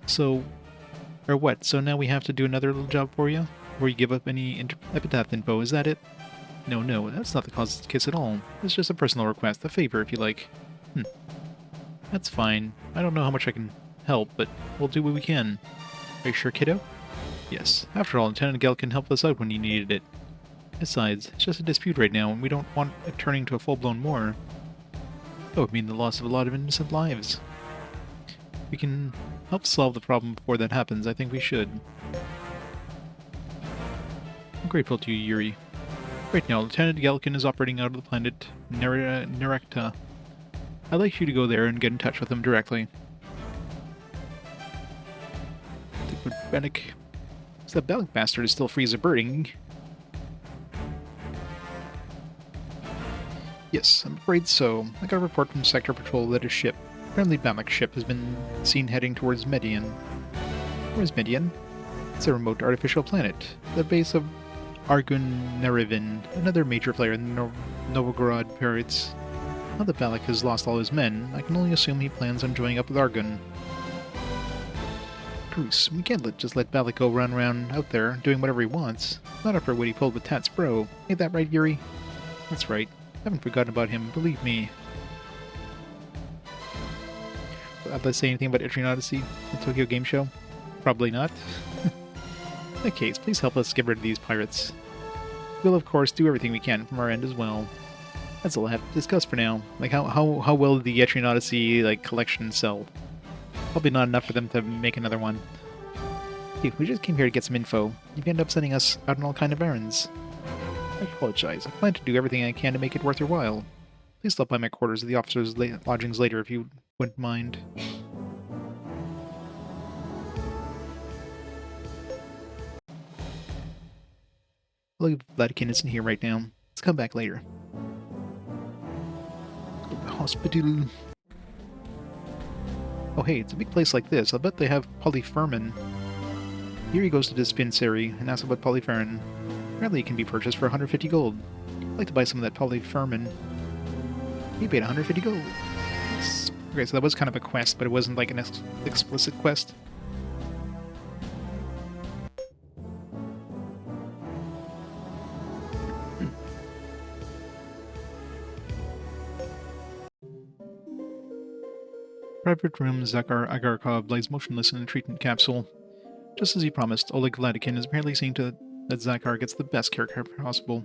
So... Or what? So now we have to do another little job for you? Where you give up any epitaph info, is that it? No, that's not the cause of the kiss at all. It's just a personal request, a favor if you like. That's fine. I don't know how much I can help, but we'll do what we can. Are you sure, kiddo? Yes. After all, Lieutenant Galkin helped us out when you needed it. Besides, it's just a dispute right now, and we don't want it turning to a full-blown war. That would mean the loss of a lot of innocent lives. We can help solve the problem before that happens. I think we should. I'm grateful to you, Yuri. Right now, Lieutenant Galkin is operating out of the planet Nerekta. I'd like you to go there and get in touch with him directly. Bellic. So that Bellic bastard is still free as a birding. Yes, I'm afraid so. I got a report from Sector Patrol that a ship, a friendly Bellic ship, has been seen heading towards Median. Where's Median? It's a remote artificial planet, the base of Argun Nerevin, another major player in the Novgorod periods. Now that Bellic has lost all his men, I can only assume he plans on joining up with Argun. Bruce, we can't just let Bellic go run around out there doing whatever he wants. Not after what he pulled with Tat's bro. Ain't that right, Yuri? That's right. I haven't forgotten about him, believe me. Did I say anything about Etrian Odyssey, the Tokyo Game Show? Probably not. In that case, please help us get rid of these pirates. We'll, of course, do everything we can from our end as well. That's all I have to discuss for now. Like, how well did the Etrian Odyssey, like, collection sell? Probably not enough for them to make another one. Hey, we just came here to get some info. You end up sending us out on all kind of errands. I apologize. I plan to do everything I can to make it worth your while. Please stop by my quarters at the officers' lodgings later if you wouldn't mind. Look, Vatican isn't here right now. Let's come back later. The hospital. Oh hey, it's a big place like this. I'll bet they have polyfermin. Yuri goes to the dispensary and asks about polyfermin. Apparently it can be purchased for 150 gold. I'd like to buy some of that polyfermin. He paid 150 gold. Okay, so that was kind of a quest, but it wasn't like an explicit quest. Private room, Zakar Agarkov lies motionless in a treatment capsule. Just as he promised, Oleg Vladikin is apparently seeing to that Zakar gets the best care possible.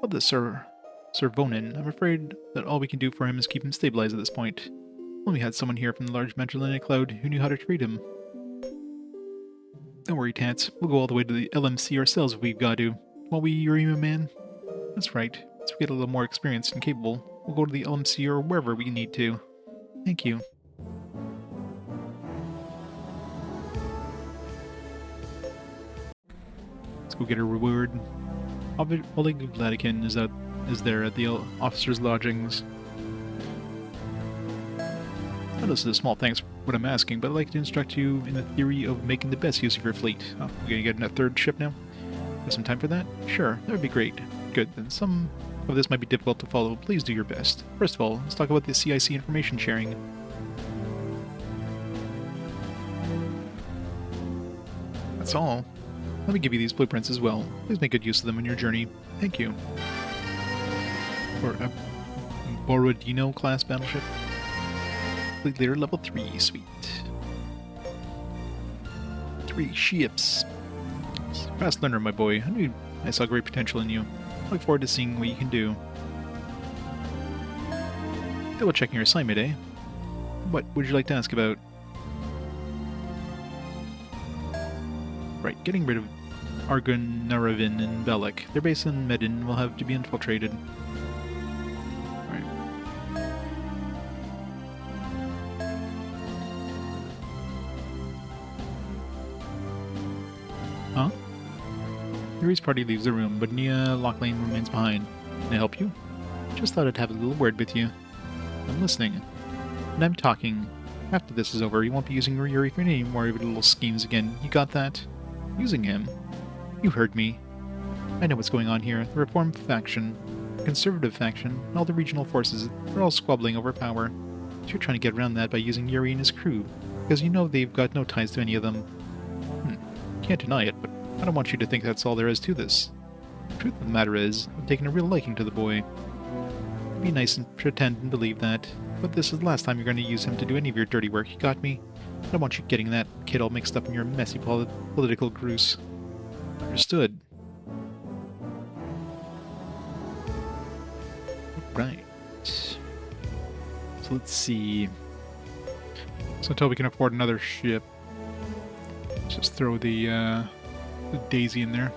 Of this, Sir Vonin, I'm afraid that all we can do for him is keep him stabilized at this point. Well, we had someone here from the large Magellanic Cloud who knew how to treat him. Don't worry, Tats. We'll go all the way to the LMC ourselves if we've got to. Won't we, Yuri, man? That's right. As we get a little more experienced and capable, we'll go to the LMC or wherever we need to. Thank you. Let's go get a reward. Oleg Vladikin is there at the officers' lodgings. I know this is a small thanks for what I'm asking, but I'd like to instruct you in the theory of making the best use of your fleet. Oh, we're gonna get a third ship now? Have some time for that? Sure, that would be great. Good, then some of this might be difficult to follow. Please do your best. First of all, let's talk about the CIC information sharing. That's all. Let me give you these blueprints as well. Please make good use of them on your journey. Thank you. For a Borodino class battleship. Fleet leader level 3, sweet. 3 ships. Fast learner, my boy. I saw great potential in you. Look forward to seeing what you can do. Double checking your assignment, eh? What would you like to ask about? Right, getting rid of Argon, Naravin, and Belek. Their base in Medin will have to be infiltrated. Right. Huh? Yuri's party leaves the room, but Nia Locklane remains behind. Can I help you? Just thought I'd have a little word with you. I'm listening. And I'm talking. After this is over, you won't be using Yuri for any more of your little schemes again. You got that? Using him? You heard me. I know what's going on here. The Reform faction, the Conservative faction, and all the regional forces, they're all squabbling over power. So you're trying to get around that by using Yuri and his crew, because you know they've got no ties to any of them. Can't deny it, but I don't want you to think that's all there is to this. The truth of the matter is, I've taken a real liking to the boy. Be nice and pretend and believe that, but this is the last time you're going to use him to do any of your dirty work, you got me? I don't want you getting that kid all mixed up in your messy political gruse. Understood. Right. So let's see. So until we can afford another ship, let's just throw the Daisy in there.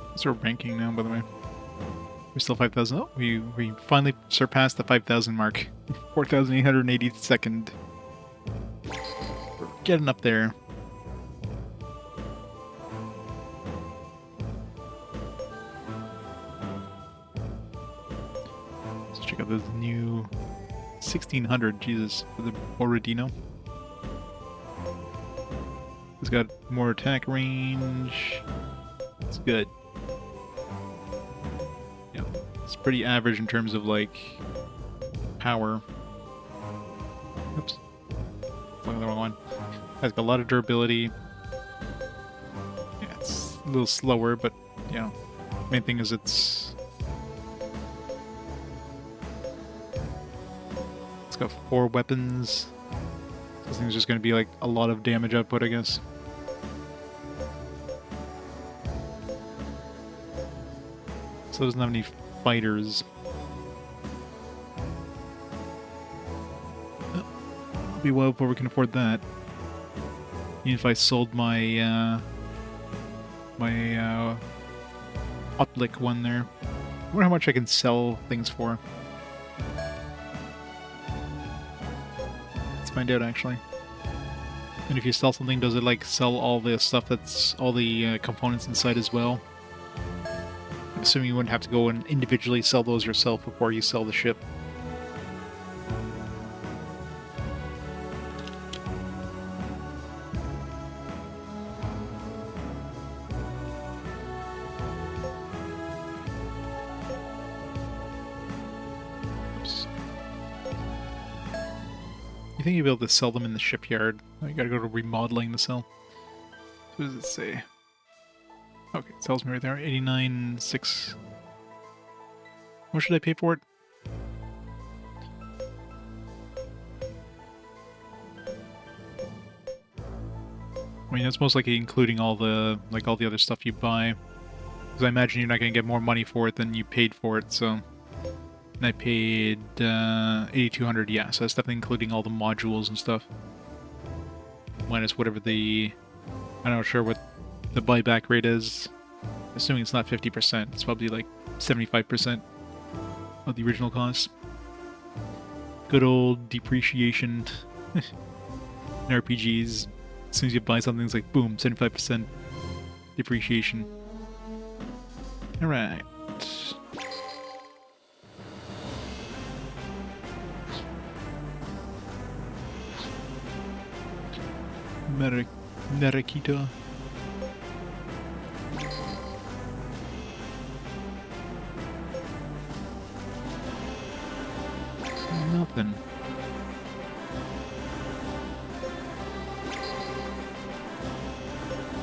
What's our ranking now, by the way? We're still 5,000. Oh, we finally surpassed the 5,000 mark. 4,882nd. We're getting up there. Let's check out this new 1,600. Jesus, for the Borodino. It's got more attack range. It's good. It's pretty average in terms of, like, power. Oops. Looking at the wrong one. It's got a lot of durability. Yeah, it's a little slower, but, you know, main thing is it's got 4 weapons. This thing's just going to be, like, a lot of damage output, I guess. So it doesn't have any fighters. It'll be well before we can afford that. Even if I sold my my Oplik one there. I wonder how much I can sell things for. Let's find out, actually. And if you sell something, does it like sell all the stuff that's all the components inside as well? I'm assuming you wouldn't have to go and individually sell those yourself before you sell the ship. Oops. You think you'll be able to sell them in the shipyard? Oh, you gotta go to remodeling to sell. What does it say? Okay, it tells me right there, 89.6. What should I pay for it? I mean, that's most likely including all the, like, all the other stuff you buy. Because I imagine you're not going to get more money for it than you paid for it, so... And I paid 8,200, yeah, so that's definitely including all the modules and stuff. Minus whatever the... I'm not sure what the buyback rate is. Assuming it's not 50%, it's probably like 75% of the original cost. Good old depreciation in RPGs. As soon as you buy something, it's like boom, 75% depreciation. Alright. Narakita. Nothing.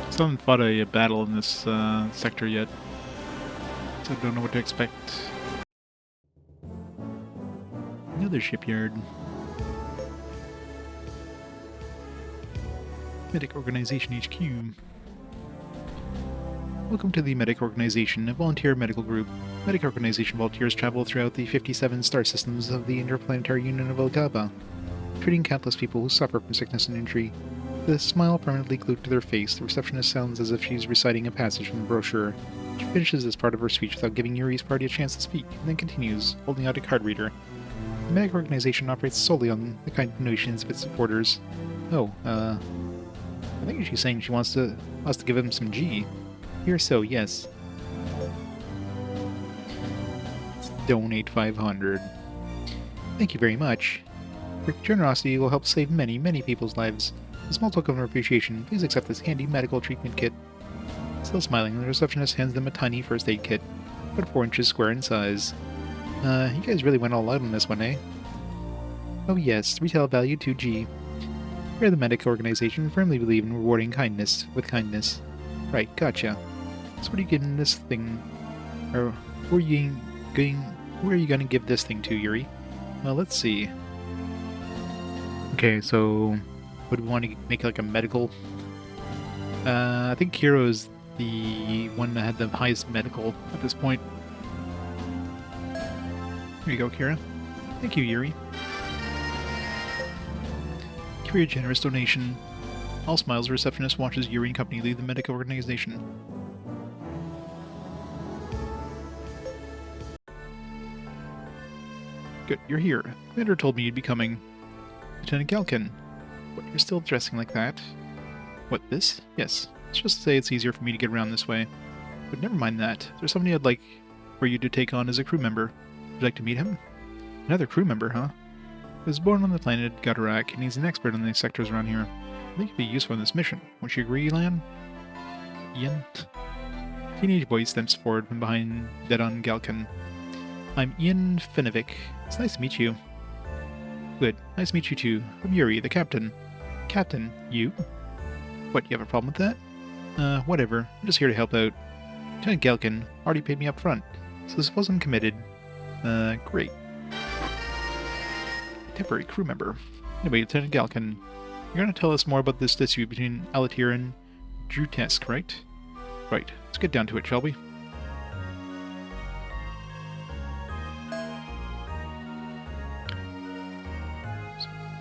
Still haven't fought a battle in this sector yet, so I don't know what to expect. Another shipyard. Medic Organization HQ. Welcome to the Medic Organization, a volunteer medical group. Medic Organization volunteers travel throughout the 57 star systems of the Interplanetary Union of Elgaba, treating countless people who suffer from sickness and injury. With a smile permanently glued to their face, the receptionist sounds as if she's reciting a passage from the brochure. She finishes this part of her speech without giving Yuri's party a chance to speak, and then continues, holding out a card reader. The Medic Organization operates solely on the kind donations of its supporters. Oh, I think she's saying she wants us to give him some G. Here so, yes. Let's donate 500. Thank you very much. Your generosity will help save many, many people's lives. As a small token of appreciation, please accept this handy medical treatment kit. Still smiling, the receptionist hands them a tiny first aid kit, about 4 inches square in size. You guys really went all out on this one, eh? Oh yes, retail value 2G. We are the Medic Organization, firmly believe in rewarding kindness with kindness. Right, gotcha. So what are you giving this thing? Or who are you gonna give this thing to, Yuri? Well, let's see. Okay, so would we want to make like a medical? I think Kiro is the one that had the highest medical at this point. Here you go, Kira. Thank you, Yuri. For your generous donation. All smiles, the receptionist watches Yuri and company leave the Medic Organization. Good, you're here. Commander told me you'd be coming. Lieutenant Galkin. What, you're still dressing like that? What, this? Yes. Let's just say it's easier for me to get around this way. But never mind that. There's somebody I'd like for you to take on as a crew member. Would you like to meet him? Another crew member, huh? He was born on the planet Godorak, and he's an expert in these sectors around here. I think he'd be useful in this mission. Would you agree, Lan? Ian? Teenage boy steps forward from behind Dedon Galkin. I'm Ian Finovic. It's nice to meet you. Good. Nice to meet you too. I'm Yuri, the captain. Captain? You? What, you have a problem with that? Whatever. I'm just here to help out. Lieutenant Galkin already paid me up front, so suppose I'm committed. Great. Temporary crew member. Anyway, Lieutenant Galkin, you're going to tell us more about this dispute between Alatir and Drutesk, right? Right. Let's get down to it, shall we?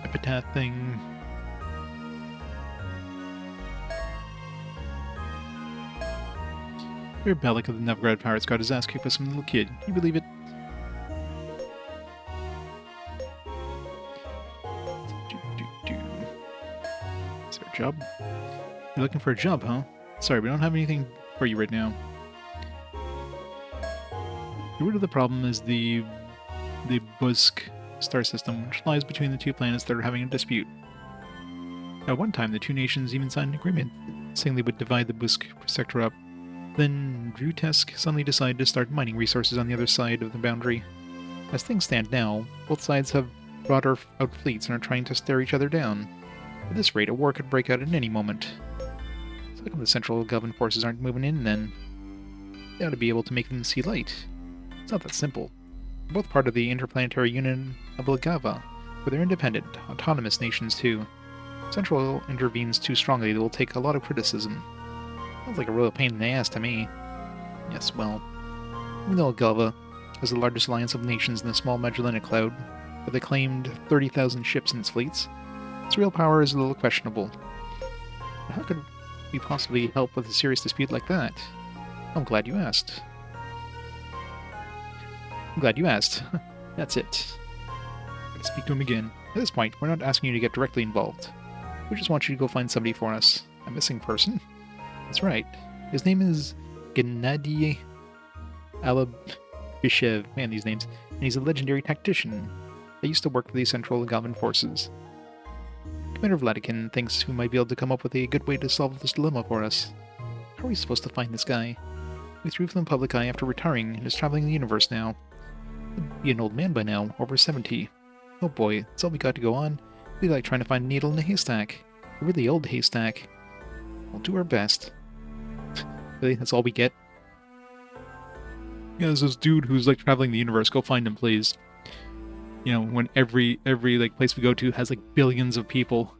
Epitaph thing. Your Bellic of the Novgorod pirates got his ass kicked by some little kid. Can you believe it? Is there a job? You're looking for a job, huh? Sorry, we don't have anything for you right now. The root of the problem is the Busk star system, which lies between the two planets that are having a dispute. At one time, the two nations even signed an agreement saying they would divide the Busk sector up. Then Drutesk suddenly decided to start mining resources on the other side of the boundary. As things stand now, both sides have brought out fleets and are trying to stare each other down. At this rate, a war could break out at any moment. So how come the central government forces aren't moving in, then? They ought to be able to make them see light. It's not that simple. They're both part of the Interplanetary Union of Elgava, but they're independent, autonomous nations too. If Central intervenes too strongly, they will take a lot of criticism. Sounds like a real pain in the ass to me. Yes, well, even though Galva has the largest alliance of nations in the small Magellanic Cloud, with a claimed 30,000 ships in its fleets, its real power is a little questionable. But how could we possibly help with a serious dispute like that? I'm glad you asked. I'm glad you asked. That's it. Gotta speak to him again. At this point, we're not asking you to get directly involved. We just want you to go find somebody for us. A missing person? That's right. His name is Gennady Alabishev. Man, these names. And he's a legendary tactician. They used to work for the Central Galvan forces. Commander Vladikin thinks we might be able to come up with a good way to solve this dilemma for us. How are we supposed to find this guy? We threw from the public eye after retiring and is traveling the universe now. He'd be an old man by now, over 70. Oh boy, that's all we got to go on. It'd be like trying to find a needle in a haystack. A really old haystack. We'll do our best. Really? That's all we get? Yeah, there's this dude who's like traveling the universe. Go find him, please. You know, when every like place we go to has like billions of people.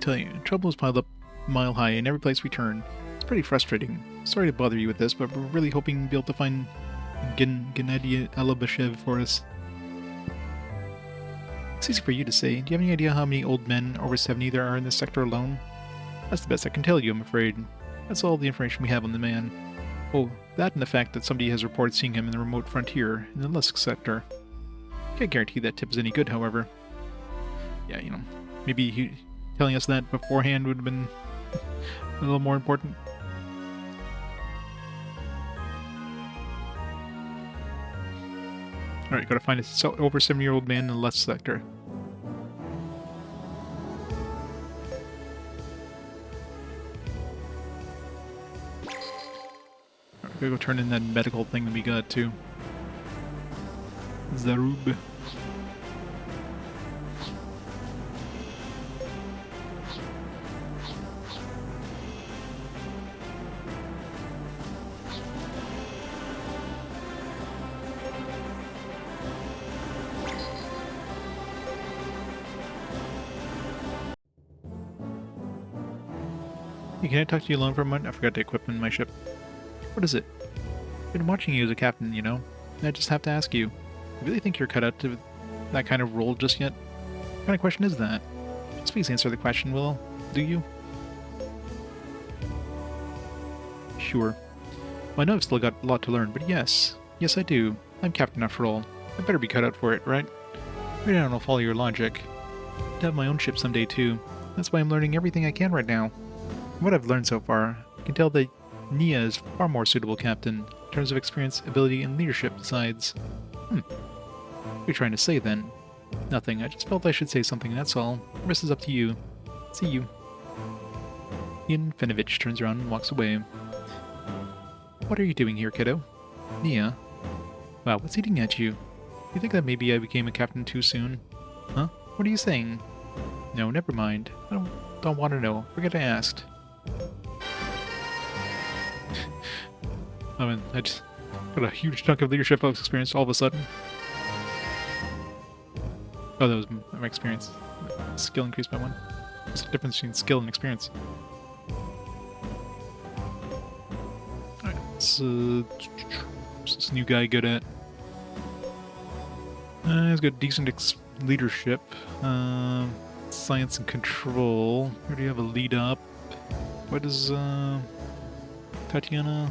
Tell you, trouble is piled up mile high in every place we turn. It's pretty frustrating. Sorry to bother you with this, but we're really hoping to be able to find Gennady Alabashev for us. It's easy for you to say. Do you have any idea how many old men over 70 there are in this sector alone? That's the best I can tell you, I'm afraid. That's all the information we have on the man. Oh, that and the fact that somebody has reported seeing him in the remote frontier, in the Lusk sector. Can't guarantee that tip is any good, however. Yeah, you know, maybe telling us that beforehand would have been a little more important. Alright, gotta find a over 70-year-old man in the Lusk sector. Gotta go turn in that medical thing that we got too. Zarub. Hey, can I talk to you alone for a moment? I forgot the equipment in my ship. What is it? I've been watching you as a captain, you know. And I just have to ask you. You really think you're cut out to that kind of role just yet? What kind of question is that? Just please answer the question, Will. Do you? Sure. Well, I know I've still got a lot to learn, but yes. Yes, I do. I'm captain after all. I better be cut out for it, right? Maybe I don't follow your logic. I'd have my own ship someday, too. That's why I'm learning everything I can right now. From what I've learned so far, I can tell that Nia is far more suitable captain, in terms of experience, ability, and leadership besides. What are you trying to say, then? Nothing. I just felt I should say something, that's all. The rest is up to you. See you. Ian Fenovich turns around and walks away. What are you doing here, kiddo? Nia? Wow, what's eating at you? You think that maybe I became a captain too soon? Huh? What are you saying? No, never mind. I don't want to know. Forget I asked. I mean, I just got a huge chunk of leadership experience all of a sudden. Oh, that was my experience. Skill increased by 1. What's the difference between skill and experience? Alright, what's this new guy good at? He's got decent leadership. Science and control. Where do you have a lead up? What is, Tatiana?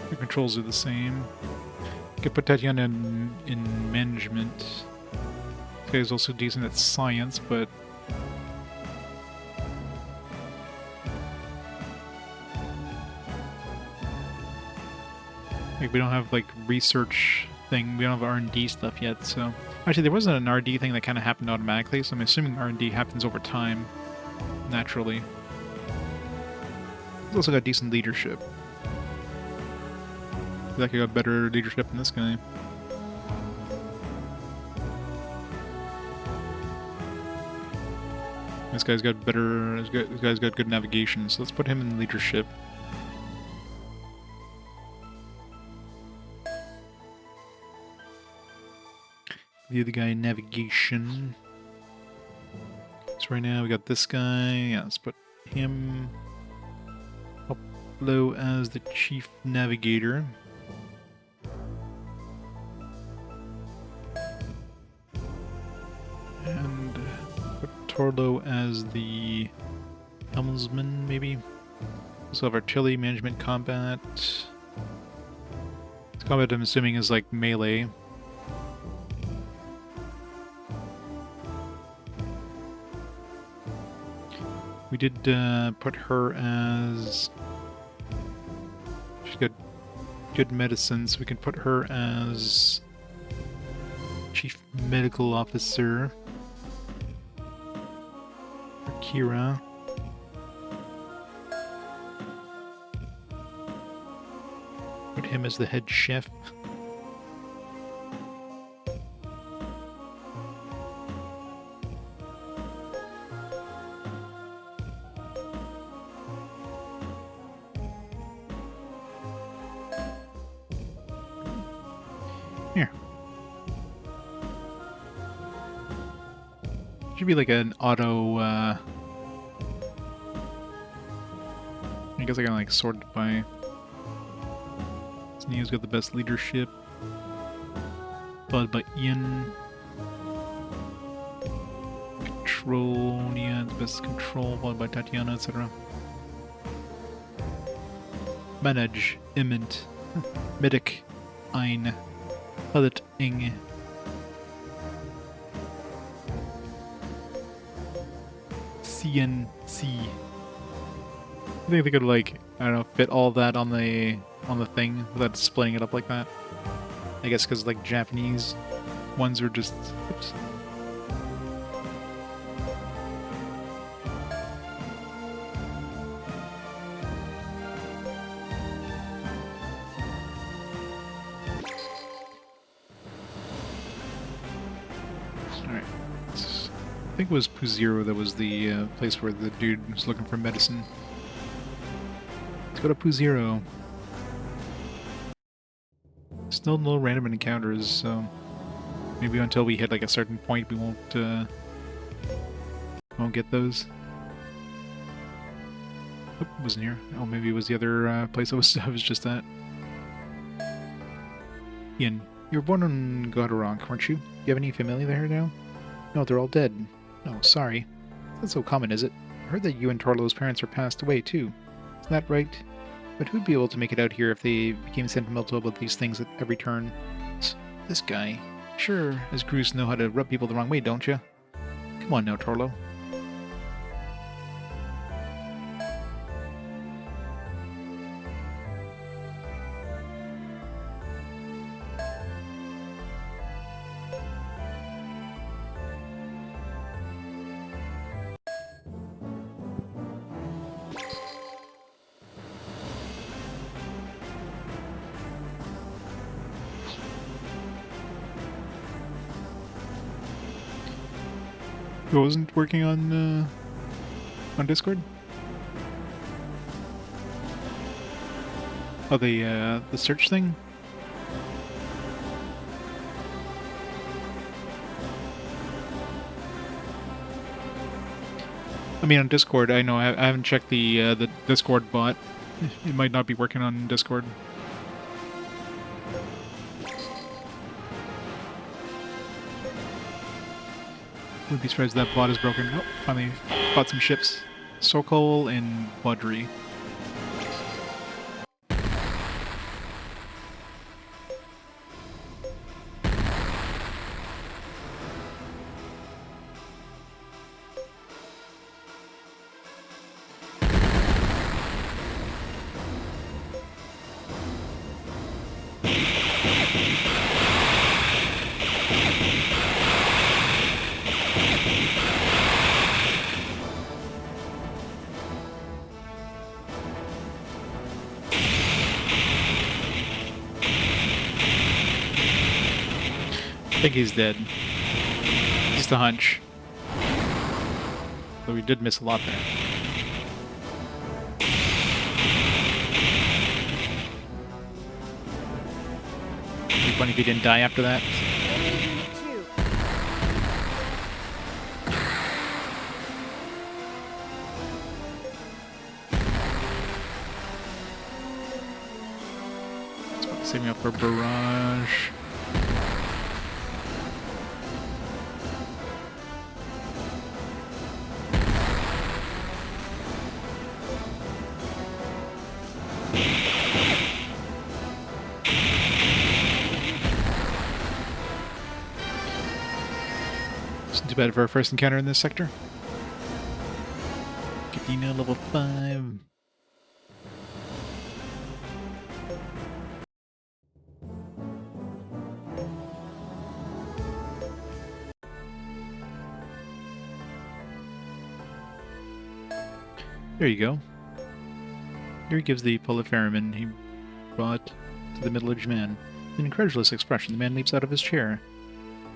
Your controls are the same. You could put Tatiana in management. This guy's also decent at science, but like we don't have like research thing. We don't have R&D stuff yet. So actually, there wasn't an R&D thing that kind of happened automatically. So I'm assuming R&D happens over time, naturally. He's also got decent leadership. I feel like I got better leadership than this guy. This guy's got better. This guy's got good navigation. So let's put him in leadership. The other guy in navigation. So right now we got this guy. Yeah, let's put him up low as the chief navigator. And put Torlo as the helmsman, maybe. Also have artillery, management, combat. This combat, I'm assuming, is like melee. We did put her as... She's got good medicine, so we can put her as Chief Medical Officer. For Kira. Put him as the head chef. Here. Should be like an auto, I guess I can like sort it by... Neo's got the best leadership, followed by Ian. Control, Nia, the best control, followed by Tatiana, etc. Manage, Imment, Medic, Ein, Pilot, Ing. CNC. I think they could, like, I don't know, fit all that on the thing without splitting it up like that. I guess because like Japanese ones are just... Oops. Alright. I think it was Puziro that was the place where the dude was looking for medicine. Let's go to Puziro. Still no random encounters, so maybe until we hit like a certain point we won't get those. Oop, wasn't here. Oh, maybe it was the other place I was just at. Ian, you were born on Godoronk, weren't you? Do you have any family there now? No, they're all dead. No, sorry. It's not so common, is it? I heard that you and Torlo's parents are passed away too. Isn't that right? But who'd be able to make it out here if they became sentimental about these things at every turn? This guy. Sure, as crews know how to rub people the wrong way, don't you? Come on now, Torlo. It wasn't working on Discord? Oh, the search thing? I mean, on Discord, I know I haven't checked the Discord bot. It might not be working on Discord. Wouldn't be surprised that bot is broken. Oh, finally bought some ships. Sokol and Budry. I think he's dead. Just a hunch. Though we did miss a lot there. It'd be funny if he didn't die after that. Unit 2, Saving up for barrage. Isn't too bad for our first encounter in this sector. Katina level 5. There you go. Yuri gives the polyferriman he brought to the middle-aged man. With an incredulous expression, the man leaps out of his chair.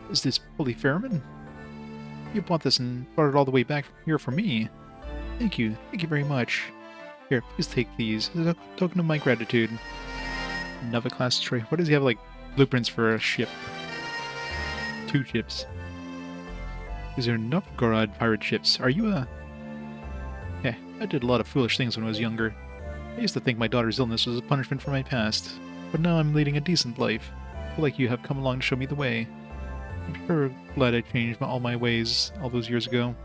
Is this polyferriman? You bought this and brought it all the way back here for me. Thank you very much. Here, please take these as a token of my gratitude. Nova class destroyer. What does he have, like, blueprints for a ship? 2 ships. These are Novgorod pirate ships. Are you a... Yeah, I did a lot of foolish things when I was younger. I used to think my daughter's illness was a punishment for my past, but now I'm leading a decent life. I feel like you have come along to show me the way. I'm sure glad I changed all my ways all those years ago.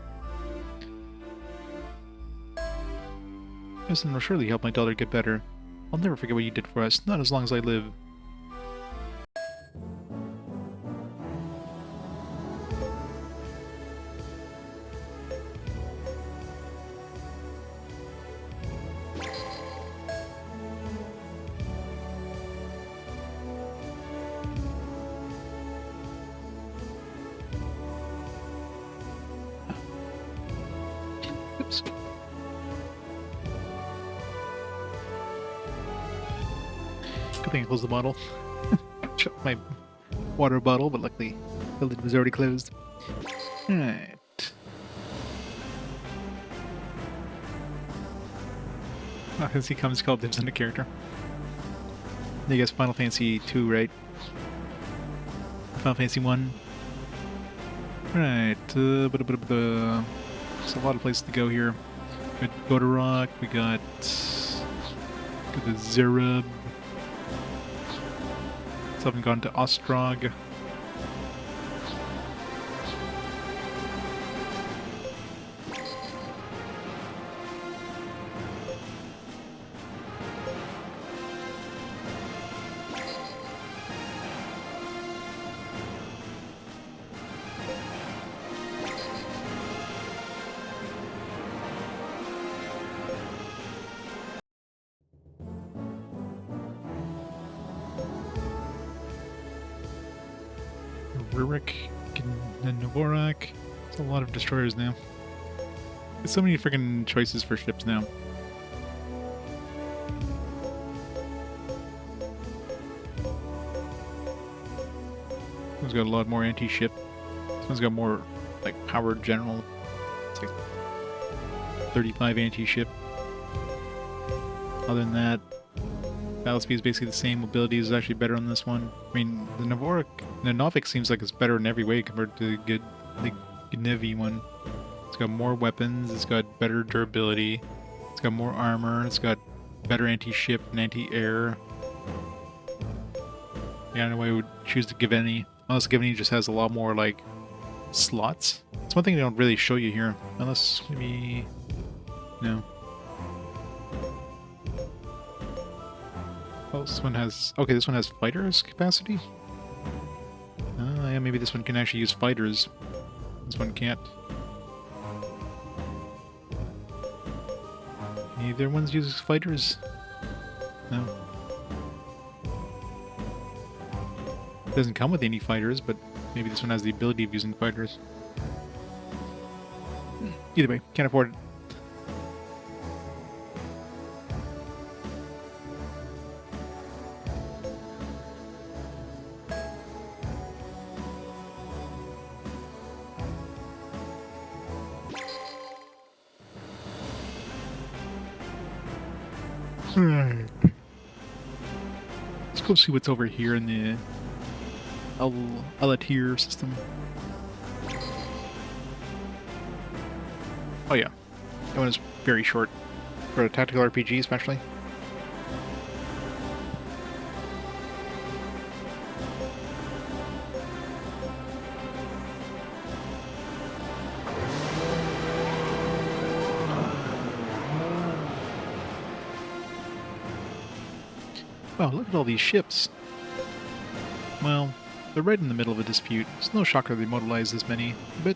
Yes, and will surely help my daughter get better. I'll never forget what you did for us, not as long as I live. Oops. Good thing I closed the bottle. Shut my water bottle, but luckily the lid was already closed. Alright. Oh, as he comes, called dibs on the character. I guess Final Fantasy 2, right? Final Fantasy 1. Right. There's a lot of places to go here. We got Godorok, we got the Zerub. Still haven't gone to Ostrog. Rurik and Novorak. It's a lot of destroyers now. There's so many freaking choices for ships now. This one's got a lot more anti-ship. This one's got more, like, powered general. It's like 35 anti-ship. Other than that, battle speed is basically the same. Mobility is actually better on this one. I mean, the Novik seems like it's better in every way compared to the Gnevi one. It's got more weapons, it's got better durability, it's got more armor, it's got better anti-ship and anti-air. Yeah, I don't know why I would choose to give any. Unless Giveni just has a lot more, like, slots. It's one thing they don't really show you here. Unless, maybe... No. Oh, this one has... Okay, this one has fighters capacity? Yeah, maybe this one can actually use fighters. This one can't. Neither one's uses fighters? No. It doesn't come with any fighters, but maybe this one has the ability of using fighters. Either way, can't afford it. Let's go see what's over here in the Alatir system. Oh yeah, that one is very short for a tactical RPG especially. Wow, look at all these ships. Well, they're right in the middle of a dispute. It's no shocker they mobilized this many, but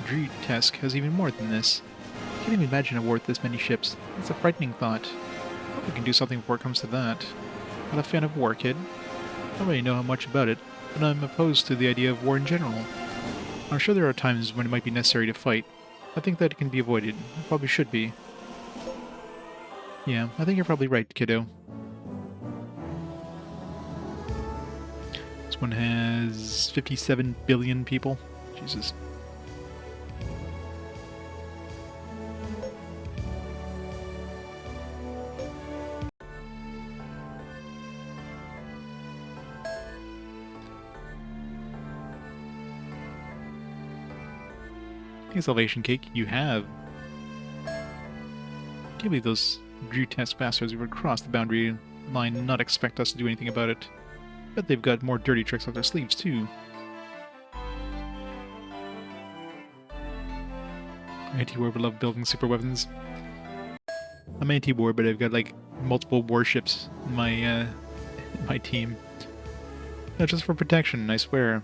Dretesk has even more than this. I can't even imagine a war with this many ships. It's a frightening thought. Hope we can do something before it comes to that. Not a fan of war, kid. I don't really know how much about it, but I'm opposed to the idea of war in general. I'm sure there are times when it might be necessary to fight. I think that it can be avoided. It probably should be. Yeah, I think you're probably right, kiddo. This one has 57 billion people. Jesus. Hey, Salvation Cake, you have. Can't believe those Dretesk bastards would cross the boundary line and not expect us to do anything about it. Bet they've got more dirty tricks up their sleeves, too. Anti-war would love building super weapons. I'm anti-war, but I've got, like, multiple warships in my team. Not just for protection, I swear.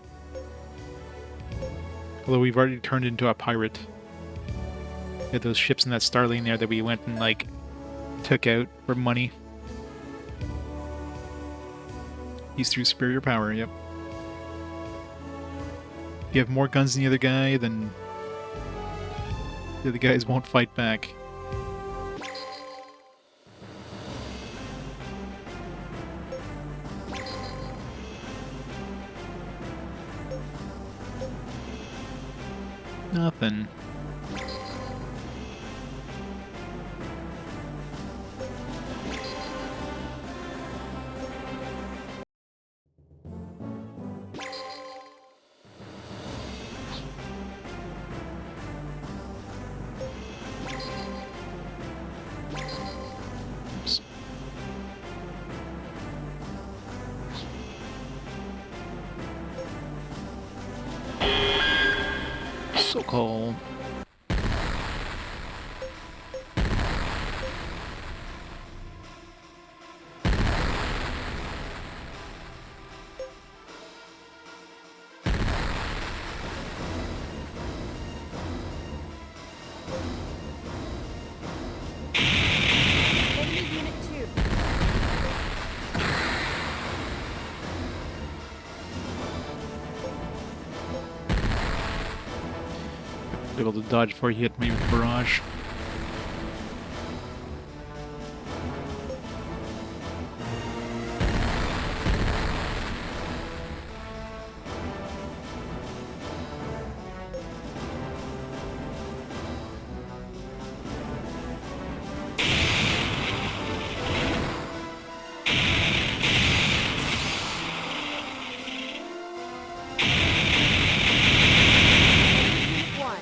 Although we've already turned into a pirate. We had those ships in that Starling there that we went and, like, took out for money. He's through superior power, yep. If you have more guns than the other guy, then the other guys won't fight back. Nothing. Oops. So-called. Enemy Unit 2. Be able to dodge before he hit me with the barrage. Unit 1.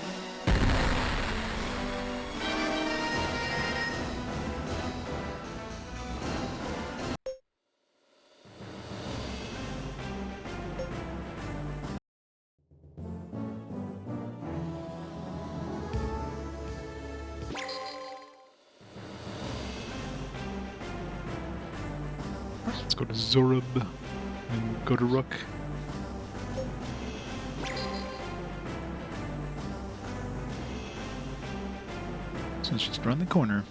Let's go to Zorub and go to Rook. So it's just around the corner.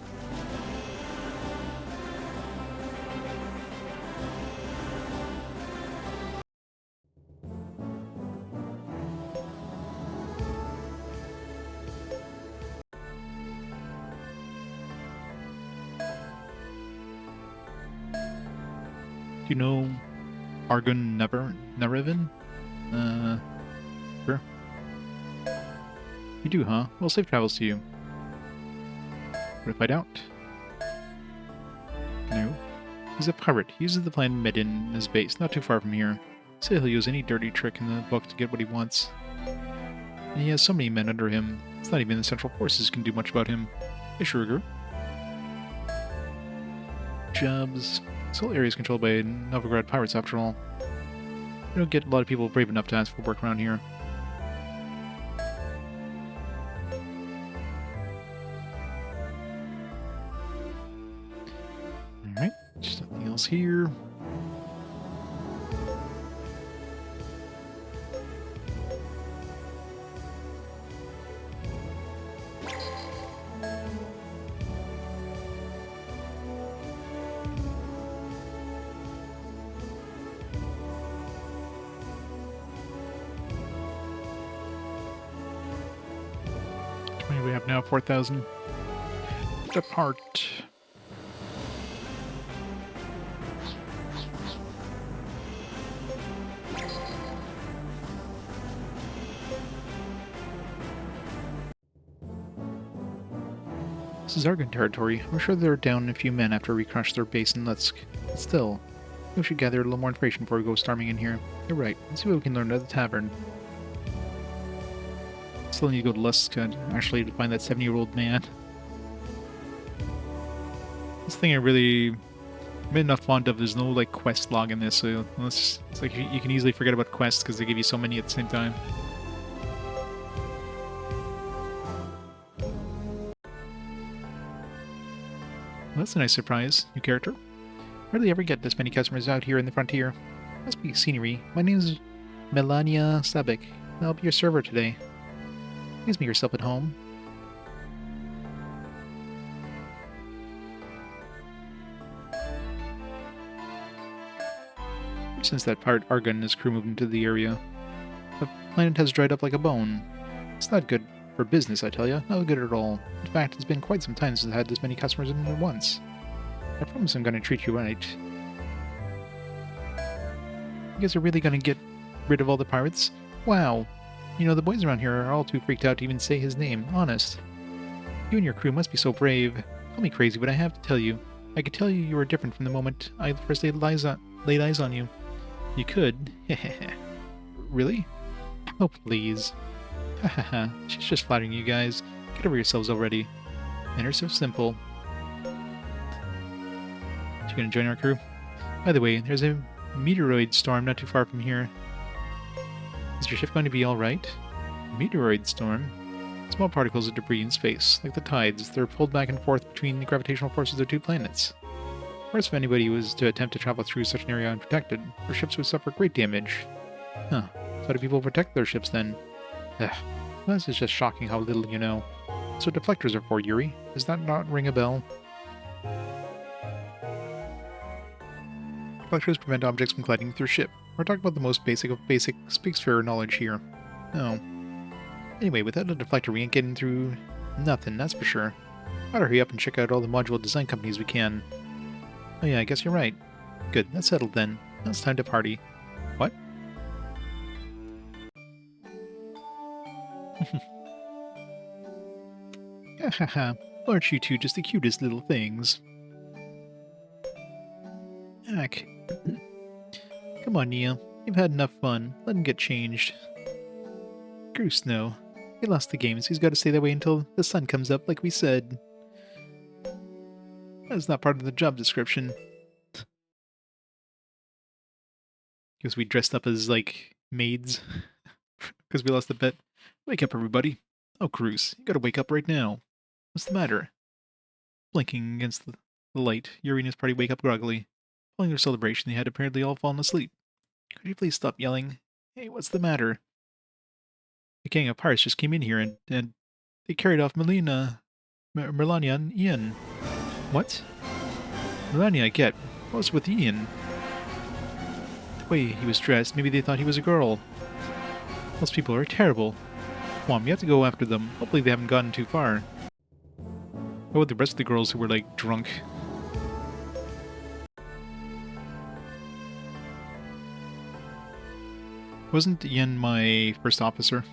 Do you know Argun Nerevan? Sure. You do, huh? Well, safe travels to you. What if I don't? No. He's a pirate. He uses the planet Medin as base, not too far from here. Say he'll use any dirty trick in the book to get what he wants. And he has so many men under him, it's not even the Central Forces can do much about him. Hey, Sugar. Jobs. This whole area is controlled by Novigrad pirates, after all. You don't get a lot of people brave enough to ask for work around here. Alright, just nothing else else here? How many we have now? 4,000. Depart. This is Argon territory. I'm sure they're down a few men after we crushed their base in Lutsk. But still, we should gather a little more information before we go storming in here. You're right. Let's see what we can learn at the tavern. Still need to go to Lutsk actually to find that 70-year-old man. This thing I really been enough fond of. There's no like quest log in this, so it's like you can easily forget about quests because they give you so many at the same time. Well, that's a nice surprise. New character. Rarely ever get this many customers out here in the frontier. Must be scenery. My name is Melania Sabik. I'll be your server today. Please make yourself at home. Since that pirate Argon and his crew moved into the area, the planet has dried up like a bone. It's not good for business, I tell you. Not good at all. In fact, it's been quite some time since I had this many customers in at once. I promise I'm going to treat you right. You guys are really going to get rid of all the pirates? Wow. You know, the boys around here are all too freaked out to even say his name. Honest. You and your crew must be so brave. Call me crazy, but I have to tell you. I could tell you were different from the moment I first laid eyes on you. You could. Really? Oh, please. Hahaha. She's just flattering you guys. Get over yourselves already. Men are so simple. You gonna join our crew? By the way, there's a meteoroid storm not too far from here. Is your ship going to be alright? Meteoroid storm? Small particles of debris in space, like the tides. They're pulled back and forth between the gravitational forces of two planets. Of course, if anybody was to attempt to travel through such an area unprotected, their ships would suffer great damage. Huh. So how do people protect their ships then? Ugh. Well, this is just shocking how little you know. So deflectors are for, Yuri. Does that not ring a bell? Deflectors prevent objects from colliding with your ship. We're talking about the most basic of basic spacefarer knowledge here. Oh. Anyway, without a deflector we ain't getting through nothing, that's for sure. Gotta hurry up and check out all the module design companies we can. Oh yeah, I guess you're right. Good, that's settled then. Now it's time to party. What? Hahaha, aren't you two just the cutest little things? Heck. Come on, Nia. You've had enough fun. Let him get changed. Goose, no. He lost the game, so he's got to stay that way until the sun comes up, like we said. That's not part of the job description. Because we dressed up as, like, maids. Because we lost the bet. Wake up, everybody. Oh, Cruz, you gotta wake up right now. What's the matter? Blinking against the light, Yuri and his party wake up groggily. Following their celebration, they had apparently all fallen asleep. Could you please stop yelling? Hey, what's the matter? The gang of pirates just came in here and they carried off Melania and Ian. What? Melania, I get. What was with Ian? The way he was dressed, maybe they thought he was a girl. Those people are terrible. Come on, we have to go after them. Hopefully they haven't gotten too far. What about the rest of the girls who were, like, drunk? Wasn't Ian my first officer?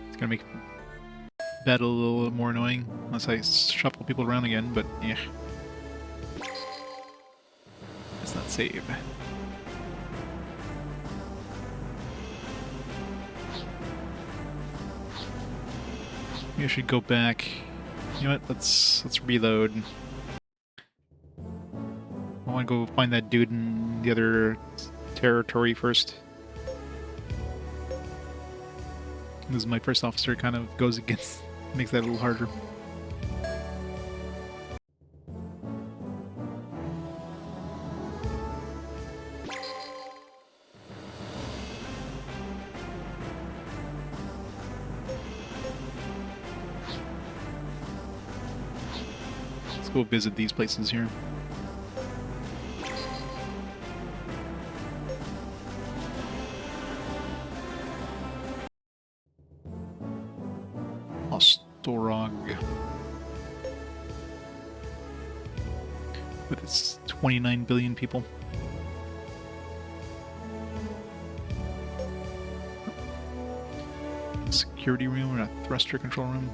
It's gonna make battle a little more annoying, unless I shuffle people around again, but yeah. Let's not save. Maybe I should go back. You know what? Let's reload. I want to go find that dude in the other territory first. This is my first officer, kind of goes against, makes that a little harder. Let's go visit these places here. Ostorog. With its 29 billion people. Security room or a thruster control room.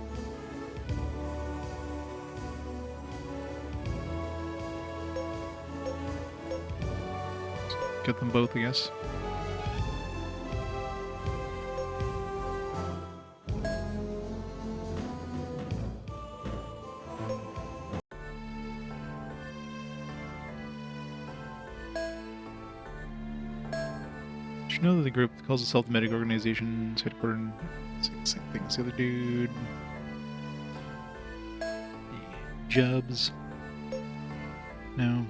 Get them both, I guess. Did you know that the group that calls itself the Medic Organization's headquartered in same thing as the other dude? Jubs? No.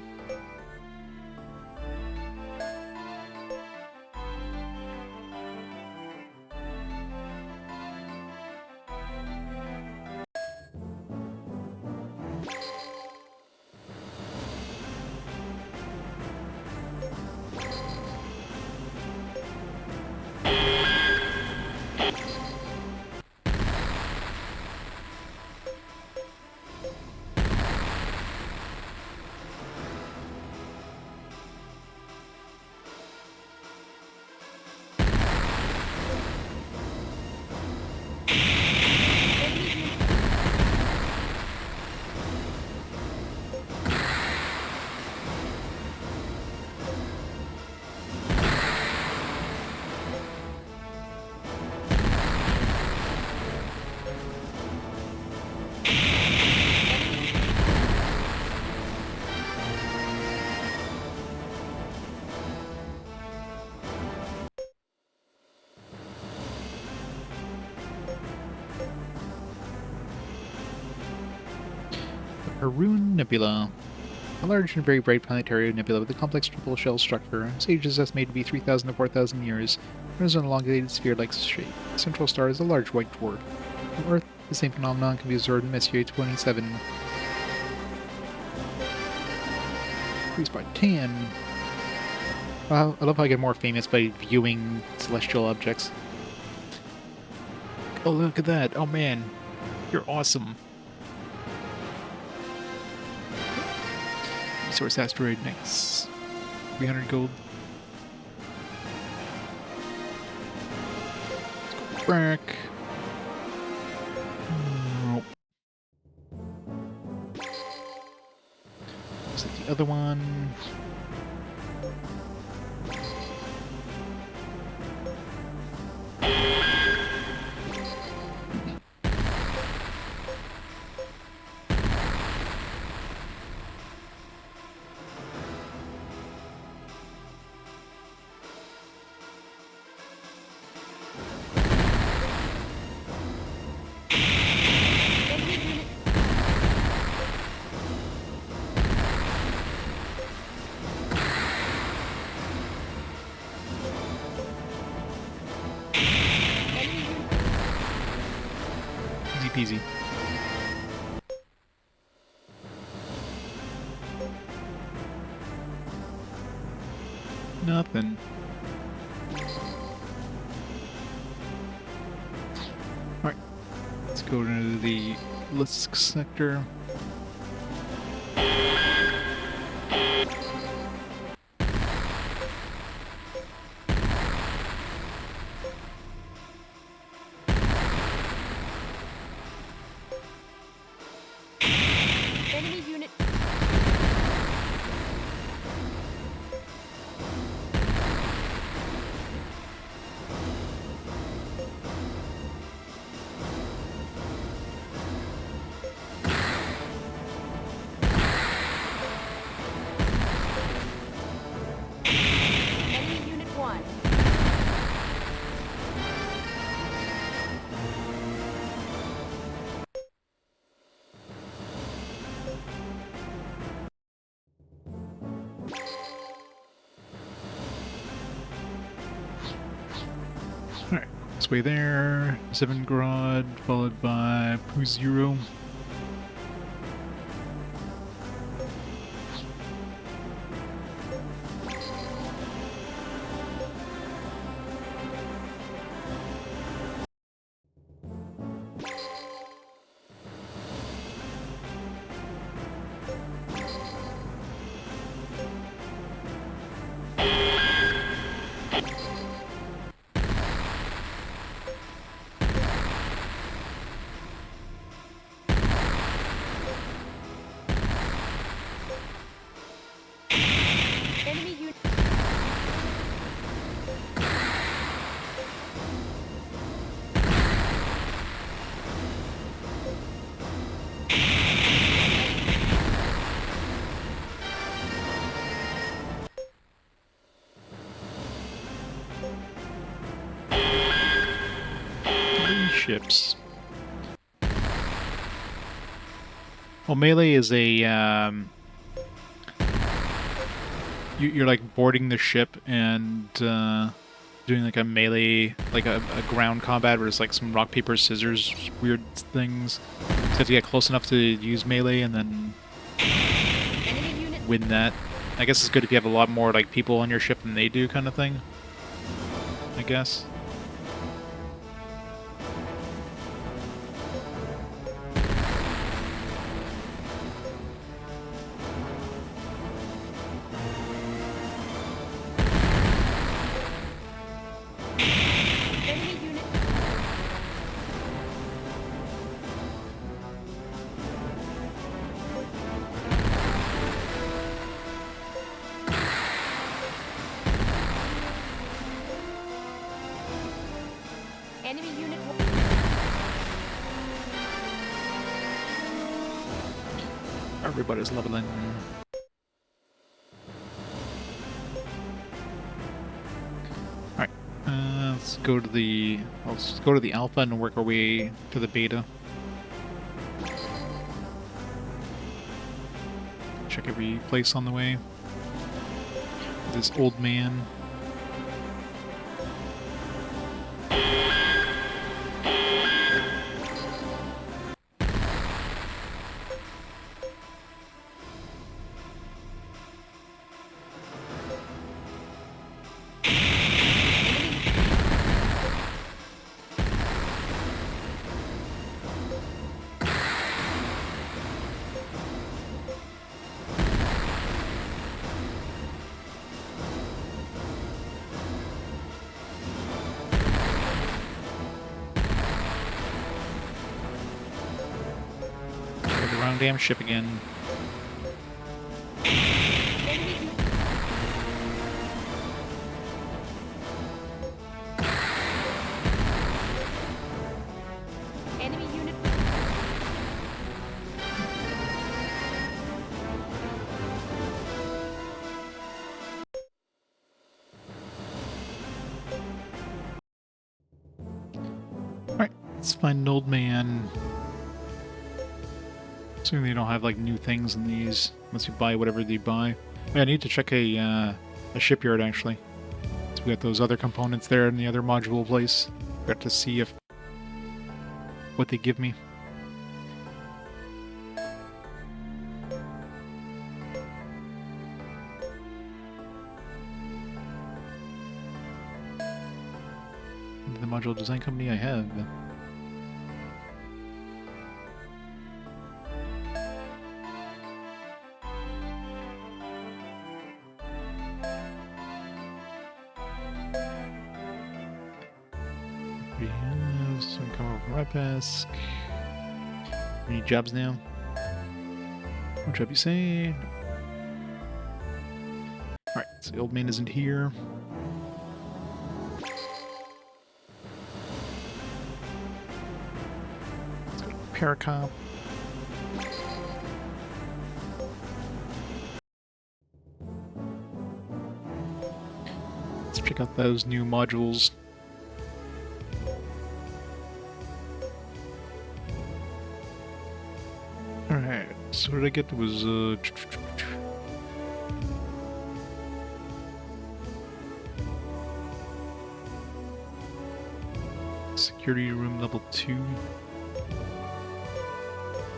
Haroon Nebula. A large and very bright planetary nebula with a complex triple shell structure. Its age is estimated to be 3,000 to 4,000 years. It has an elongated sphere-like shape. The central star is a large white dwarf. On Earth, the same phenomenon can be observed in Messier 27. Increased by 10. Wow, I love how I get more famous by viewing celestial objects. Oh, look at that. Oh man, you're awesome. Resource asteroid next. 300 gold. Let's go back. Nope. Is it the other one? Easy peasy. Nothing. Alright. Let's go to the Lisk sector. Enemy unit. way there. Sevengrad, followed by Poo-Zero. Enemy unit. Three ships. Well, melee is a you're like boarding the ship and doing like a melee, like a ground combat where it's like some rock paper scissors weird things. So you have to get close enough to use melee and then Enemy unit. win that. I guess it's good if you have a lot more like people on your ship than they do, kind of thing. I guess. Enemy unit. Enemy unit. Everybody's leveling. Alright, let's go to the alpha and work our way to the beta. Check every place on the way. This old man. The wrong damn ship again. Enemy unit. Enemy unit. Alright, let's find an old man. Assuming they don't have like new things in these, unless you buy whatever they buy. Yeah, I need to check a shipyard actually. So we got those other components there in the other module place. Got to see if what they give me. The module design company I have. We have some cover from Repesk. We need jobs now. What job you say? Alright, so the old man isn't here. Let's go to Paracop. Let's check out those new modules. Alright, so what did I get? It was, Security room level 2.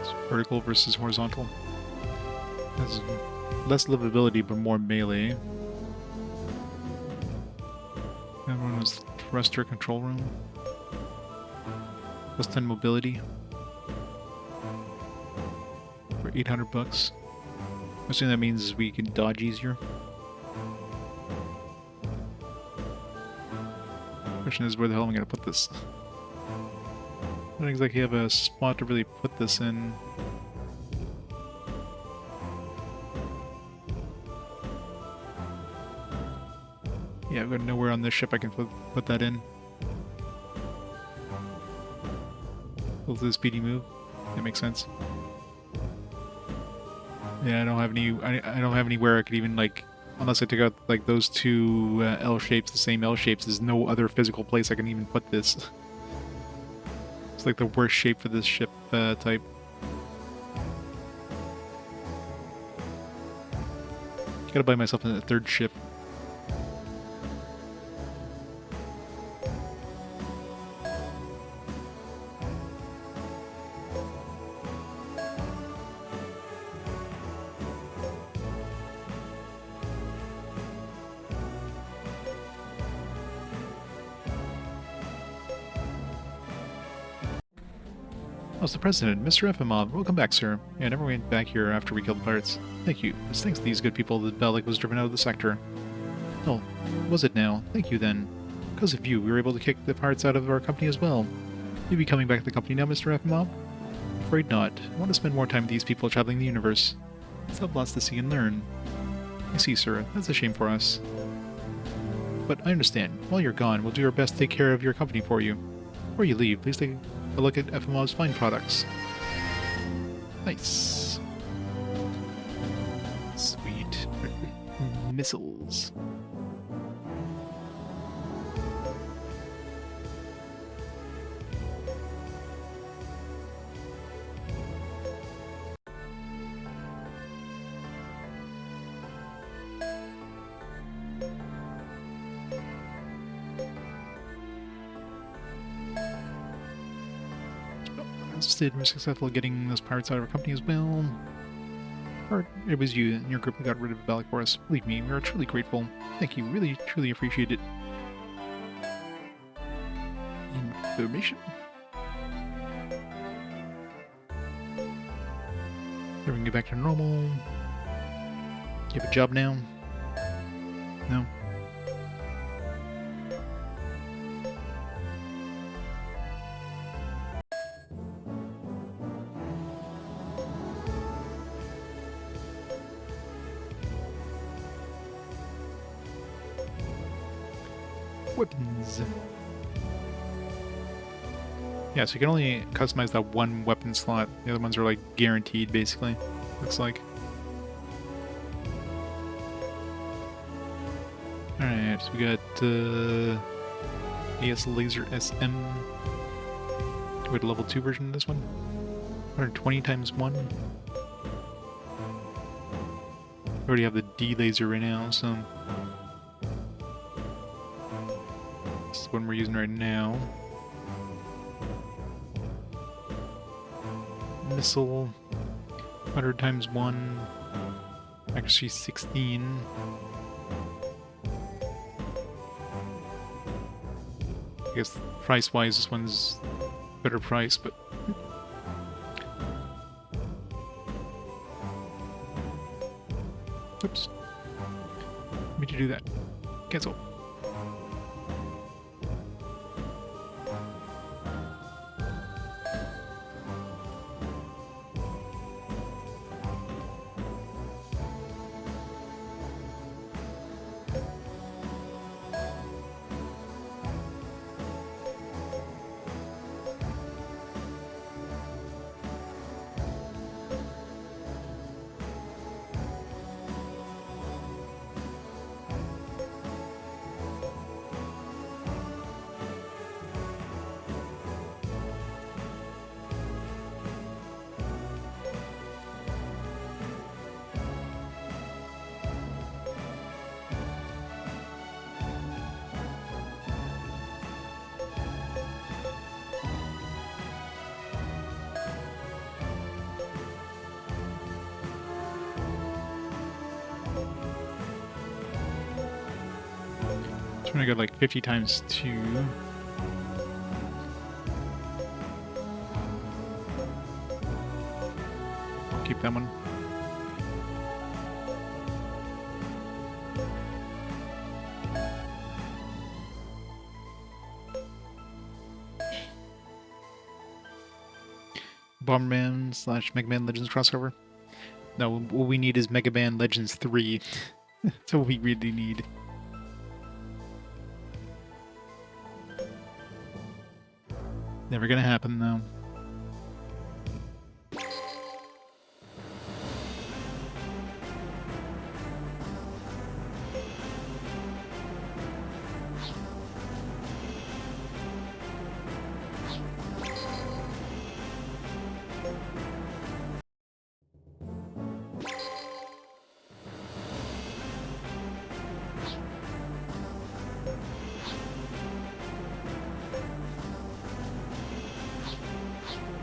It's vertical versus horizontal. Has less livability but more melee. That one was thruster control room. Plus 10 mobility. For 800 bucks. I'm assuming that means we can dodge easier. Question is, where the hell am I going to put this? I don't exactly have a spot to really put this in. Yeah, I've got nowhere on this ship I can put that in. Go to the speedy move. That makes sense. Yeah, I don't have any. I don't have anywhere I could even like, unless I take out like those two L shapes, the same L shapes. There's no other physical place I can even put this. It's like the worst shape for this ship type. Gotta buy myself a third ship. Oh, it's the President, Mr. FMOB. Welcome back, sir. Yeah, I never went back here after we killed the pirates. Thank you. It's thanks to these good people that Bellic was driven out of the sector. Oh, was it now? Thank you, then. Because of you, we were able to kick the pirates out of our company as well. You'll be coming back to the company now, Mr. FMOB? Afraid not. I want to spend more time with these people traveling the universe. Let's have lots to see and learn. I see, sir. That's a shame for us. But I understand. While you're gone, we'll do our best to take care of your company for you. Before you leave, please take a look at FMO's fine products. Nice. Sweet. Missiles. We're successful at getting those pirates out of our company as well. Or it was you and your group who got rid of Bellic for us. Believe me, we are truly grateful. Thank you, really, truly appreciate it. Information. Then we can get back to normal. You have a job now? No? Weapons. Yeah, so you can only customize that one weapon slot. The other ones are like guaranteed, basically. Looks like. Alright, so we got AS Laser SM. We got a level 2 version of this one. 120 times 1. We already have the D laser right now, so this is the one we're using right now. Missile, 100 times 1, accuracy 16. I guess price-wise, this one's better price, but oops. Let me do that. Cancel. I'm gonna go like 50 times 2. I'll keep that one. Bomberman / Mega Man Legends crossover. No, what we need is Mega Man Legends 3. That's what we really need. Never gonna happen though.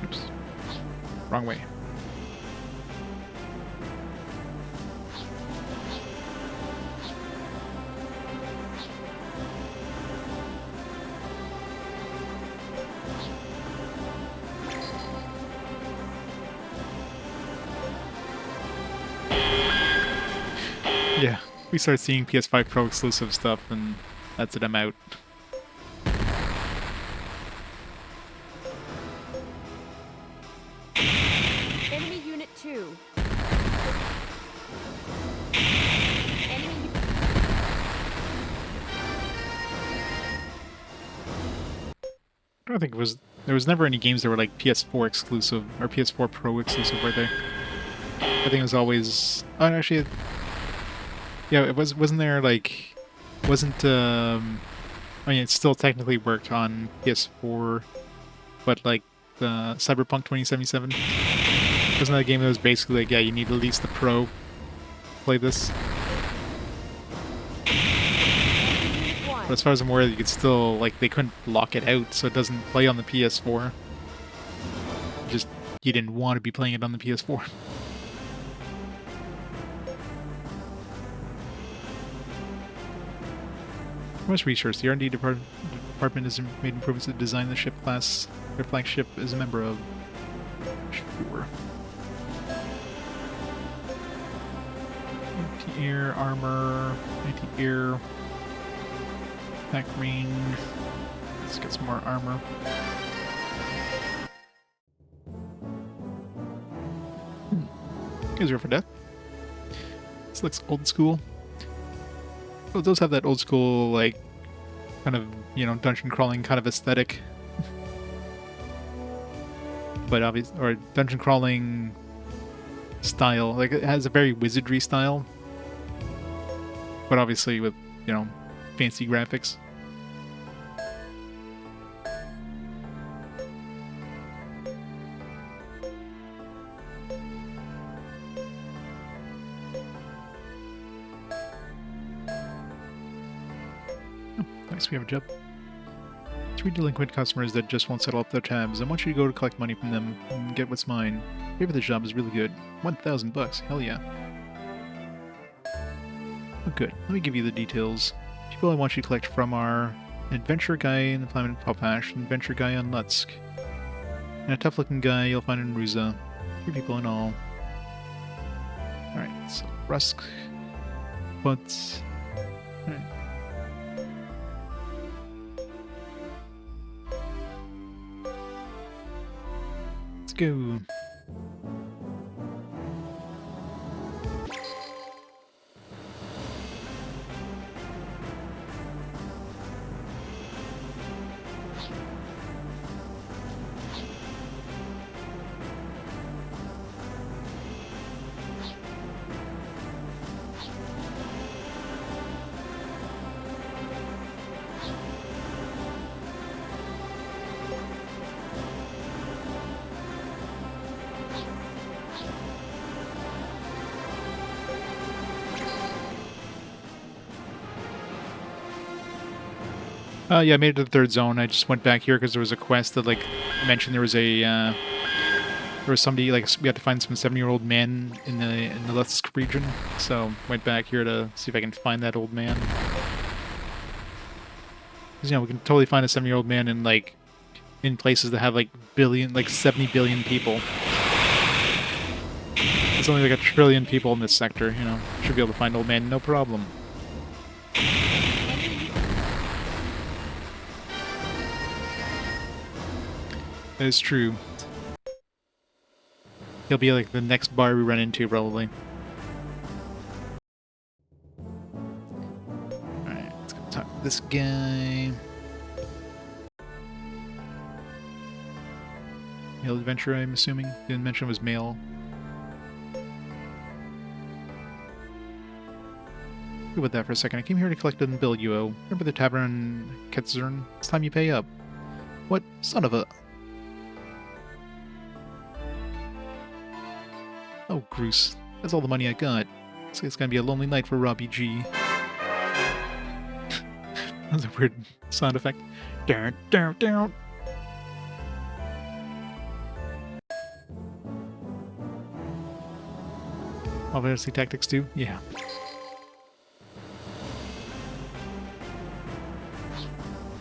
Oops. Wrong way. Yeah, we start seeing PS5 Pro exclusive stuff, and that's it, I'm out. Enemy Unit 2. Enemy... I don't think it was... There was never any games that were like PS4 exclusive, or PS4 Pro exclusive, were there? I think it was always... Oh, actually... Yeah, it wasn't there, like... Wasn't, I mean, it still technically worked on PS4, but like, the Cyberpunk 2077? Wasn't that a game that was basically like, yeah, you need at least the Pro to play this? But as far as I'm aware, you could still, like, they couldn't lock it out, so it doesn't play on the PS4. Just, you didn't want to be playing it on the PS4. Much research. The R&D department has made improvements to design the ship class their flagship is a member of. Sure. Anti-air armor, anti-air, attack range. Let's get some more armor. Is ready for death. This looks old school. Oh, it does have that old school, like, kind of, you know, dungeon crawling kind of aesthetic. But obviously, or dungeon crawling style. Like, it has a very wizardry style. But obviously with, you know, fancy graphics. We have a job. 3 delinquent customers that just won't settle up their tabs. I want you to go to collect money from them and get what's mine. Pay for the job is really good. 1,000 bucks. Hell yeah. Oh, good. Let me give you the details. People I want you to collect from are an adventure guy in the planet Popash, an adventure guy on Lutsk, and a tough-looking guy you'll find in Ruza. 3 people in all. Alright, so Rusk. But... Alright. Go. Yeah, I made it to the 3rd zone. I just went back here because there was a quest that, like, mentioned there was a, there was somebody, like, we had to find some 7-year-old men in the Lutsk region. So, went back here to see if I can find that old man. 'Cause, we can totally find a 7-year-old man in, like, in places that have, like, 70 billion people. There's only, like, 1 trillion people in this sector, Should be able to find old man, no problem. That is true. He'll be, like, the next bar we run into, probably. Alright, let's go talk to this guy. Male adventurer, I'm assuming. Didn't mention it was male. Think about that for a second. I came here to collect and bill you owe. Remember the tavern Ketzern? It's time you pay up. What? Son of a... Oh, Groose. That's all the money I got. Looks like it's gonna be a lonely night for Robbie G. That's a weird sound effect. Down, down, down. Obviously tactics too? Yeah.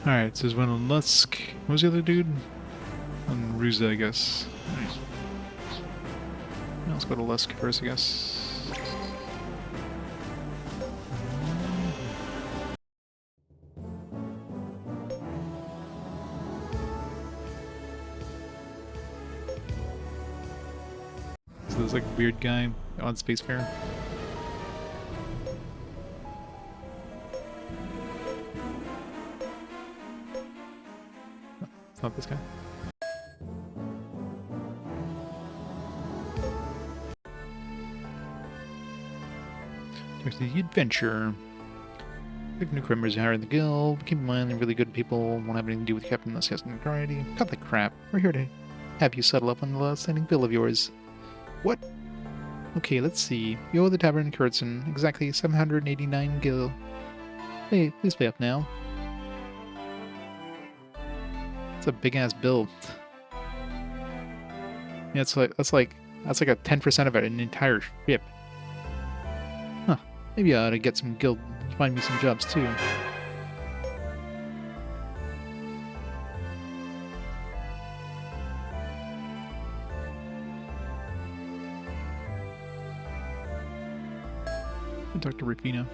Alright, so there's one on Lusk. What was the other dude? On Ruza, I guess. Alright. Let's go to Lusk first, I guess. So there's like a weird guy on spacefarer. It's not this guy. Talk to the adventure. Big new members are in the guild. Keep in mind, they're really good people. Won't have anything to do with Captain unless he has an authority. Cut the crap. We're here to have you settle up on the outstanding bill of yours. What? Okay, let's see. You owe the Tavern Kurtzen exactly 789 gil. Hey, please pay up now. It's a big ass bill. Yeah, that's like a 10% of an entire ship. Huh. Maybe I ought to get some guild, find me some jobs too. I'll talk to Rufino.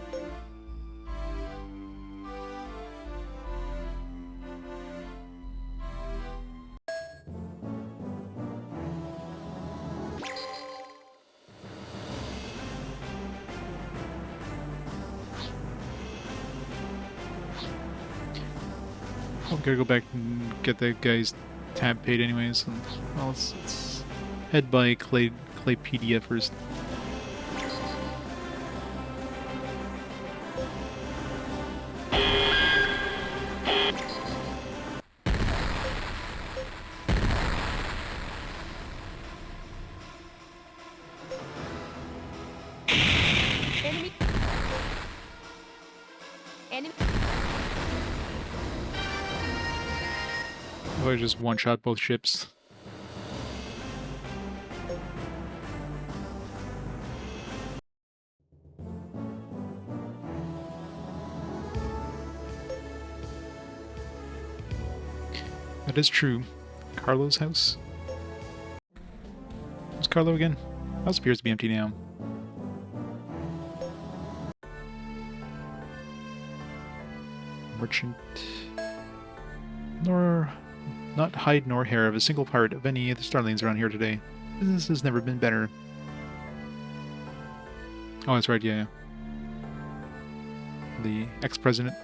I'm gonna go back and get that guy's tab paid anyways. And, well, let's head by Claypedia first. Enemy. Enemy. I just one-shot both ships. That is true. Carlo's house? Who's Carlo again? House appears to be empty now. Merchant. Not hide nor hair of a single part of any of the starlings around here today. Business has never been better. Oh, that's right, yeah. The ex-president.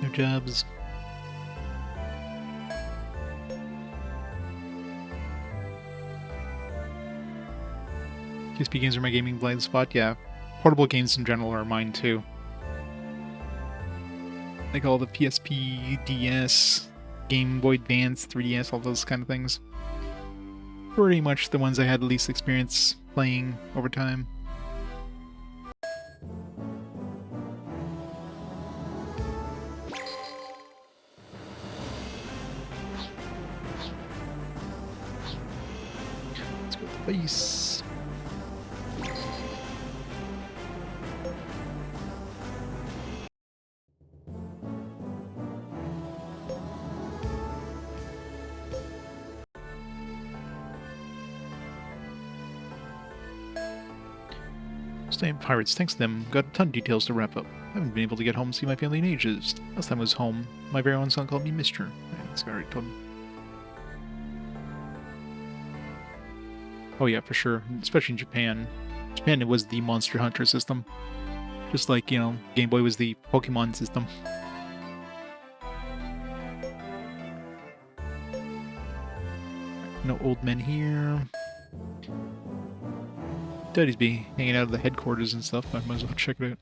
No jobs. PSP games are my gaming blind spot, yeah. Portable games in general are mine too. Like all the PSP, DS, Game Boy Advance, 3DS, all those kind of things. Pretty much the ones I had the least experience playing over time. Base. Staying pirates, thanks to them, got a ton of details to wrap up. I haven't been able to get home and see my family in ages. Last time I was home, my very own son called me Mister. I think I already told him. Oh yeah, for sure. Especially in Japan. Japan, it was the Monster Hunter system. Just like, you know, Game Boy was the Pokemon system. No old men here. Daddy's be hanging out at the headquarters and stuff. I might as well check it out.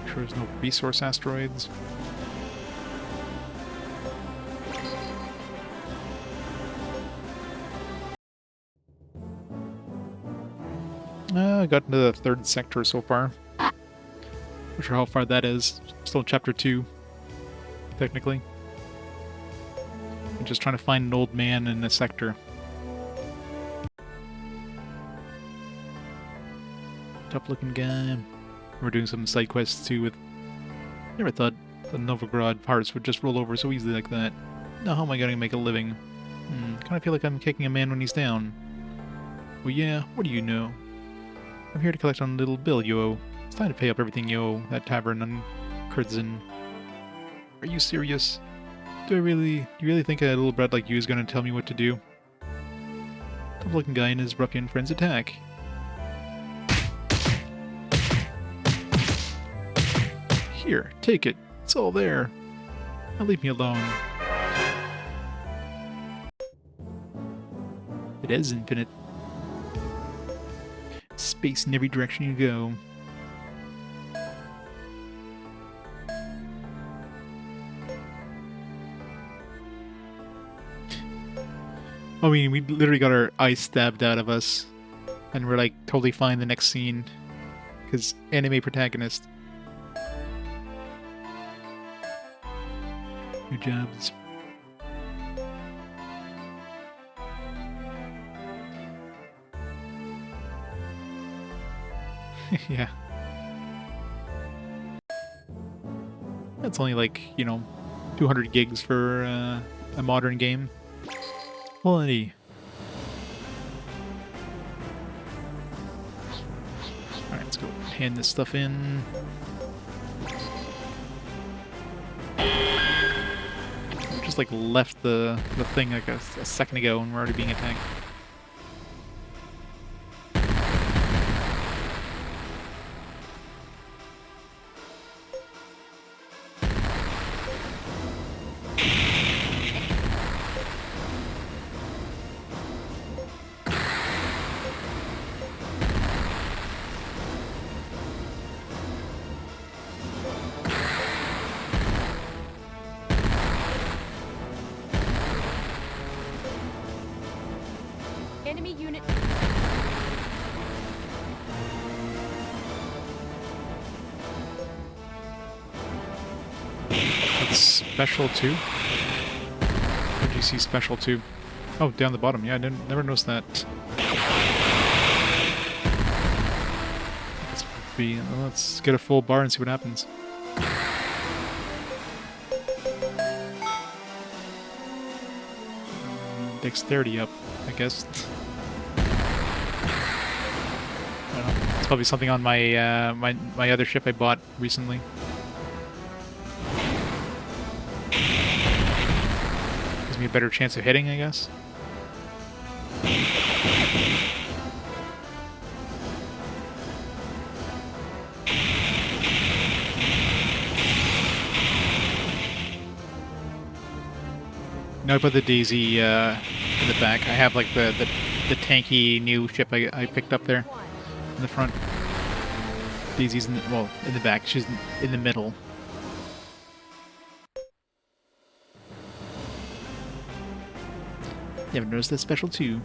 Sure there's no resource asteroids. I got into the third sector so far. Not sure how far that is. Still chapter 2, technically. I'm just trying to find an old man in the sector. Tough looking guy. We're doing some side quests too with... Never thought the Novigrad pirates would just roll over so easily like that. Now how am I going to make a living? Kinda feel like I'm kicking a man when he's down. Well yeah, what do you know? I'm here to collect on a little bill you owe. It's time to pay up everything you owe that tavern on Kurdzin. Are you serious? Do you really think a little brat like you is going to tell me what to do? Tough looking guy and his ruffian friends attack. Here, take it. It's all there. Now leave me alone. It is infinite. Space in every direction you go. I mean, we literally got our eyes stabbed out of us. And we're like totally fine the next scene. Because anime protagonist. Good jobs. Yeah. That's only like, you know, 200 gigs for a modern game. Plenty. Alright, let's go hand this stuff in. Just like left the thing like a second ago and we're already being attacked. Enemy unit. That's special too? Where do you see special too? Oh, down the bottom. Yeah, I never noticed that. Let's get a full bar and see what happens. Dexterity up, I guess. I don't know. It's probably something on my my other ship I bought recently. Gives me a better chance of hitting, I guess. No, I put the Daisy in the back. I have like the tanky new ship I picked up there in the front. Daisy's in the, well, in the back. She's in the middle. You haven't noticed that special too.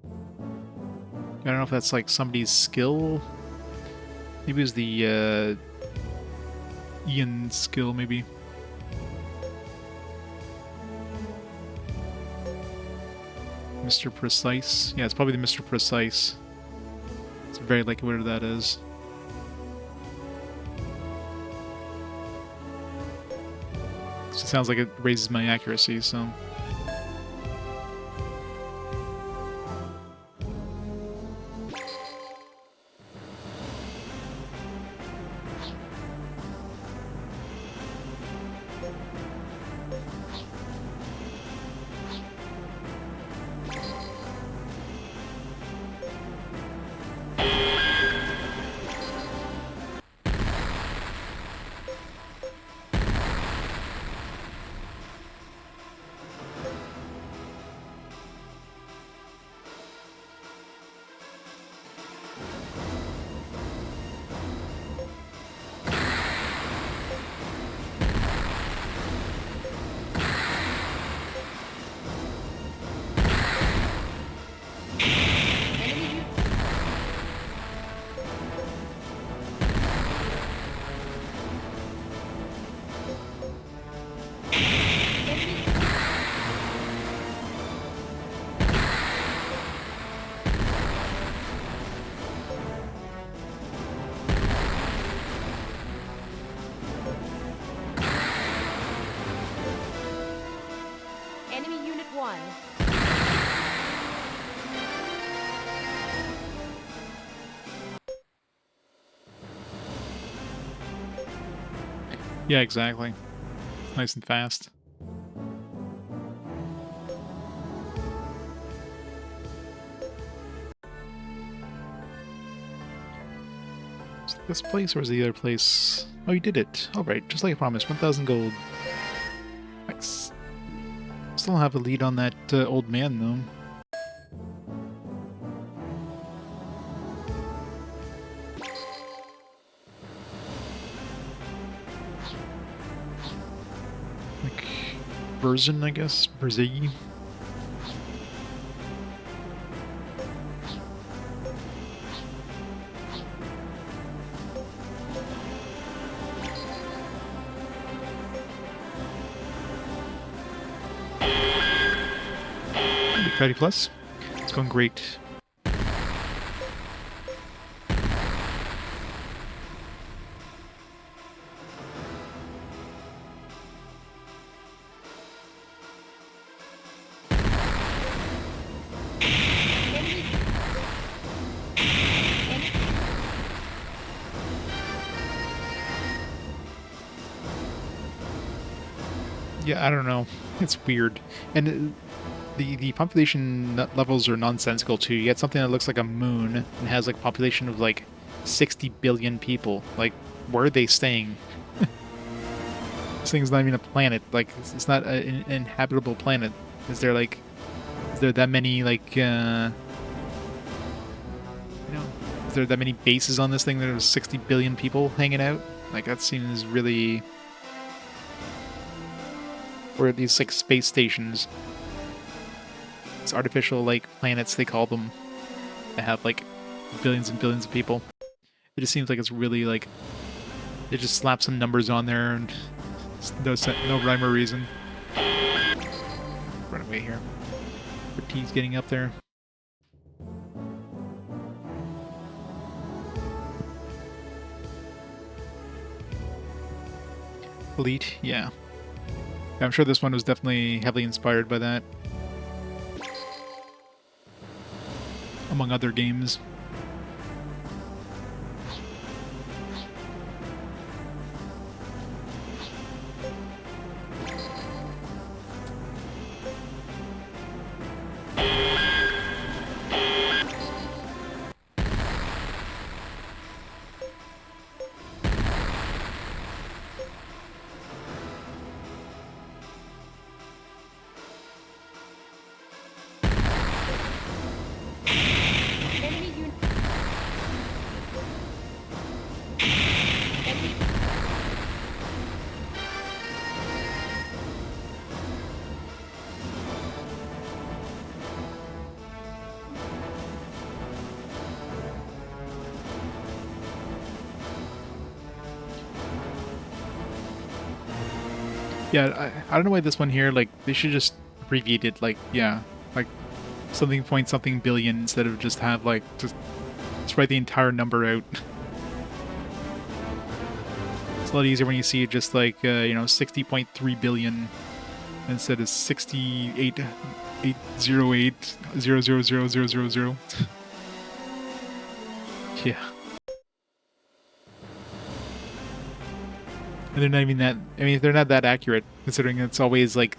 I don't know if that's like somebody's skill. Maybe it was the Ian's skill, maybe. Mr. Precise. Yeah, it's probably the Mr. Precise. It's very likely whatever that is. It sounds like it raises my accuracy, so... Enemy Unit 1. Yeah, exactly. Nice and fast. Is it this place or is it the other place? Oh, you did it. Alright, just like I promised. 1,000 gold. Nice. Still don't have a lead on that old man, though. Like, Berzin, I guess? Berzigi? Fatty Plus. It's going great. Yeah, I don't know. It's weird. And the population levels are nonsensical too. You get something that looks like a moon and has like a population of like 60 billion people. Like, where are they staying? This thing's not even a planet. Like, it's not an inhabitable planet. Is there that many like is there that many bases on this thing? There's 60 billion people hanging out. Like, that seems really... Or at least like space stations. It's artificial like planets, they call them, that have like billions and billions of people. It just seems like it's really like they just slap some numbers on there and no rhyme or reason. Run away here. Fatigue's getting up there. Elite, yeah. I'm sure this one was definitely heavily inspired by that. Among other games. Enemy Unit Yeah, I don't know why this one here, like, they should just abbreviate it, like, yeah, like, something point something billion instead of just have, like, just write the entire number out. It's a lot easier when you see it just like, you know, 60.3 billion instead of 68,808,000,000. Yeah. And they're not even that, I mean, they're not that accurate, considering it's always like,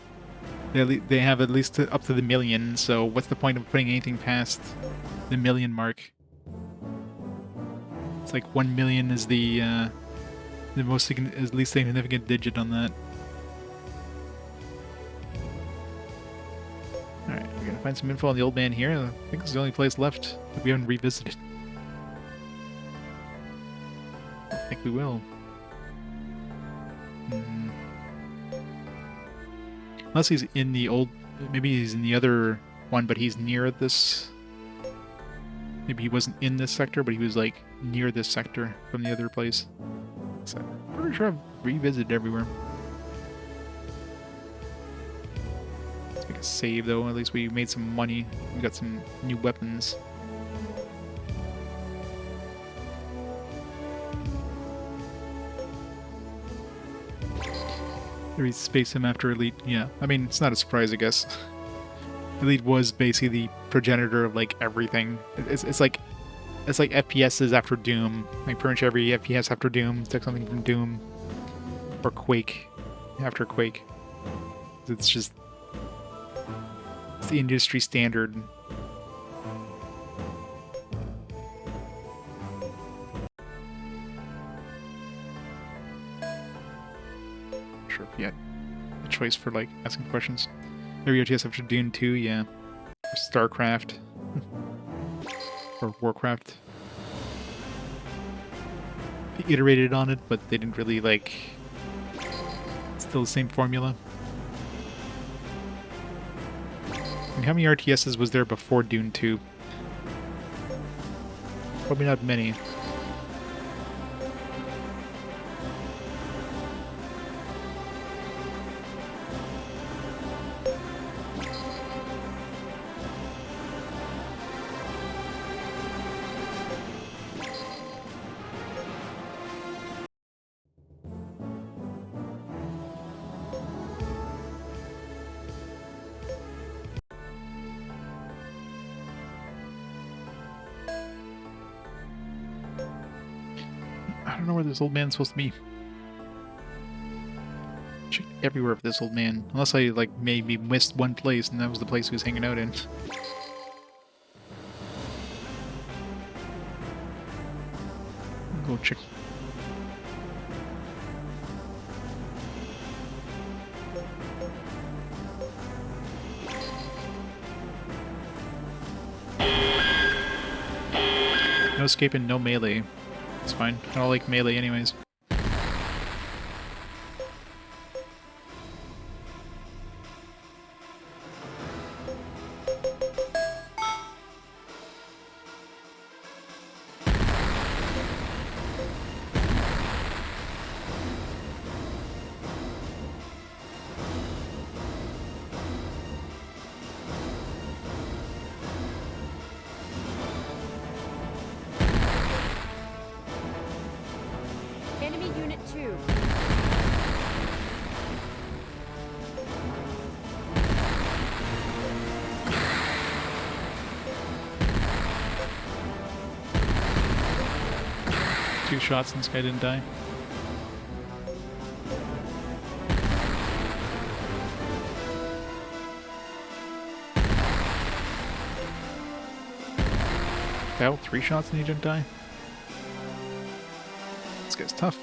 they have at least up to the million, so what's the point of putting anything past the million mark? It's like 1 million is the least significant digit on that. Alright, we're gonna find some info on the old man here. I think this is the only place left that we haven't revisited. I think we will. Unless he's in the old... Maybe he's in the other one, but he's near this... Maybe he wasn't in this sector, but he was, like, near this sector from the other place. So, I'm pretty sure I've revisited everywhere. Let's make a save, though. At least we made some money. We got some new weapons. Maybe space him after Elite. Yeah, I mean, it's not a surprise, I guess. Elite was basically the progenitor of, like, everything. It's like FPSs after Doom. Like, pretty much every FPS after Doom took something from Doom. Or Quake after Quake. It's just... It's the industry standard. Sure if you had a choice for, like, asking questions. Every OTS after Dune 2, yeah. Or StarCraft. Or Warcraft. They iterated on it, but they didn't really, like... It's still the same formula. I mean, how many RTSs was there before Dune 2? Probably not many. I don't know where this old man's supposed to be. Checked everywhere for this old man. Unless I, like, maybe missed one place and that was the place he was hanging out in. Go check. No escaping, no melee. It's fine. I don't like melee anyways. Enemy Unit 2. Two shots and this guy didn't die. Hell, 3 shots and he didn't die. This guy's tough.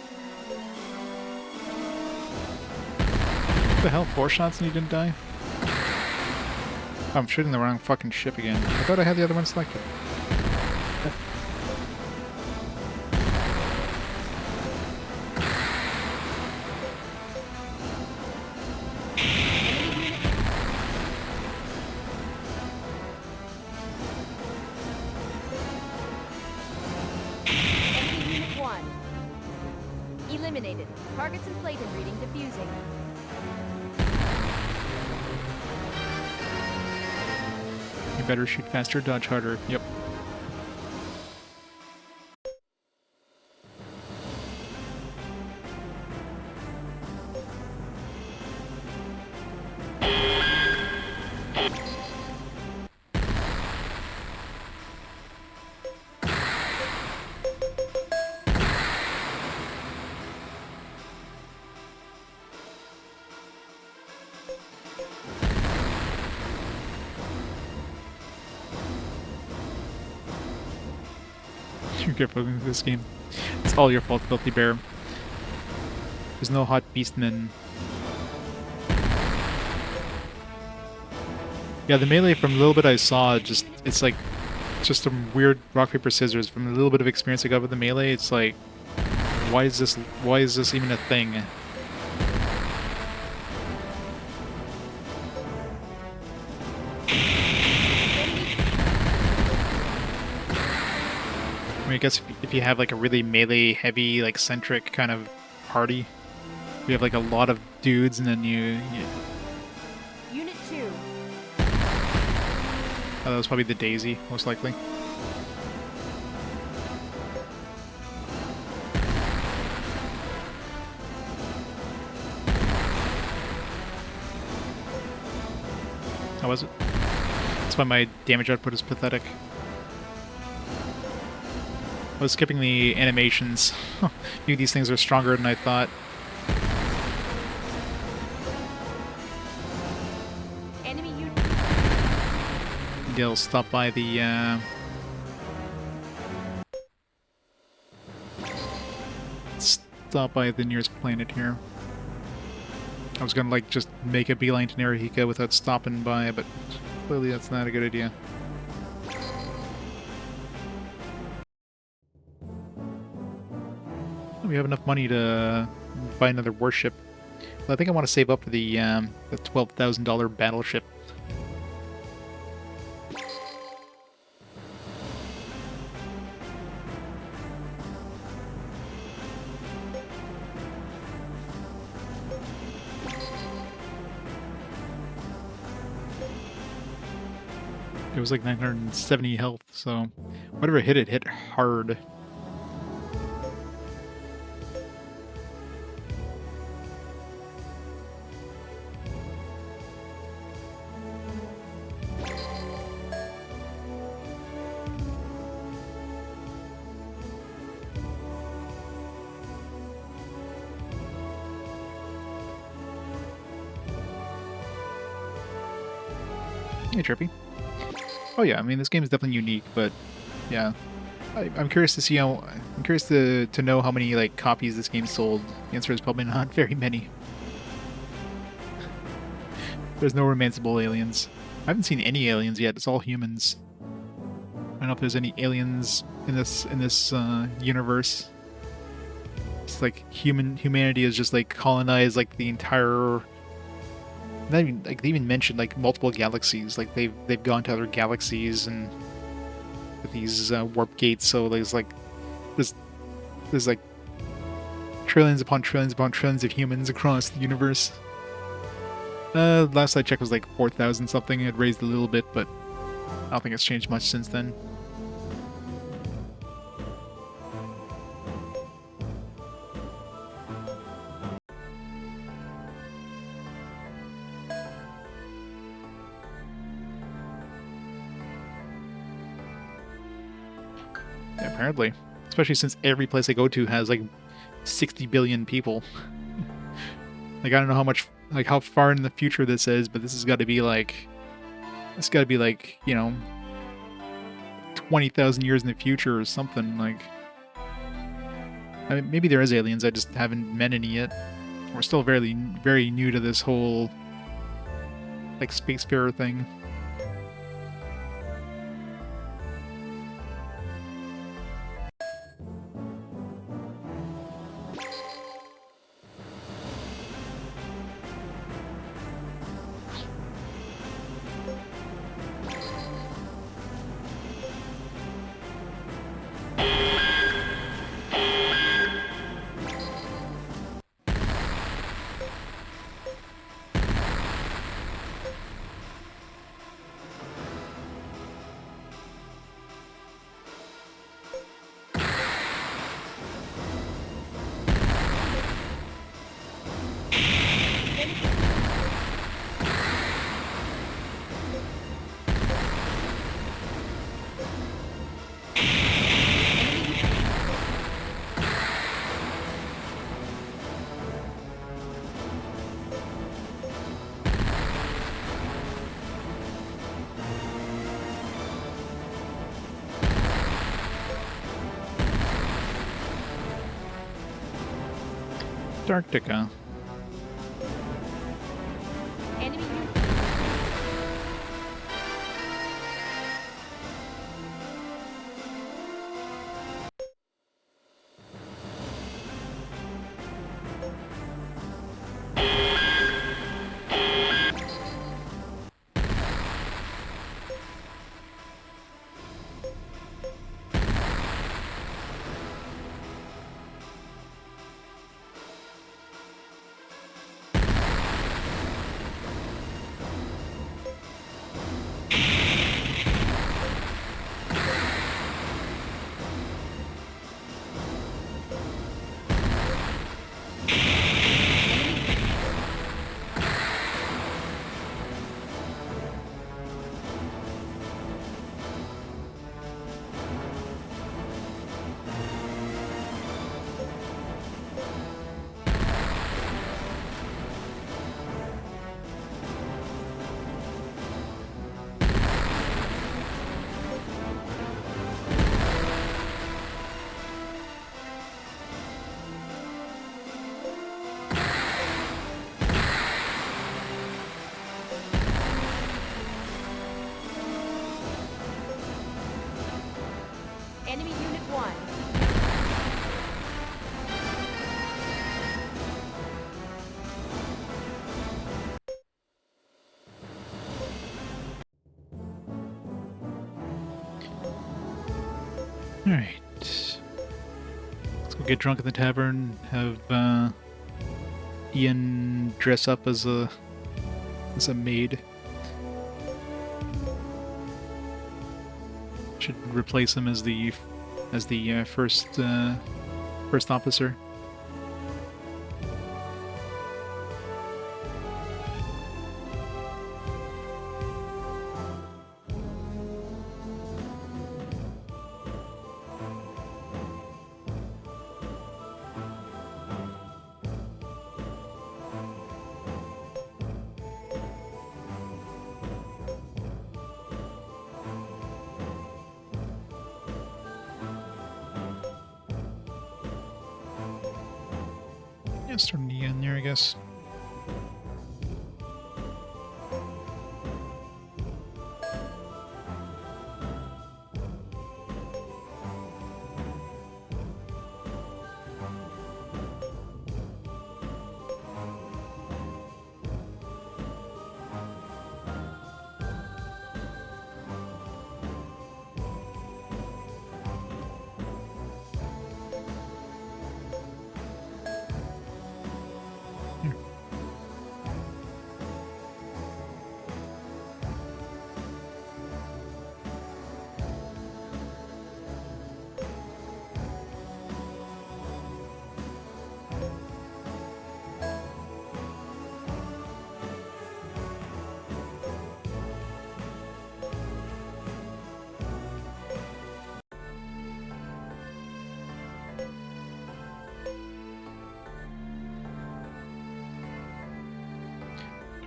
What the hell, 4 shots and he didn't die? Oh, I'm shooting the wrong fucking ship again. I thought I had the other one selected. Enemy Unit 1. Eliminated. Targets and plate and reading diffusing. You better shoot faster, dodge harder. Yep. You're careful in this game. It's all your fault, Filthy Bear. There's no hot beastmen. Yeah, the melee from the little bit I saw, it's like just some weird rock paper scissors. From the little bit of experience I got with the melee, it's like, why is this even a thing? I mean, I guess if you have like a really melee heavy, like centric kind of party, you have like a lot of dudes, and then you Unit 2. oh, that was probably the Daisy, most likely. How was it? That's why my damage output is pathetic. I was skipping the animations. Maybe these things are stronger than I thought. Enemy unit. They'll stop by the, stop by the nearest planet here. I was gonna, like, just make a beeline to Narahika without stopping by, but clearly that's not a good idea. We have enough money to buy another warship. Well, I think I want to save up for the $12,000 battleship. It was like 970 health, so whatever hit it, hit hard. Hey, Trippy. Oh yeah, I mean, this game is definitely unique, but yeah. I'm curious to see how... I'm curious to know how many, like, copies this game sold. The answer is probably not very many. There's no romanceable aliens. I haven't seen any aliens yet, it's all humans. I don't know if there's any aliens in this universe. It's like humanity is just, like, colonized, like, the entire... Not even, like, they even mentioned, like, multiple galaxies. Like, they've gone to other galaxies and with these warp gates. So there's like there's trillions upon trillions upon trillions of humans across the universe. Last I checked was like 4,000 something. It raised a little bit, but I don't think it's changed much since then. Apparently. Especially since every place I go to has like 60 billion people. Like, I don't know how much, like, how far in the future this is, but this has got to be like, you know, 20,000 years in the future or something. Like, I mean, maybe there is aliens, I just haven't met any yet. We're still very, very new to this whole, like, spacefarer thing. Antarctica. Enemy unit. Enemy unit 1. Alright. Let's go get drunk in the tavern, have Ian dress up as a maid. Should replace him as the first officer. Yeah, starting the end there, I guess.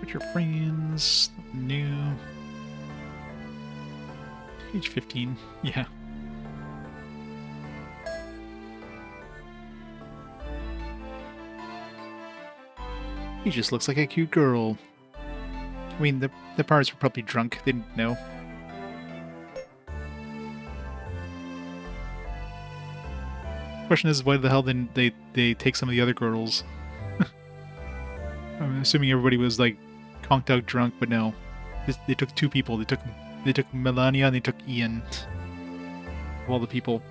With your friends, new. Age 15, yeah. He just looks like a cute girl. I mean, the parents were probably drunk, they didn't know. Question is, why the hell didn't they take some of the other girls? I'm assuming everybody was like conked out drunk, but no. They took two people. They took Melania and they took Ian. Of all the people.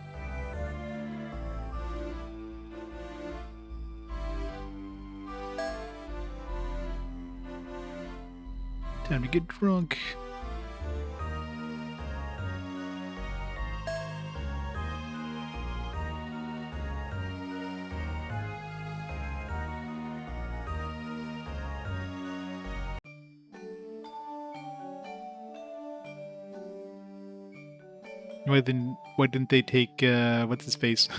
Time to get drunk. Why didn't they take what's his face?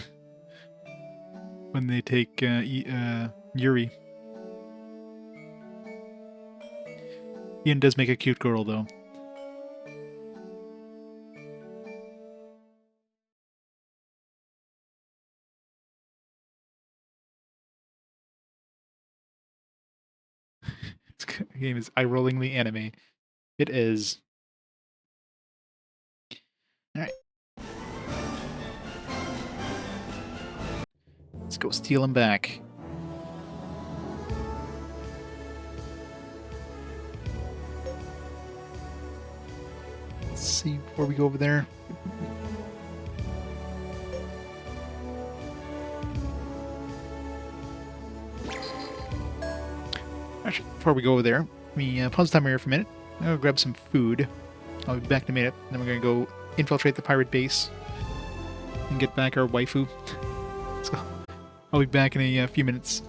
When they take Yuri. Ian does make a cute girl though. game is eye-rollingly anime. It is. Alright. Let's go steal him back. Let's see before we go over there. Actually, before we go over there, let me pause the timer here for a minute. I'll grab some food. I'll be back in a minute. Then we're going to go infiltrate the pirate base and get back our waifu. So I'll be back in a few minutes.